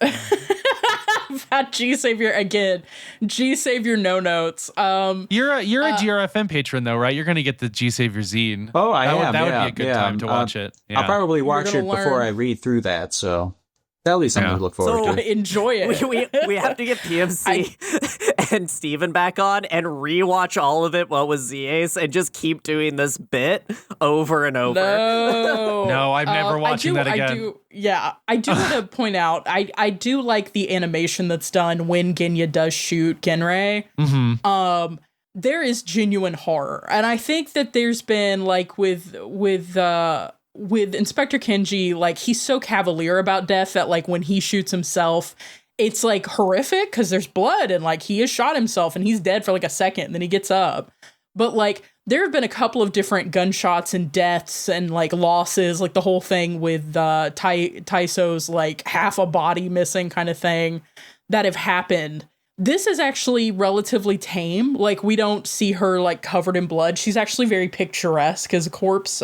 About G-Savior again. G-Savior no notes. You're a GRFM patron though, right? You're gonna get the G-Savior zine. Oh, I am. That would be a good time to watch it. Yeah. I'll probably watch it before I read through that, so that'll be something to look forward to. Enjoy it. We have to get PMC and Steven back on and rewatch all of it what was ZAs and just keep doing this bit over and over. No, I'm never watching that again. I do want to point out, I do like the animation that's done when Genya does shoot Genrei. Mm-hmm. There is genuine horror. And I think that there's been, like, with Inspector Kenji, like, he's so cavalier about death that, like, when he shoots himself, it's, like, horrific because there's blood and, like, he has shot himself and he's dead for, like, a second and then he gets up. But, like, there have been a couple of different gunshots and deaths and, like, losses, like the whole thing with Taiso's, like, half a body missing kind of thing that have happened. This is actually relatively tame. Like, we don't see her, like, covered in blood. She's actually very picturesque as a corpse.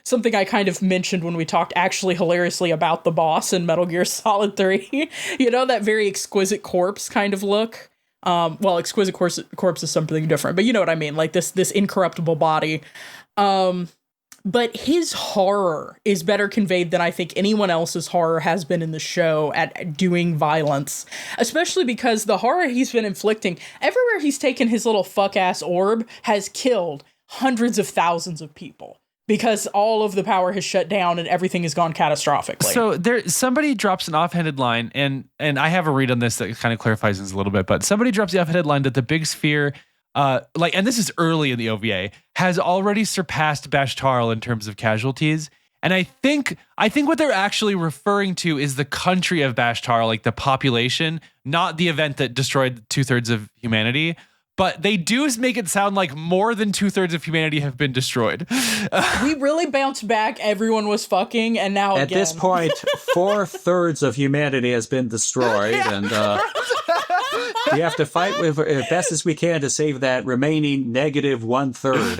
Something I kind of mentioned when we talked actually hilariously about the boss in Metal Gear Solid 3. You know, that very exquisite corpse kind of look. Well, exquisite corpse is something different, but you know what I mean? Like this incorruptible body. But his horror is better conveyed than I think anyone else's horror has been in the show at doing violence, especially because the horror he's been inflicting everywhere he's taken his little fuck ass orb has killed hundreds of thousands of people because all of the power has shut down and everything has gone catastrophically. So somebody drops an offhanded line, and I have a read on this that kind of clarifies this a little bit, but somebody drops the offhanded line that the big sphere, and this is early in the OVA, has already surpassed Bashtarl in terms of casualties. And I think what they're actually referring to is the country of Bashtarl, like the population, not the event that destroyed 2/3 of humanity. But they do make it sound like more than 2/3 of humanity have been destroyed. We really bounced back. Everyone was fucking, and now at this point, 4/3 of humanity has been destroyed, and we have to fight with best as we can to save that remaining negative 1/3.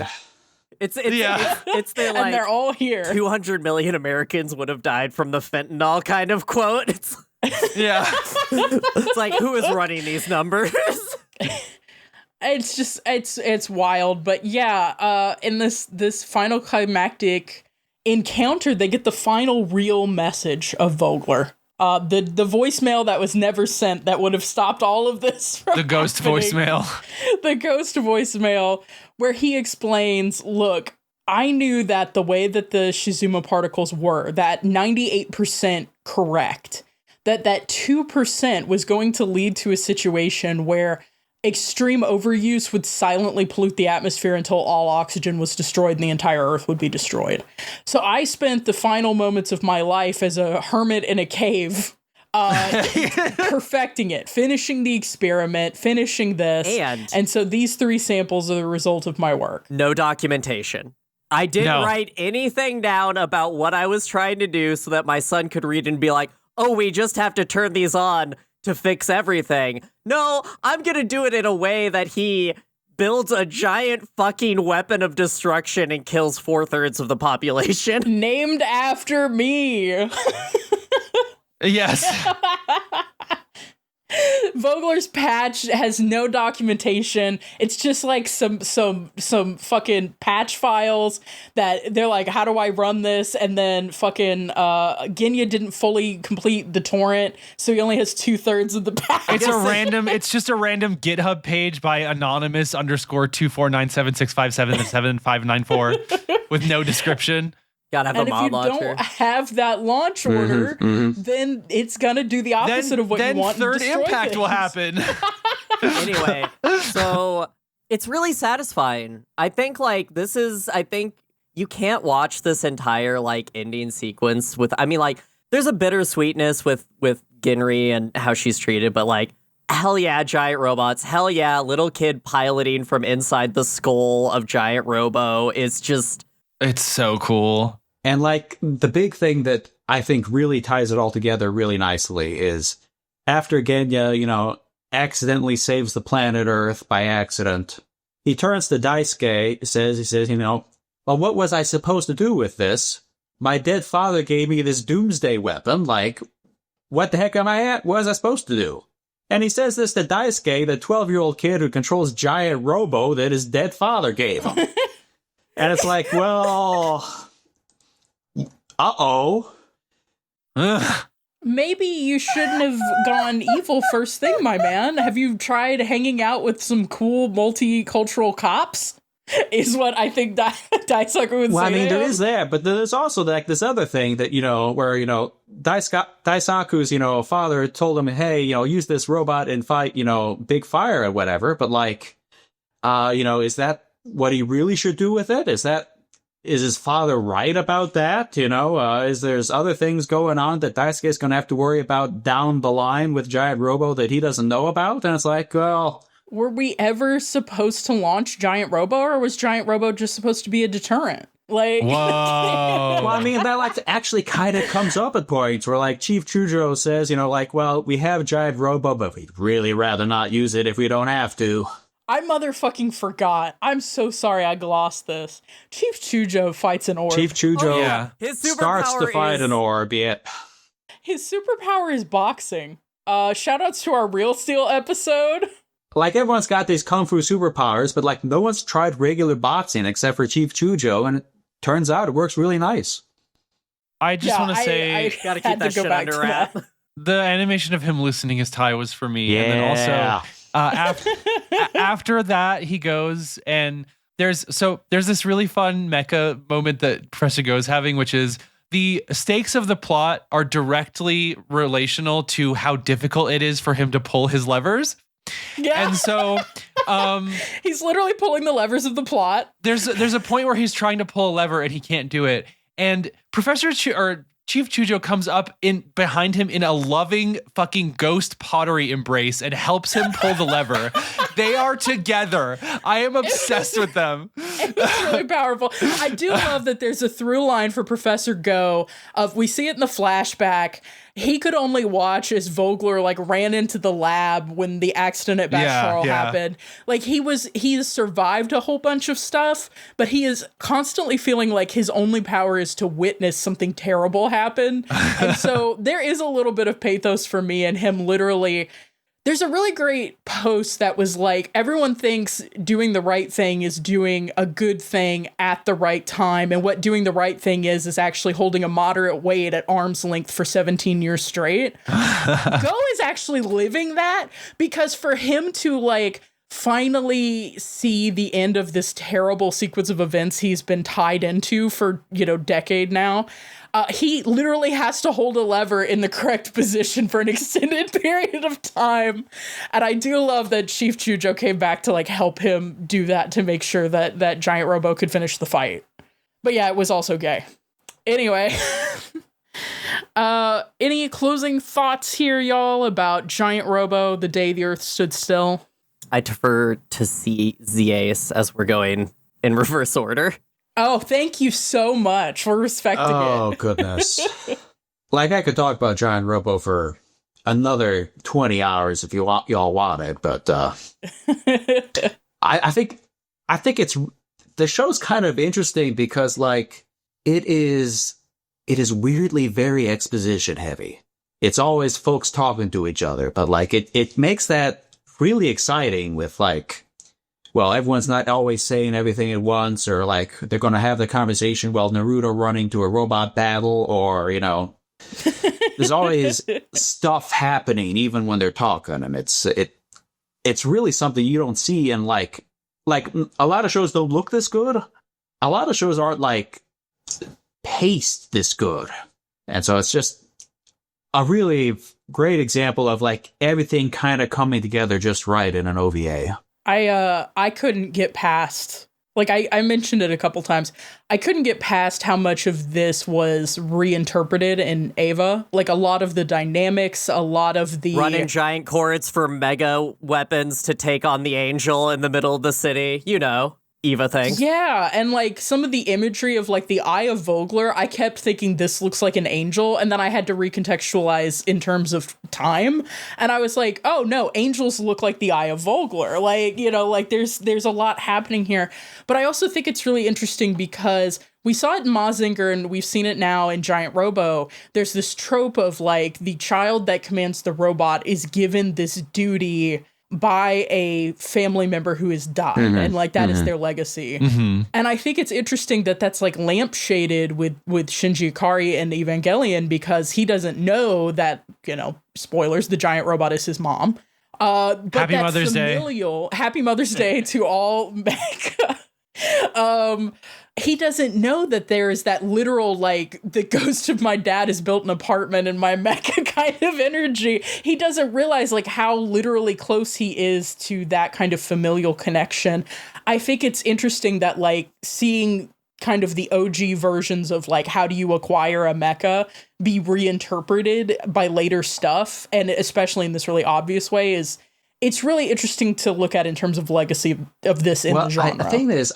It's their, like, and they're all here. 200 million Americans would have died from the fentanyl kind of quote. It's like, who is running these numbers? It's just it's wild, but yeah, in this final climactic encounter, they get the final real message of Vogler. The voicemail that was never sent that would have stopped all of this from the ghost happening. voicemail. The ghost voicemail where he explains, look, I knew that the way that the Shizuma particles were, that 98% correct, that 2% was going to lead to a situation where extreme overuse would silently pollute the atmosphere until all oxygen was destroyed and the entire Earth would be destroyed. So I spent the final moments of my life as a hermit in a cave, perfecting it, finishing the experiment, finishing this. And so these 3 samples are the result of my work. No documentation. I didn't write anything down about what I was trying to do so that my son could read and be like, oh, we just have to turn these on to fix everything. No, I'm gonna do it in a way that he builds a giant fucking weapon of destruction and kills 4/3 of the population. Named after me. Yes. Vogler's patch has no documentation. It's just like some fucking patch files that they're like, how do I run this? And then fucking Genya didn't fully complete the torrent, so he only has 2/3 of the patch. It's just a random GitHub page by anonymous _24976577594 with no description. Gotta have a mod launcher. And if you don't have that launch order, then it's gonna do the opposite of what you want. Then third impact will happen. Anyway, so It's really satisfying. I think you can't watch this entire like ending sequence with, I mean, like, there's a bittersweetness with Ginri and how she's treated, but like, hell yeah, giant robots. Hell yeah, little kid piloting from inside the skull of giant Robo is just... It's so cool. And like, the big thing that I think really ties it all together really nicely is after Genya, accidentally saves the planet Earth by accident, he turns to Daisuke, he says, well, what was I supposed to do with this? My dead father gave me this doomsday weapon, like, what the heck am I at? What was I supposed to do? And he says this to Daisuke, the 12-year-old kid who controls giant Robo that his dead father gave him. And it's like, well, uh-oh. Ugh. Maybe you shouldn't have gone evil first thing, my man. Have you tried hanging out with some cool multicultural cops? Is what I think Daisaku would say. Well, I mean, there is that, but there's also like this other thing that, where, Daisaku's, father told him, hey, use this robot and fight, big fire or whatever. But like, is that what he really should do with it? Is his father right about that? Is there's other things going on that Daisuke is going to have to worry about down the line with Giant Robo that he doesn't know about? And it's like, well... Were we ever supposed to launch Giant Robo, or was Giant Robo just supposed to be a deterrent? Like, whoa. Well, I mean, that like actually kind of comes up at points where like Chief Chujo says, well, we have Giant Robo, but we'd really rather not use it if we don't have to. I motherfucking forgot. I'm so sorry I glossed this. Chief Chujo fights an orb. Chief Chujo His starts to fight an orb, yet. His superpower is boxing. Shoutouts to our Real Steel episode. Like, everyone's got these kung fu superpowers, but like, no one's tried regular boxing except for Chief Chujo, and it turns out it works really nice. I just want to say... I gotta keep that shit under wrap. The animation of him loosening his tie was for me. Yeah. And then also, after that, he goes and there's this really fun mecha moment that Professor Go is having, which is the stakes of the plot are directly relational to how difficult it is for him to pull his levers. Yeah. And so he's literally pulling the levers of the plot. There's a point where he's trying to pull a lever and he can't do it. And Chief Chujo comes up in behind him in a loving fucking ghost pottery embrace and helps him pull the lever. They are together. I am obsessed with them. It's really powerful. I do love that there's a through line for Professor Go of, we see it in the flashback. He could only watch as Vogler like ran into the lab when the accident at Bashar happened. Like he has survived a whole bunch of stuff, but he is constantly feeling like his only power is to witness something terrible happen. And so there is a little bit of pathos for me in him literally. There's a really great post that was like, everyone thinks doing the right thing is doing a good thing at the right time. And what doing the right thing is actually holding a moderate weight at arm's length for 17 years straight. Go is actually living that, because for him to like finally see the end of this terrible sequence of events he's been tied into for, decade now, he literally has to hold a lever in the correct position for an extended period of time. And I do love that Chief Chujo came back to like help him do that to make sure that Giant Robo could finish the fight. But yeah, it was also gay. Anyway, any closing thoughts here, y'all, about Giant Robo, the day the Earth stood still? I defer to see Zace as we're going in reverse order. Oh, thank you so much for respecting it. Oh, goodness. Like, I could talk about Giant Robo for another 20 hours if y'all wanted, but I think it's the show's kind of interesting because like it is weirdly very exposition heavy. It's always folks talking to each other, but like it makes that really exciting with like, well, everyone's not always saying everything at once, or like they're going to have the conversation while Naruto running to a robot battle, or, there's always stuff happening even when they're talking. And it's really something you don't see in like a lot of shows don't look this good. A lot of shows aren't like paced this good. And so it's just a really great example of like everything kind of coming together just right in an OVA. I couldn't get past, like I mentioned it a couple times, I couldn't get past how much of this was reinterpreted in Eva. Like a lot of the dynamics, a lot of the running giant cords for mega weapons to take on the angel in the middle of the city, you know, Eva thing. Yeah, and like some of the imagery of like the Eye of Vogler, I kept thinking this looks like an angel, and then I had to recontextualize in terms of time, and I was like, oh no, angels look like the Eye of Vogler. Like, you know, like there's a lot happening here. But I also think it's really interesting because we saw it in Mazinger and we've seen it now in Giant Robo. There's this trope of like the child that commands the robot is given this duty by a family member who has died, and like that is their legacy. And I think it's interesting that that's like lampshaded with Shinji Ikari and Evangelion, because he doesn't know that, you know, spoilers, the giant robot is his mom. But Happy that's Mother's familial. Happy Mother's Day to all mecha. He doesn't know that there is that literal, like, the ghost of my dad has built an apartment in my mecha kind of energy. He doesn't realize, like, how literally close he is to that kind of familial connection. I think it's interesting that, like, seeing kind of the OG versions of, like, how do you acquire a mecha be reinterpreted by later stuff, and especially in this really obvious way, it's really interesting to look at in terms of legacy of this in the genre.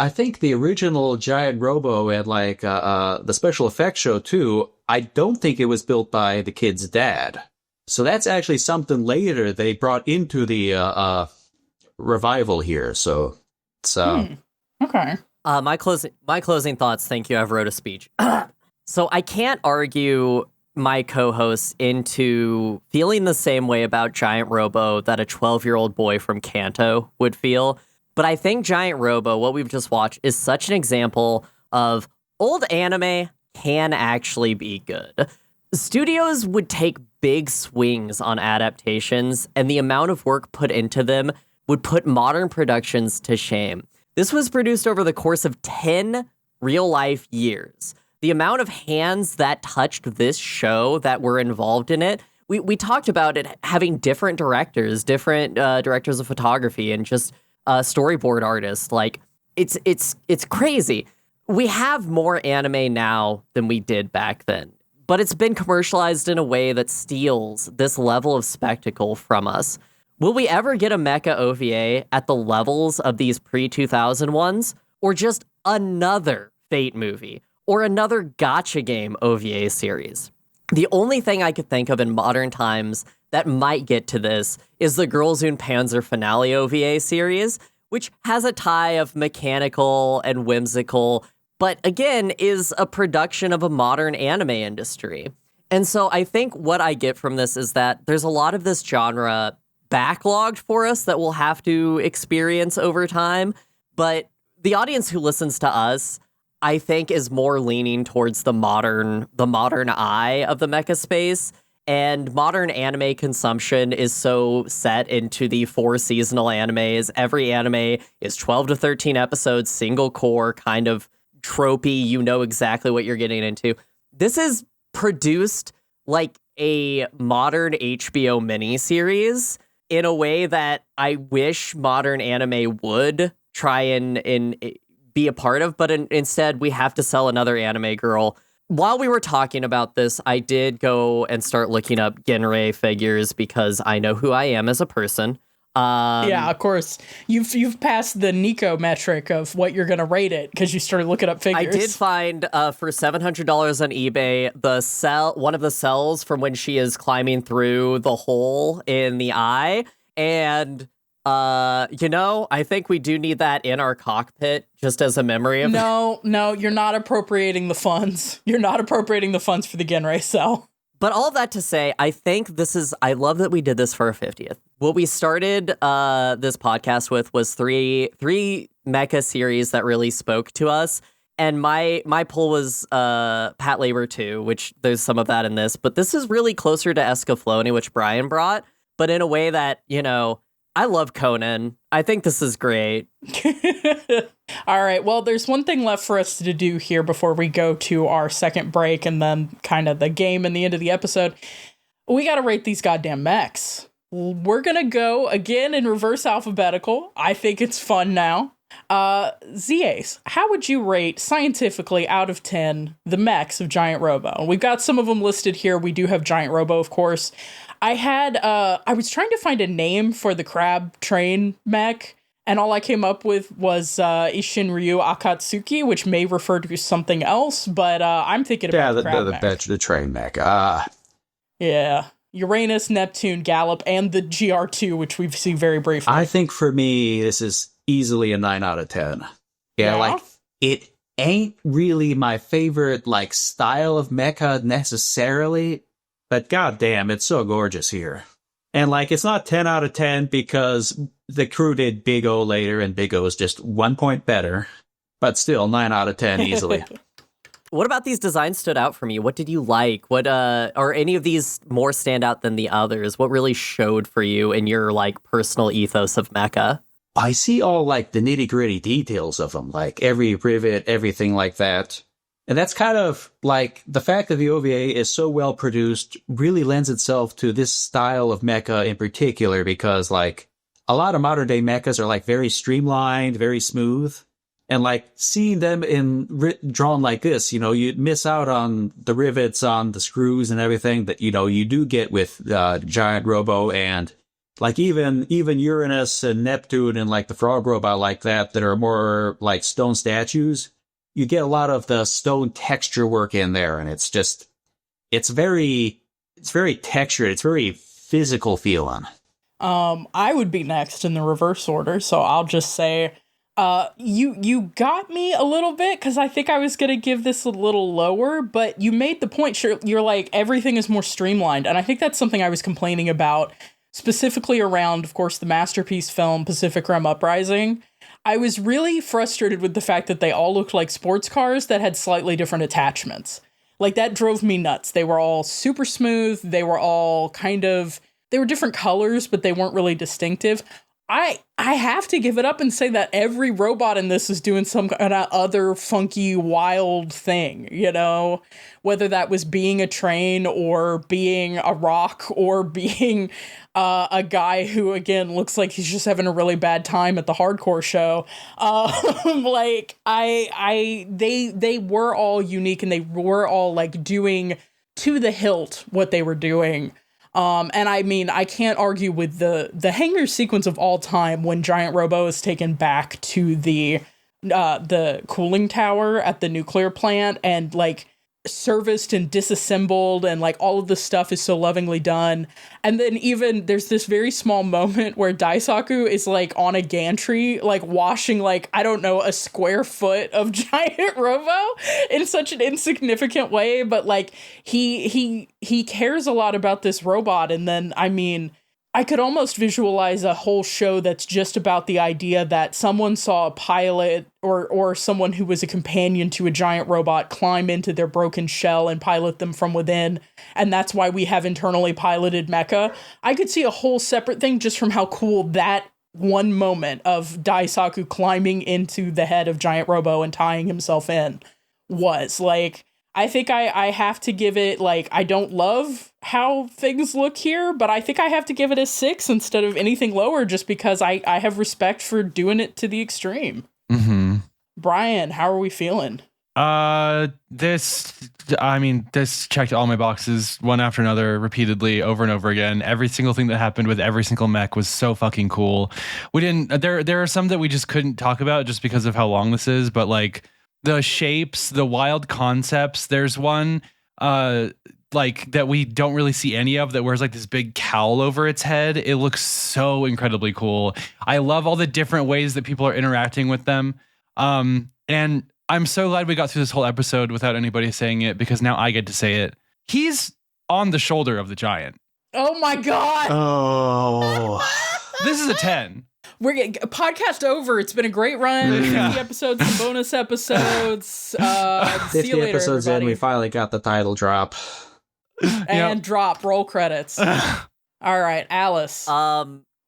I think the original Giant Robo and like the special effects show too, I don't think it was built by the kid's dad. So that's actually something later they brought into the revival here. So it's okay. My closing thoughts. Thank you. I've wrote a speech. So I can't argue my co-hosts into feeling the same way about Giant Robo that a 12-year-old boy from Kanto would feel. But I think Giant Robo, what we've just watched, is such an example of old anime can actually be good. Studios would take big swings on adaptations, and the amount of work put into them would put modern productions to shame. This was produced over the course of 10 real-life years. The amount of hands that touched this show that were involved in it, we talked about it having different directors of photography, and just storyboard artists. Like, it's crazy. We have more anime now than we did back then, but it's been commercialized in a way that steals this level of spectacle from us. Will we ever get a mecha OVA at the levels of these pre-2000 ones, or just another Fate movie? Or another gacha game OVA series? The only thing I could think of in modern times that might get to this is the Girls und Panzer finale OVA series, which has a tie of mechanical and whimsical, but again, is a production of a modern anime industry. And so I think what I get from this is that there's a lot of this genre backlogged for us that we'll have to experience over time, but the audience who listens to us, I think, is more leaning towards the modern eye of the mecha space, and modern anime consumption is so set into the 4 seasonal animes. Every anime is 12 to 13 episodes, single core, kind of tropey. You know exactly what you're getting into. This is produced like a modern HBO miniseries in a way that I wish modern anime would try and be a part of, but instead we have to sell another anime girl. While we were talking about this, I did go and start looking up Genrei figures because I know who I am as a person. Yeah, of course. You've passed the Nico metric of what you're gonna rate it because you started looking up figures. I did find for $700 on eBay one of the cells from when she is climbing through the hole in the eye, and I think we do need that in our cockpit just as a memory of No, you're not appropriating the funds. You're not appropriating the funds for the Genrei cell. But all of that to say, I think I love that we did this for our 50th. What we started this podcast with was three mecha series that really spoke to us. And my pull was Pat Labor 2, which there's some of that in this. But this is really closer to Escaflowne, which Brian brought, but in a way that, I love Conan. I think this is great. All right. Well, there's one thing left for us to do here before we go to our second break and then kind of the game and the end of the episode. We got to rate these goddamn mechs. we're gonna go again in reverse alphabetical. I think it's fun now. Z-Ace, how would you rate scientifically out of 10 the mechs of Giant Robo? We've got some of them listed here. We do have Giant Robo, of course. I was trying to find a name for the crab train mech, and all I came up with was Ishinryu Akatsuki, which may refer to something else, but I'm thinking about the crab mech. The train mech. Yeah. Uranus, Neptune, Gallop, and the GR2, which we've seen very briefly. I think for me, this is easily a 9 out of 10. Yeah, like, it ain't really my favorite, like, style of mecha necessarily, but goddamn, it's so gorgeous here. And, like, it's not 10 out of 10 because the crew did Big O later, and Big O is just 1 point better, but still 9 out of 10 easily. What about these designs stood out for me? What did you like? What are any of these more stand out than the others? What really showed for you in your, like, personal ethos of mecha? I see all, like, the nitty-gritty details of them, like every rivet, everything like that. And that's kind of, like, the fact that the OVA is so well produced really lends itself to this style of mecha in particular, because, like, a lot of modern-day mechas are, like, very streamlined, very smooth. And, like, seeing them drawn like this, you know, you'd miss out on the rivets, on the screws and everything that, you know, you do get with Giant Robo and... like, even Uranus and Neptune and, like, the frog robot like that are more, like, stone statues, you get a lot of the stone texture work in there, and it's just, it's very textured, it's very physical feeling. I would be next in the reverse order, so I'll just say, you got me a little bit, because I think I was going to give this a little lower, but you made the point, sure, you're like, everything is more streamlined, and I think that's something I was complaining about, specifically around, of course, the masterpiece film Pacific Rim Uprising. I was really frustrated with the fact that they all looked like sports cars that had slightly different attachments. Like, that drove me nuts. They were all super smooth. They were all they were different colors, but they weren't really distinctive. I have to give it up and say that every robot in this is doing some kind of other funky, wild thing, you know? Whether that was being a train or being a rock or being a guy who, again, looks like he's just having a really bad time at the hardcore show. Like, they were all unique, and they were all, like, doing to the hilt what they were doing. And I mean, I can't argue with the hangar sequence of all time when Giant Robo is taken back to the cooling tower at the nuclear plant and, like, serviced and disassembled, and, like, all of the stuff is so lovingly done. And then even there's this very small moment where Daisaku is, like, on a gantry, like, washing, like, I don't know, a square foot of Giant Robo in such an insignificant way, but, like, he cares a lot about this robot. And then, I mean, I could almost visualize a whole show that's just about the idea that someone saw a pilot or someone who was a companion to a giant robot climb into their broken shell and pilot them from within. And that's why we have internally piloted mecha. I could see a whole separate thing just from how cool that one moment of Daisaku climbing into the head of Giant Robo and tying himself in was. Like, I think I have to give it, like, I don't love how things look here, but I think I have to give it a 6 instead of anything lower, just because I have respect for doing it to the extreme. Mm-hmm. Brian, how are we feeling? This checked all my boxes one after another repeatedly over and over again. Every single thing that happened with every single mech was so fucking cool. There are some that we just couldn't talk about just because of how long this is, but, like, the shapes, the wild concepts. There's one like that we don't really see any of that wears, like, this big cowl over its head. It looks so incredibly cool. I love all the different ways that people are interacting with them. And I'm so glad we got through this whole episode without anybody saying it, because now I get to say it. He's on the shoulder of the giant. Oh my God. Oh. This is a 10. We're getting podcast over. It's been a great run. 50 episodes, some bonus episodes. See 50 you later, episodes everybody. in, we finally got the title drop. And drop. Roll credits. All right, Alice.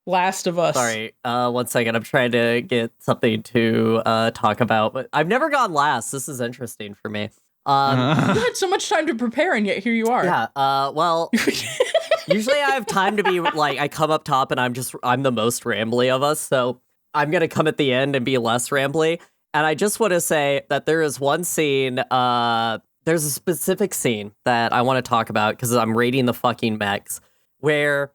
Last of Us. Sorry, 1 second. I'm trying to get something to talk about, but I've never gone last. This is interesting for me. You had so much time to prepare, and yet here you are. Yeah. Well, Usually I have time to be like, I come up top and I'm the most rambly of us. So I'm going to come at the end and be less rambly. And I just want to say that there is one scene, there's a specific scene that I want to talk about because I'm rating the fucking mechs where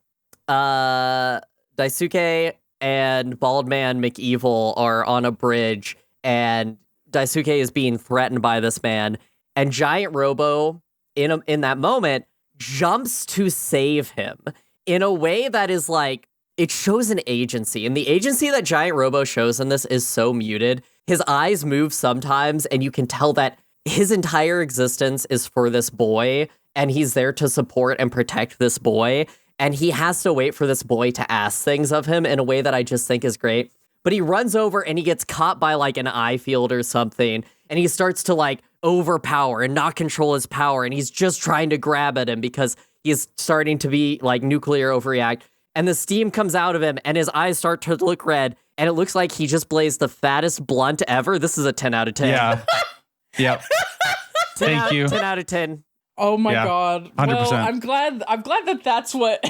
Daisuke and Bald Man McEvil are on a bridge and Daisuke is being threatened by this man, and Giant Robo in that moment jumps to save him in a way that is like, it shows an agency, and the agency that Giant Robo shows in this is so muted. His eyes move sometimes, and you can tell that his entire existence is for this boy, and he's there to support and protect this boy, and he has to wait for this boy to ask things of him in a way that I just think is great. But he runs over and he gets caught by like an eye field or something, and he starts to like overpower and not control his power, and he's just trying to grab at him because he's starting to be like nuclear overreact, and the steam comes out of him and his eyes start to look red, and it looks like he just blazed the fattest blunt ever. This is a 10 out of 10. Yeah. Yep. Thank you. 10 out of 10. Oh my God. 100%. Well, I'm glad that that's what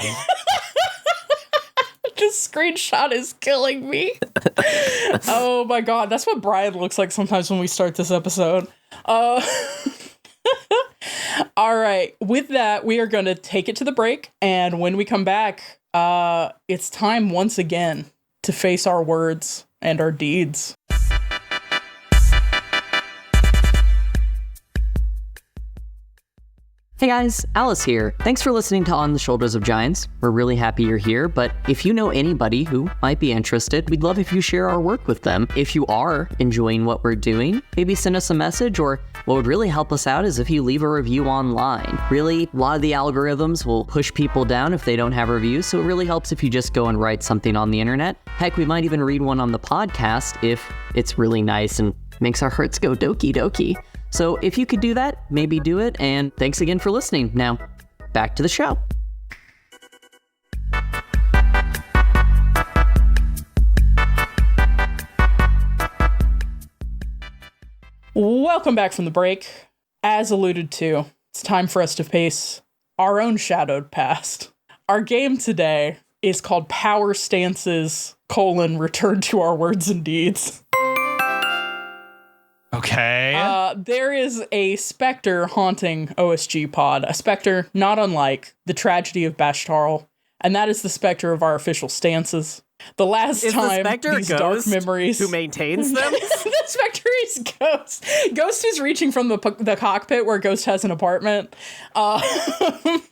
this screenshot is killing me. Oh my God. That's what Brian looks like sometimes when we start this episode. All right. With that, we are going to take it to the break. And when we come back, it's time once again to face our words and our deeds. Hey guys, Alice here. Thanks for listening to On the Shoulders of Giants. We're really happy you're here, but if you know anybody who might be interested, we'd love if you share our work with them. If you are enjoying what we're doing, maybe send us a message, or what would really help us out is if you leave a review online. Really, a lot of the algorithms will push people down if they don't have reviews, so it really helps if you just go and write something on the internet. Heck, we might even read one on the podcast if it's really nice and makes our hearts go doki doki. So if you could do that, maybe do it, and thanks again for listening. Now, back to the show. Welcome back from the break. As alluded to, it's time for us to face our own shadowed past. Our game today is called Power Stances, Return to Our Words and Deeds. Okay. There is a specter haunting OSG Pod, a specter not unlike the tragedy of Bashtarl, and that is the specter of our official stances. The last time these dark memories who maintains them? The specter is Ghost. Ghost is reaching from the cockpit where Ghost has an apartment. The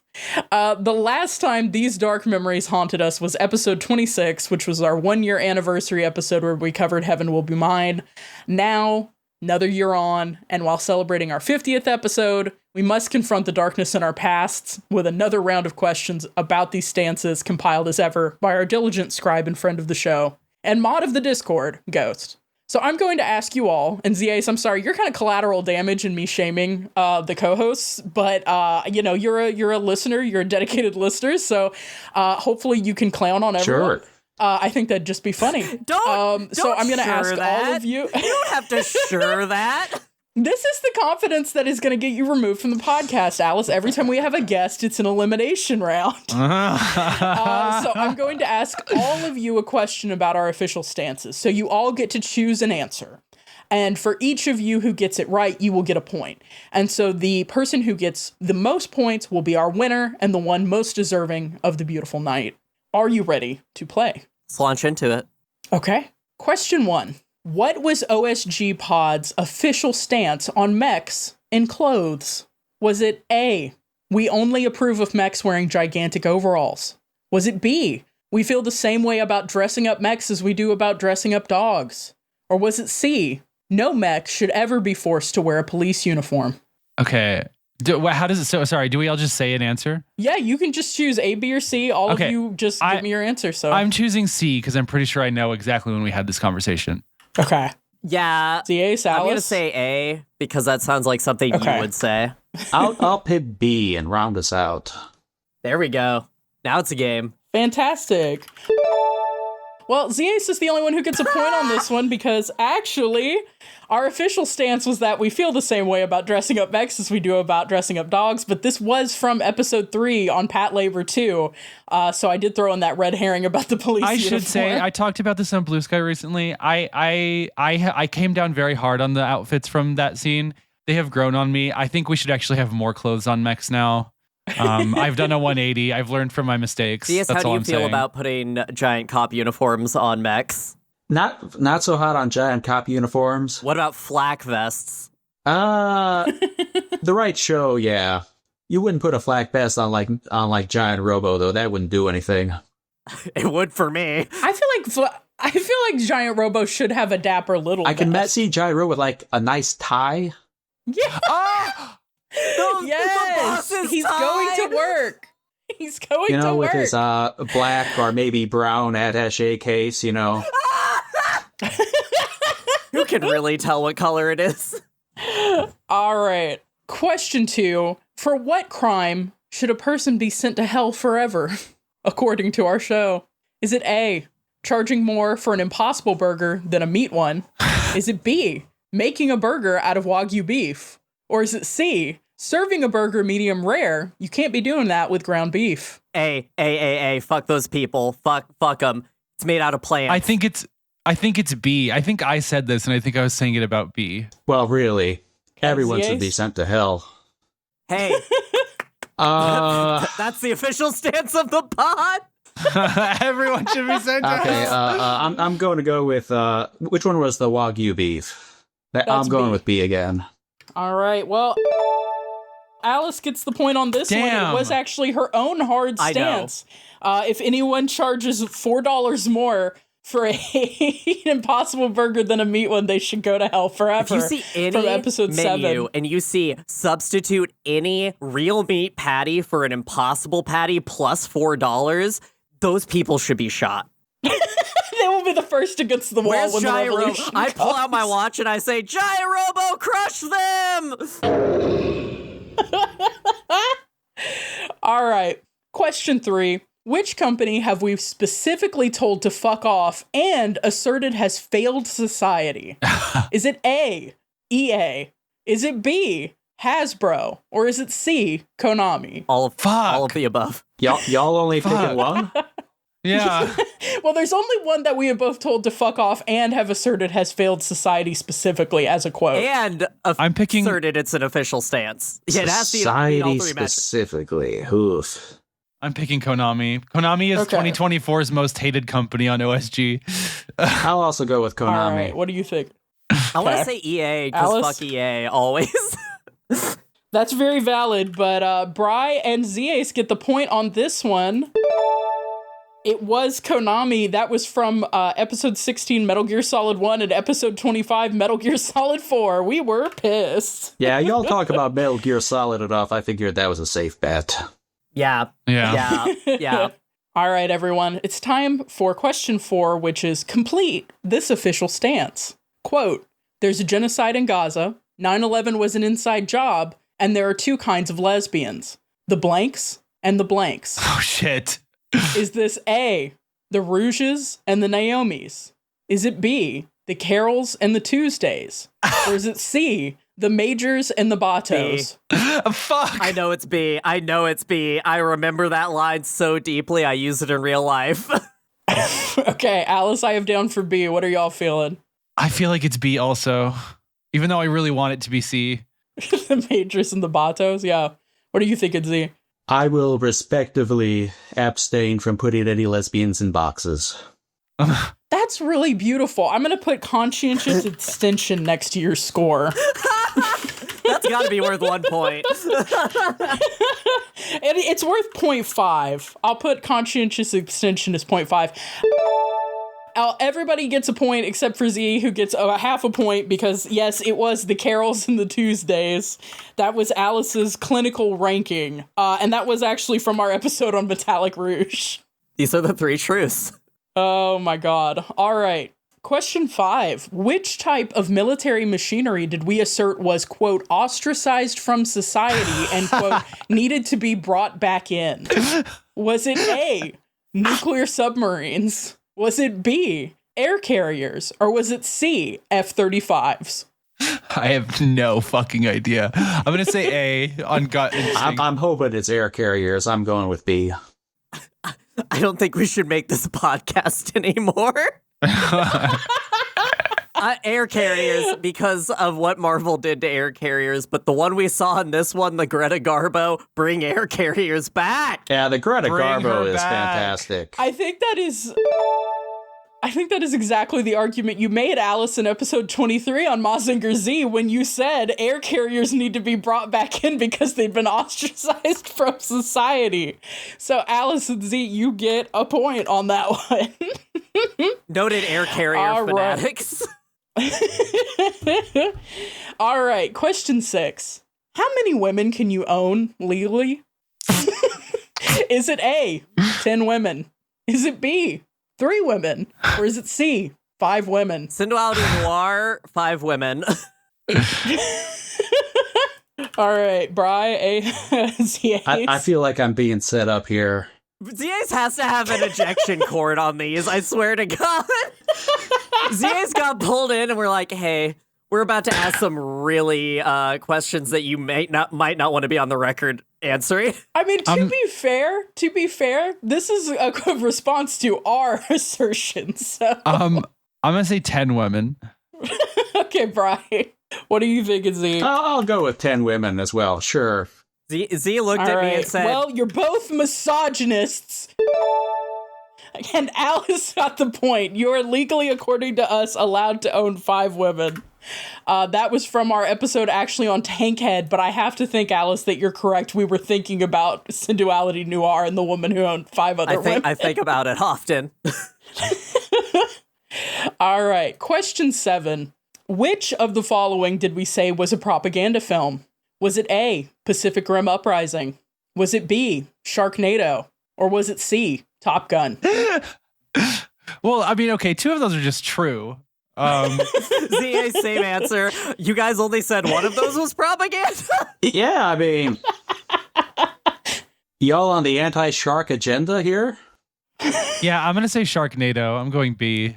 last time these dark memories haunted us was episode 26, which was our 1-year anniversary episode where we covered Heaven Will Be Mine. Now, another year on, and while celebrating our 50th episode, we must confront the darkness in our pasts with another round of questions about these stances compiled as ever by our diligent scribe and friend of the show, and mod of the Discord, Ghost. So I'm going to ask you all, and Zace, I'm sorry, you're kind of collateral damage in me shaming the co-hosts, but you're a listener, you're a dedicated listener, so hopefully you can clown on everyone. Sure. I think that'd just be funny. So I'm going to ask all of you. You don't have to sure that. This is the confidence that is going to get you removed from the podcast, Alice. Every time we have a guest, it's an elimination round. So I'm going to ask all of you a question about our official stances. So you all get to choose an answer. And for each of you who gets it right, you will get a point. And so the person who gets the most points will be our winner and the one most deserving of the beautiful night. Are you ready to play? Let's launch into it. Okay. Question 1. What was OSG Pod's official stance on mechs in clothes? Was it A, we only approve of mechs wearing gigantic overalls? Was it B, we feel the same way about dressing up mechs as we do about dressing up dogs? Or was it C, no mech should ever be forced to wear a police uniform? Okay. How does it? So sorry. Do we all just say an answer? Yeah, you can just choose A, B, or C. All of you just give me your answer. So I'm choosing C because I'm pretty sure I know exactly when we had this conversation. Okay. Yeah. C, I'm gonna say A because that sounds like something you would say. I'll pick B and round us out. There we go. Now it's a game. Fantastic. Well, Z-Ace is the only one who gets a point on this one because actually our official stance was that we feel the same way about dressing up mechs as we do about dressing up dogs, but this was from episode 3 on Pat Labor 2, so I did throw in that red herring about the police I uniform. should say, I talked about this on Blue Sky recently. I came down very hard on the outfits from that scene. They have grown on me. I think we should actually have more clothes on mechs now. I've done a 180. I've learned from my mistakes. Yes, That's how do all you I'm feel saying. about putting giant cop uniforms on mechs? Not so hot on giant cop uniforms. What about flak vests? The right show, yeah. You wouldn't put a flak vest on like Giant Robo though. That wouldn't do anything. It would for me. I feel like Giant Robo should have a dapper little I can vest. see Giant Robo with like a nice tie. Yeah. The Yes. boss is He's tied. going to work. He's going You know, to with work. his black or maybe brown attaché case, you know. Who can really tell what color it is? All right. Question 2. For what crime should a person be sent to hell forever, according to our show? Is it A, charging more for an Impossible burger than a meat one? Is it B, making a burger out of Wagyu beef? Or is it C, serving a burger medium rare? You can't be doing that with ground beef. A. Fuck those people. Fuck them. It's made out of plants. I think it's B. I think I said this, and I think I was saying it about B. Well, really, everyone should be Yes. sent to hell. Hey, that's the official stance of the pod. Everyone should be sent to Okay, hell. I'm going to go with which one was the Wagyu beef? I'm That's going B. with B again. All right. Well, Alice gets the point on this one. Damn. It was actually her own hard I know. stance. If anyone charges $4 more for an Impossible burger than a meat one, they should go to hell forever. If you see any from episode menu 7. and you see substitute any real meat patty for an Impossible patty plus $4, those people should be shot. They will be the first against the wall Where's when Giant the Robo? revolution I pull out my comes. watch and I say, Giant Robo, crush them! All right. Question 3. Which company have we specifically told to fuck off and asserted has failed society? Is it A, EA? Is it B, Hasbro? Or is it C, Konami? All of Fuck. the above. Y'all only picking one? Yeah. Well, there's only one that we have both told to fuck off and have asserted has failed society specifically as a quote. And I'm picking- asserted it's an official stance. Yeah, it has to meet all Society three matches. specifically. Oof. I'm picking Konami. Konami is Okay. 2024's most hated company on OSG. I'll also go with Konami. All right, what do you think? I want to Okay. say EA because Alice? fuck EA always. That's very valid, but Bri and Z-Ace get the point on this one. It was Konami. That was from episode 16, Metal Gear Solid 1, and episode 25, Metal Gear Solid 4. We were pissed. Yeah, y'all talk about Metal Gear Solid enough. I figured that was a safe bet. Yeah. Yeah. All right, everyone. It's time for question 4, which is complete this official stance. Quote, there's a genocide in Gaza, 9/11 was an inside job, and there are 2 kinds of lesbians, the blanks and the blanks. Oh, shit. Is this A, the Rouges and the Naomis? Is it B, the Carols and the Tuesdays? Or is it C, the Majors and the Batos? Fuck. I know it's B. I remember that line so deeply. I use it in real life. Okay, Alice, I have down for B. What are y'all feeling? I feel like it's B also, even though I really want it to be C. The Majors and the Batos? Yeah. What do you think, Z? I will respectively abstain from putting any lesbians in boxes. That's really beautiful. I'm going to put conscientious abstention next to your score. That's got to be worth 1 point. It's worth 0.5. I'll put conscientious abstention as 0.5. Everybody gets a point except for Z, who gets a half a point because, yes, it was the Carols and the Tuesdays. That was Alice's clinical ranking. And that was actually from our episode on Metallic Rouge. These are the 3 truths. Oh my god. All right. Question 5. Which type of military machinery did we assert was, quote, ostracized from society and, quote, needed to be brought back in? Was it A, nuclear submarines? Was it B, air carriers, or was it C, F-35s? I have no fucking idea. I'm going to say A on gut instinct. I'm hoping it's air carriers. I'm going with B. I don't think we should make this podcast anymore. Air carriers, because of what Marvel did to air carriers, but the one we saw in this one, the Greta Garbo, bring air carriers back. Yeah, the Greta Bring Garbo her is back. fantastic. I think that is exactly the argument you made, Alice, in episode 23 on Mazinger Z, when you said air carriers need to be brought back in because they've been ostracized from society. So, Alice and Z, you get a point on that one. Noted air carrier All right. fanatics. All right, question 6. How many women can you own legally? Is it A, 10 women? Is it B, 3 women? Or is it C, 5 women? Sensuality Noir, 5 women. All right, Bri, ZAs. I feel like I'm being set up here. ZA's has to have an ejection cord on these, I swear to God. ZA's got pulled in and we're like, hey, we're about to ask some really questions that you might not want to be on the record answering. I mean, to be fair, this is a good response to our assertions. So. I'm going to say 10 women. Okay, Bri, what do you think, Z? I'll go with 10 women as well, sure. Z looked at me and said, well, you're both misogynists. And Alice got the point. You are legally, according to us, allowed to own 5 women. That was from our episode actually on Tankhead, but I have to think, Alice, that you're correct. We were thinking about Sensuality Noir and the woman who owned 5 other women. I think about it often. All right, question 7. Which of the following did we say was a propaganda film? Was it A, Pacific Rim Uprising? Was it B, Sharknado? Or was it C, Top Gun? Well, I mean, okay, 2 of those are just true. ZA, same answer. You guys only said one of those was propaganda? Yeah, I mean, y'all on the anti-shark agenda here? Yeah, I'm going to say Sharknado. I'm going B.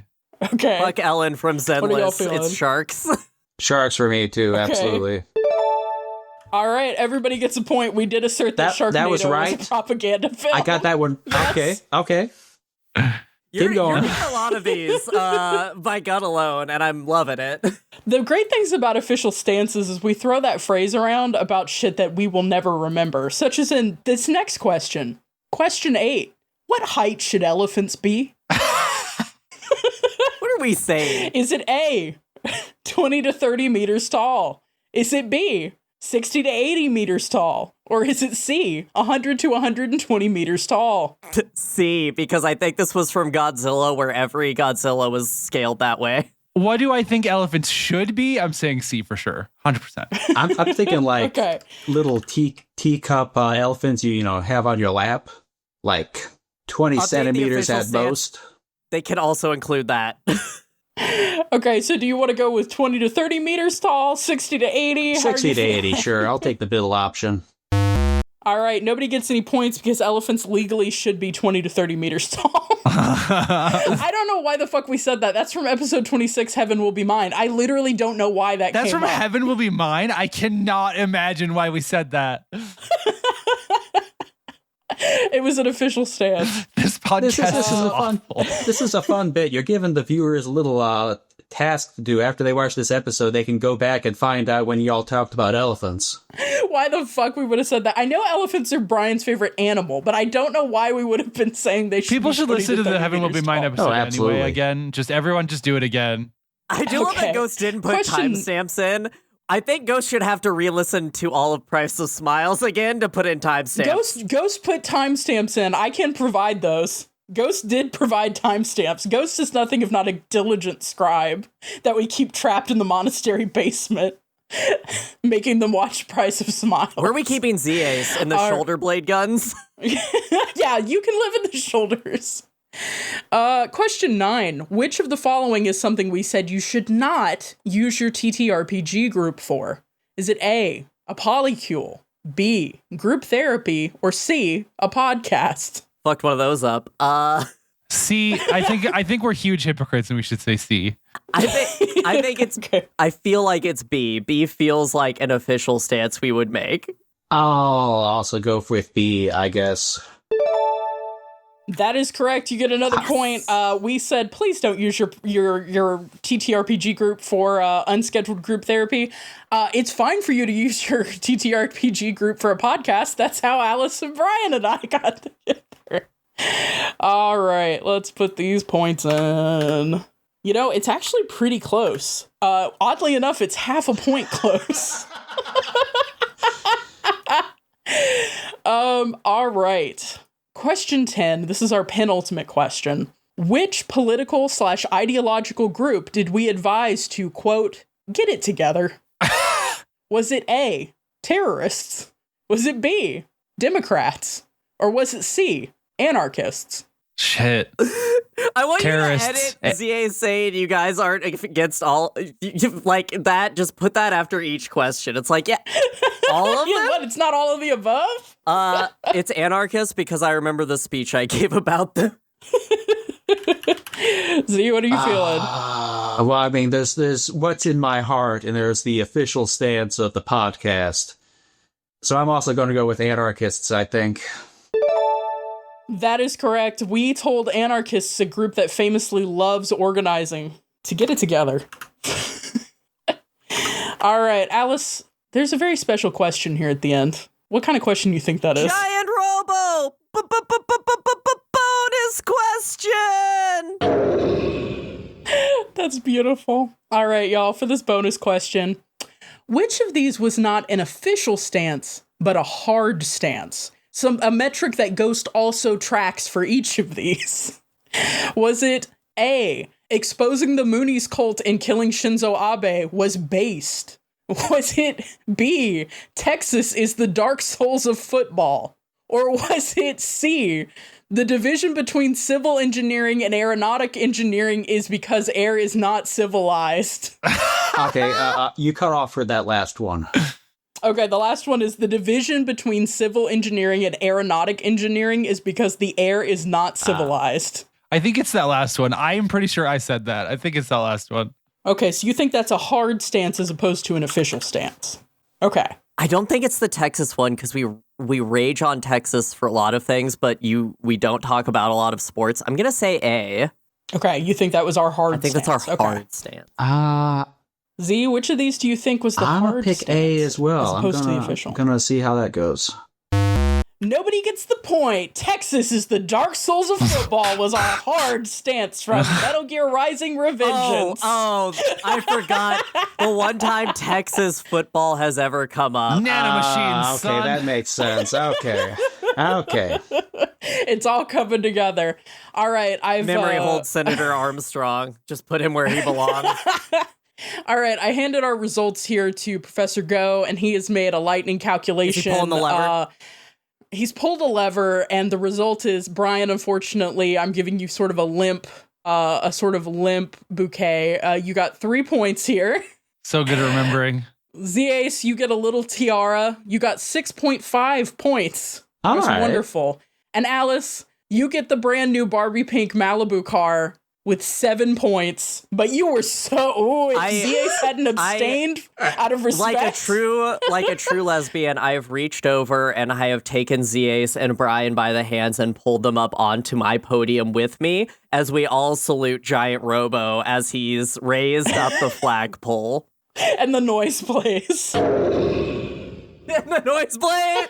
Okay. Fuck Ellen from What are y'all Zenless. feeling? It's sharks. Sharks for me, too, absolutely. All right, everybody gets a point. We did assert that Sharknado was right. was a propaganda film. I got that one. Yes. Okay. You're going. getting a lot of these by gut alone, and I'm loving it. The great things about official stances is we throw that phrase around about shit that we will never remember, such as in this next question. Question 8. What height should elephants be? What are we saying? Is it A, 20 to 30 meters tall? Is it B, 60 to 80 meters tall? Or is it C, 100 to 120 meters tall? C, because I think this was from Godzilla, where every Godzilla was scaled that way. What do I think elephants should be? I'm saying C for sure. 100%. I'm thinking like Okay. little teacup elephants you have on your lap, like 20 I'll take the centimeters official at stance. most. They can also include that. Okay, so do you want to go with 20 to 30 meters tall, 60 to 80? How are 60 you to feeling? 80, sure. I'll take the middle option. All right, nobody gets any points because elephants legally should be 20 to 30 meters tall. I don't know why the fuck we said that. That's from episode 26, Heaven Will Be Mine. I literally don't know why that That's came from up. Heaven Will Be Mine? I cannot imagine why we said that. It was an official stance. This podcast This is a fun bit. You're giving the viewers a little task to do after they watch this episode. They can go back and find out when y'all talked about elephants. Why the fuck we would have said that? I know elephants are Brian's favorite animal, but I don't know why we would have been saying they should People be should 20 listen to the 30 Heaven Will Be meters Mine tall. episode absolutely. anyway again. Everyone just do it again. I do love that Okay. Ghost didn't put Question- timestamps in. I think Ghost should have to re-listen to all of Price of Smiles again to put in timestamps. Ghost put timestamps in. I can provide those. Ghost did provide timestamps. Ghost is nothing if not a diligent scribe that we keep trapped in the monastery basement, making them watch Price of Smiles. Where are we keeping ZAs in the shoulder blade guns? Yeah, you can live in the shoulders. Question 9. Which of the following is something we said you should not use your TTRPG group for? Is it A, a polycule, B, group therapy, or C, a podcast? Fucked one of those up. C. I think we're huge hypocrites and we should say C. I think it's Okay. I feel like it's B. B feels like an official stance we would make. I'll also go with B, I guess. That is correct. You get another point. We said, please don't use your TTRPG group for unscheduled group therapy. It's fine for you to use your TTRPG group for a podcast. That's how Alice and Brian and I got together. All right, let's put these points in. You know, it's actually pretty close. Oddly enough, it's half a point close. All right. Question 10. This is our penultimate question. Which political/ideological group did we advise to, quote, get it together? Was it A, terrorists? Was it B, Democrats? Or was it C, anarchists? Shit. I want Terrorists. you to edit ZA saying you guys aren't against all, like that, just put that after each question. It's like, yeah, all of You know them? what? It's not all of the above? It's anarchist because I remember the speech I gave about them. Z, what are you feeling? Well, I mean, there's what's in my heart, and there's the official stance of the podcast. So I'm also going to go with anarchists, I think. That is correct. We told anarchists, a group that famously loves organizing, to get it together. All right, Alice, there's a very special question here at the end. What kind of question do you think that is? Giant Robo! Bonus question! That's beautiful. All right, y'all, for this bonus question, which of these was not an official stance, but a hard stance? A metric that Ghost also tracks for each of these. Was it A, exposing the Moonies cult and killing Shinzo Abe was based? Was it B, Texas is the Dark Souls of football? Or was it C, the division between civil engineering and aeronautic engineering is because air is not civilized? Okay, you cut off for that last one. Okay, the last one is the division between civil engineering and aeronautic engineering is because the air is not civilized. I think it's that last one. I am pretty sure I said that. I think it's that last one. Okay, so you think that's a hard stance as opposed to an official stance. Okay. I don't think it's the Texas one because we rage on Texas for a lot of things, but we don't talk about a lot of sports. I'm going to say A. Okay, you think that was our hard stance. I think that's our hard stance. Z, which of these do you think was the I'm hard gonna pick A stance as well. as opposed to the official? I'm gonna see how that goes. Nobody gets the point. Texas is the Dark Souls of football was our hard stance from Metal Gear Rising Revengeance. Oh, I forgot the one time Texas football has ever come up. Nanomachines, Okay, son. that makes sense. Okay. It's all coming together. All right, Memory hold Senator Armstrong. Just put him where he belongs. All right, I handed our results here to Professor Go, and he has made a lightning calculation. Is he pulling the lever? He's pulled a lever, and the result is, Brian, unfortunately, I'm giving you sort of a limp bouquet. You got 3 points here. So good at remembering. Z-Ace, you get a little tiara. You got 6.5 points. All That's right. wonderful. And Alice, you get the brand new Barbie pink Malibu car with 7 points. But you were so... If Z-Ace hadn't abstained out of respect... Like a true lesbian, I have reached over and I have taken Z-Ace and Brian by the hands and pulled them up onto my podium with me as we all salute Giant Robo as he's raised up the flagpole. And the noise plays. And the noise plays!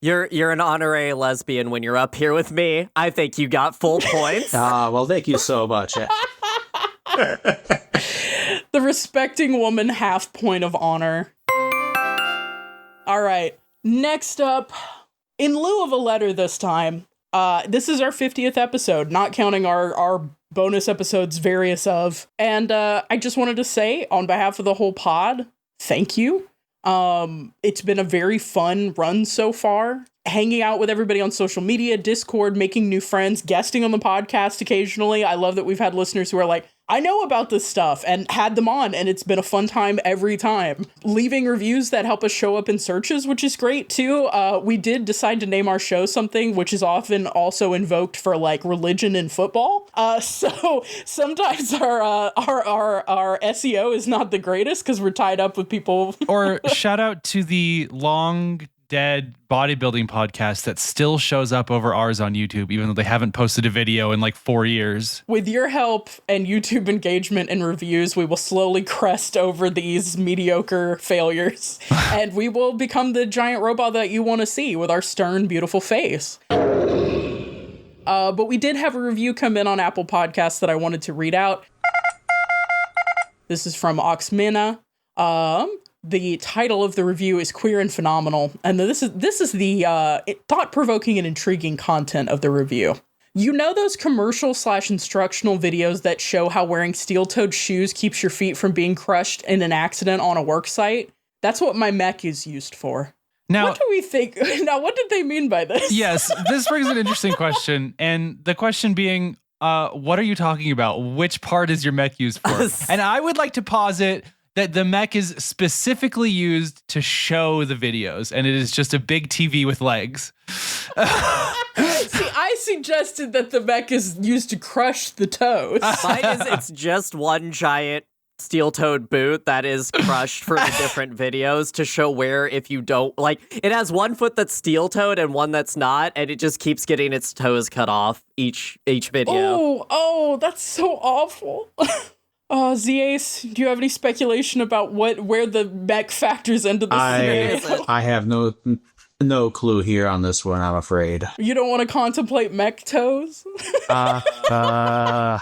You're an honorary lesbian when you're up here with me. I think you got full points. Well, thank you so much. The respecting woman half point of honor. All right. Next up, in lieu of a letter this time, this is our 50th episode, not counting our bonus episodes, various of. And I just wanted to say, on behalf of the whole pod, thank you. It's been a very fun run so far. Hanging out with everybody on social media, Discord, making new friends, guesting on the podcast occasionally. I love that we've had listeners who are like, I know about this stuff and had them on, and it's been a fun time every time. Leaving reviews that help us show up in searches, which is great too. We did decide to name our show something, which is often also invoked for like religion and football. So sometimes our SEO is not the greatest because we're tied up with people. Or shout out to the long dead bodybuilding podcast that still shows up over ours on YouTube, even though they haven't posted a video in like 4 years. With your help and YouTube engagement and reviews, we will slowly crest over these mediocre failures, and we will become the giant robot that you want to see with our stern, beautiful face. But we did have a review come in on Apple Podcasts that I wanted to read out. This is from Oxmina. The title of the review is Queer and Phenomenal, and this is the thought-provoking and intriguing content of the review. You know those commercial/instructional videos that show how wearing steel-toed shoes keeps your feet from being crushed in an accident on a work site? That's what my mech is used for. Now, what do we think? Now, what did they mean by this? Yes, this brings an interesting question, and the question being, what are you talking about? Which part is your mech used for? And I would like to posit that the mech is specifically used to show the videos, and it is just a big TV with legs. See, I suggested that the mech is used to crush the toes. Mine is, it's just one giant steel-toed boot that is crushed for the different videos to show where if you don't, like, it has one foot that's steel-toed and one that's not, and it just keeps getting its toes cut off each video. Oh, that's so awful. Z-Ace, do you have any speculation about where the mech factors into this scenario? I have no clue here on this one, I'm afraid. You don't want to contemplate mech toes? I'm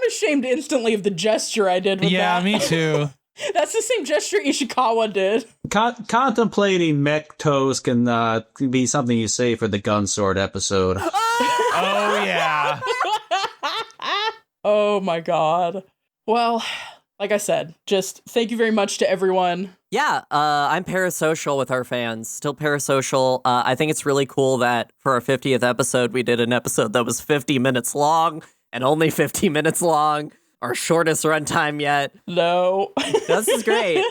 ashamed instantly of the gesture I did with that. Yeah, me too. That's the same gesture Ishikawa did. Contemplating mech toes can be something you say for the gun sword episode. Oh, yeah. Oh, my God. Well, like I said, just thank you very much to everyone. Yeah, I'm parasocial with our fans. Still parasocial. I think it's really cool that for our 50th episode, we did an episode that was 50 minutes long and only 50 minutes long. Our shortest runtime yet. No. This is great.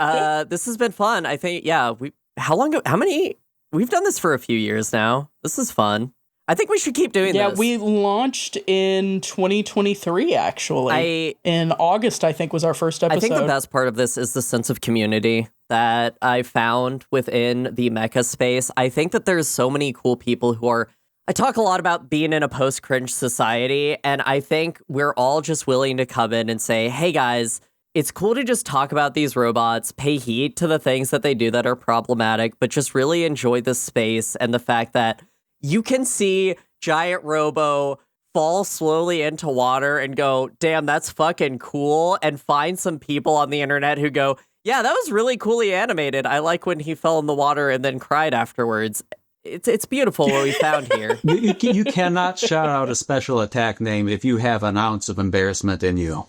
This has been fun. I think, yeah, we've done this for a few years now. This is fun. I think we should keep doing this. Yeah, we launched in 2023, actually. In August, I think, was our first episode. I think the best part of this is the sense of community that I found within the mecha space. I think that there's so many cool people who are... I talk a lot about being in a post-cringe society, and I think we're all just willing to come in and say, hey, guys, it's cool to just talk about these robots, pay heed to the things that they do that are problematic, but just really enjoy the space and the fact that you can see Giant Robo fall slowly into water and go, damn, that's fucking cool, and find some people on the internet who go, yeah, that was really coolly animated. I like when he fell in the water and then cried afterwards. It's beautiful what we found here. You cannot shout out a special attack name if you have an ounce of embarrassment in you.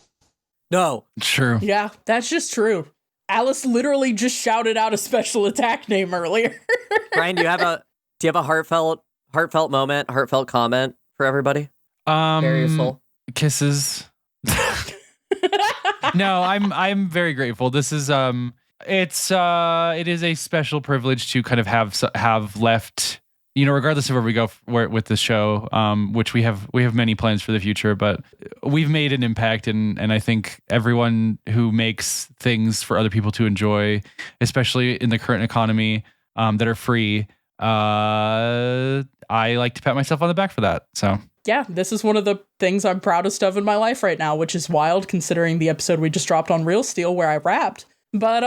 No. True. Yeah, that's just true. Alice literally just shouted out a special attack name earlier. Ryan, do you have a heartfelt moment, heartfelt comment for everybody? Bare your soul. Kisses. No, I'm very grateful. This is it is a special privilege to kind of have left, regardless of where we go with this show, which we have many plans for the future, but we've made an impact, and I think everyone who makes things for other people to enjoy, especially in the current economy, that are free, I like to pat myself on the back for that. So yeah, this is one of the things I'm proudest of in my life right now, which is wild considering the episode we just dropped on Real Steel where I rapped. But,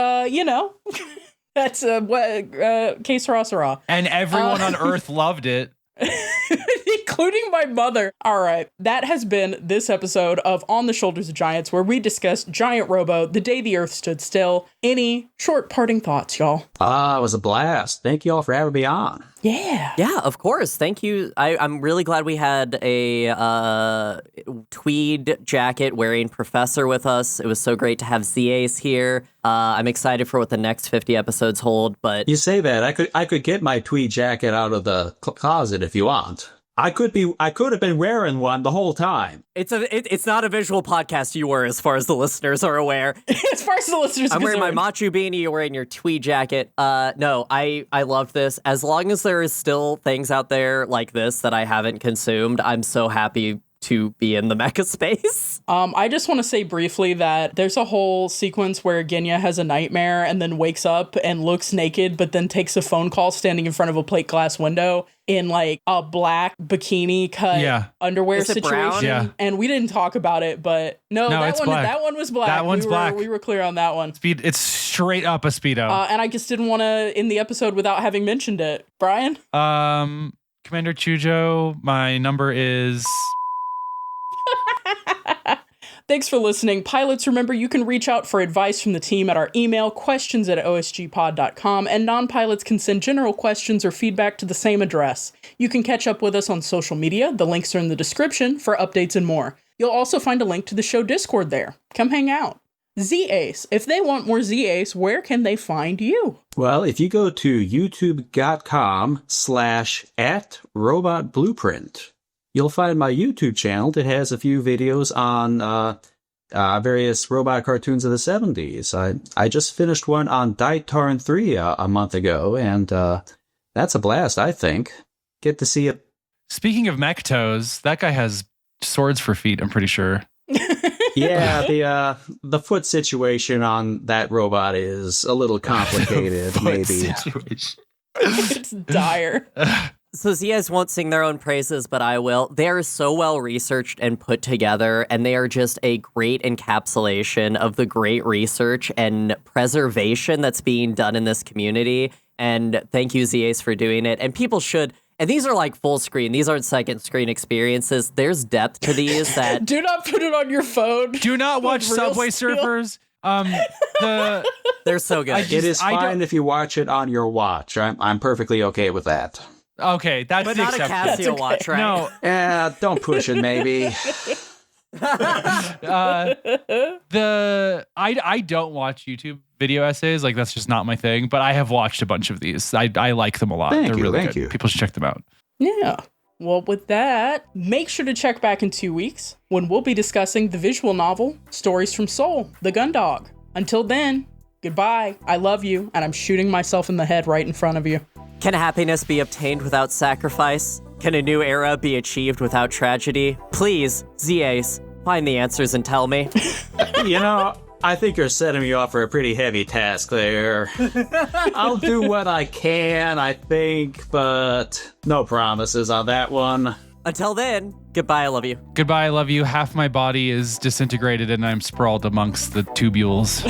that's que sera. And everyone on Earth loved it. Including my mother. All right, that has been this episode of On the Shoulders of Giants, where we discussed Giant Robo, The Day the Earth Stood Still. Any short parting thoughts, y'all? It was a blast. Thank you all for having me on. Yeah. Yeah, of course. Thank you. I'm really glad we had a tweed jacket wearing professor with us. It was so great to have Z-Ace here. I'm excited for what the next 50 episodes hold, but... You say that. I could get my tweed jacket out of the closet if you want. I could have been wearing one the whole time. It's not a visual podcast, you were, as far as the listeners are aware. As far as the listeners are I'm wearing my concerned. machu beanie, you're wearing your tweed jacket. No, I love this. As long as there is still things out there like this that I haven't consumed, I'm so happy to be in the mecha space. I just want to say briefly that there's a whole sequence where Genya has a nightmare and then wakes up and looks naked, but then takes a phone call standing in front of a plate glass window in like a black bikini cut underwear Is it situation. brown? Yeah. And we didn't talk about it, but no, it's black. that one was black. That one's black. We were clear on that one. It's straight up a Speedo. And I just didn't want to end the episode without having mentioned it. Brian? Commander Chujo, my number is... Thanks for listening. Pilots, remember you can reach out for advice from the team at our email, questions@osgpod.com, and non-pilots can send general questions or feedback to the same address. You can catch up with us on social media. The links are in the description for updates and more. You'll also find a link to the show Discord there. Come hang out. Z-Ace, if they want more Z-Ace, where can they find you? Well, if you go to youtube.com/@robotblueprint, you'll find my YouTube channel that has a few videos on various robot cartoons of the 70s. I just finished one on Daitarn 3 a month ago, and that's a blast, I think. Get to see it. Speaking of mech toes, that guy has swords for feet, I'm pretty sure. Yeah, the foot situation on that robot is a little complicated, maybe. It's dire. So ZS won't sing their own praises, but I will. They are so well researched and put together, and they are just a great encapsulation of the great research and preservation that's being done in this community. And thank you, ZAs, for doing it. And people should, and these are like full screen. These aren't second screen experiences. There's depth to these that... Do not put it on your phone. Do not watch Subway Surfers. They're so good. It is fine if you watch it on your watch. I'm perfectly okay with that. Okay, that's but the not a exception. Casio watch, right? No. Don't push it, maybe. I don't watch YouTube video essays. Like, that's just not my thing. But I have watched a bunch of these. I like them a lot. They're really good. You. People should check them out. Yeah. Well, with that, make sure to check back in 2 weeks when we'll be discussing the visual novel Stories from Seoul, The Gundog. Until then, goodbye. I love you, and I'm shooting myself in the head right in front of you. Can happiness be obtained without sacrifice? Can a new era be achieved without tragedy? Please, ZAs, find the answers and tell me. You know, I think you're setting me off for a pretty heavy task there. I'll do what I can, I think, but no promises on that one. Until then, goodbye, I love you. Goodbye, I love you. Half my body is disintegrated and I'm sprawled amongst the tubules.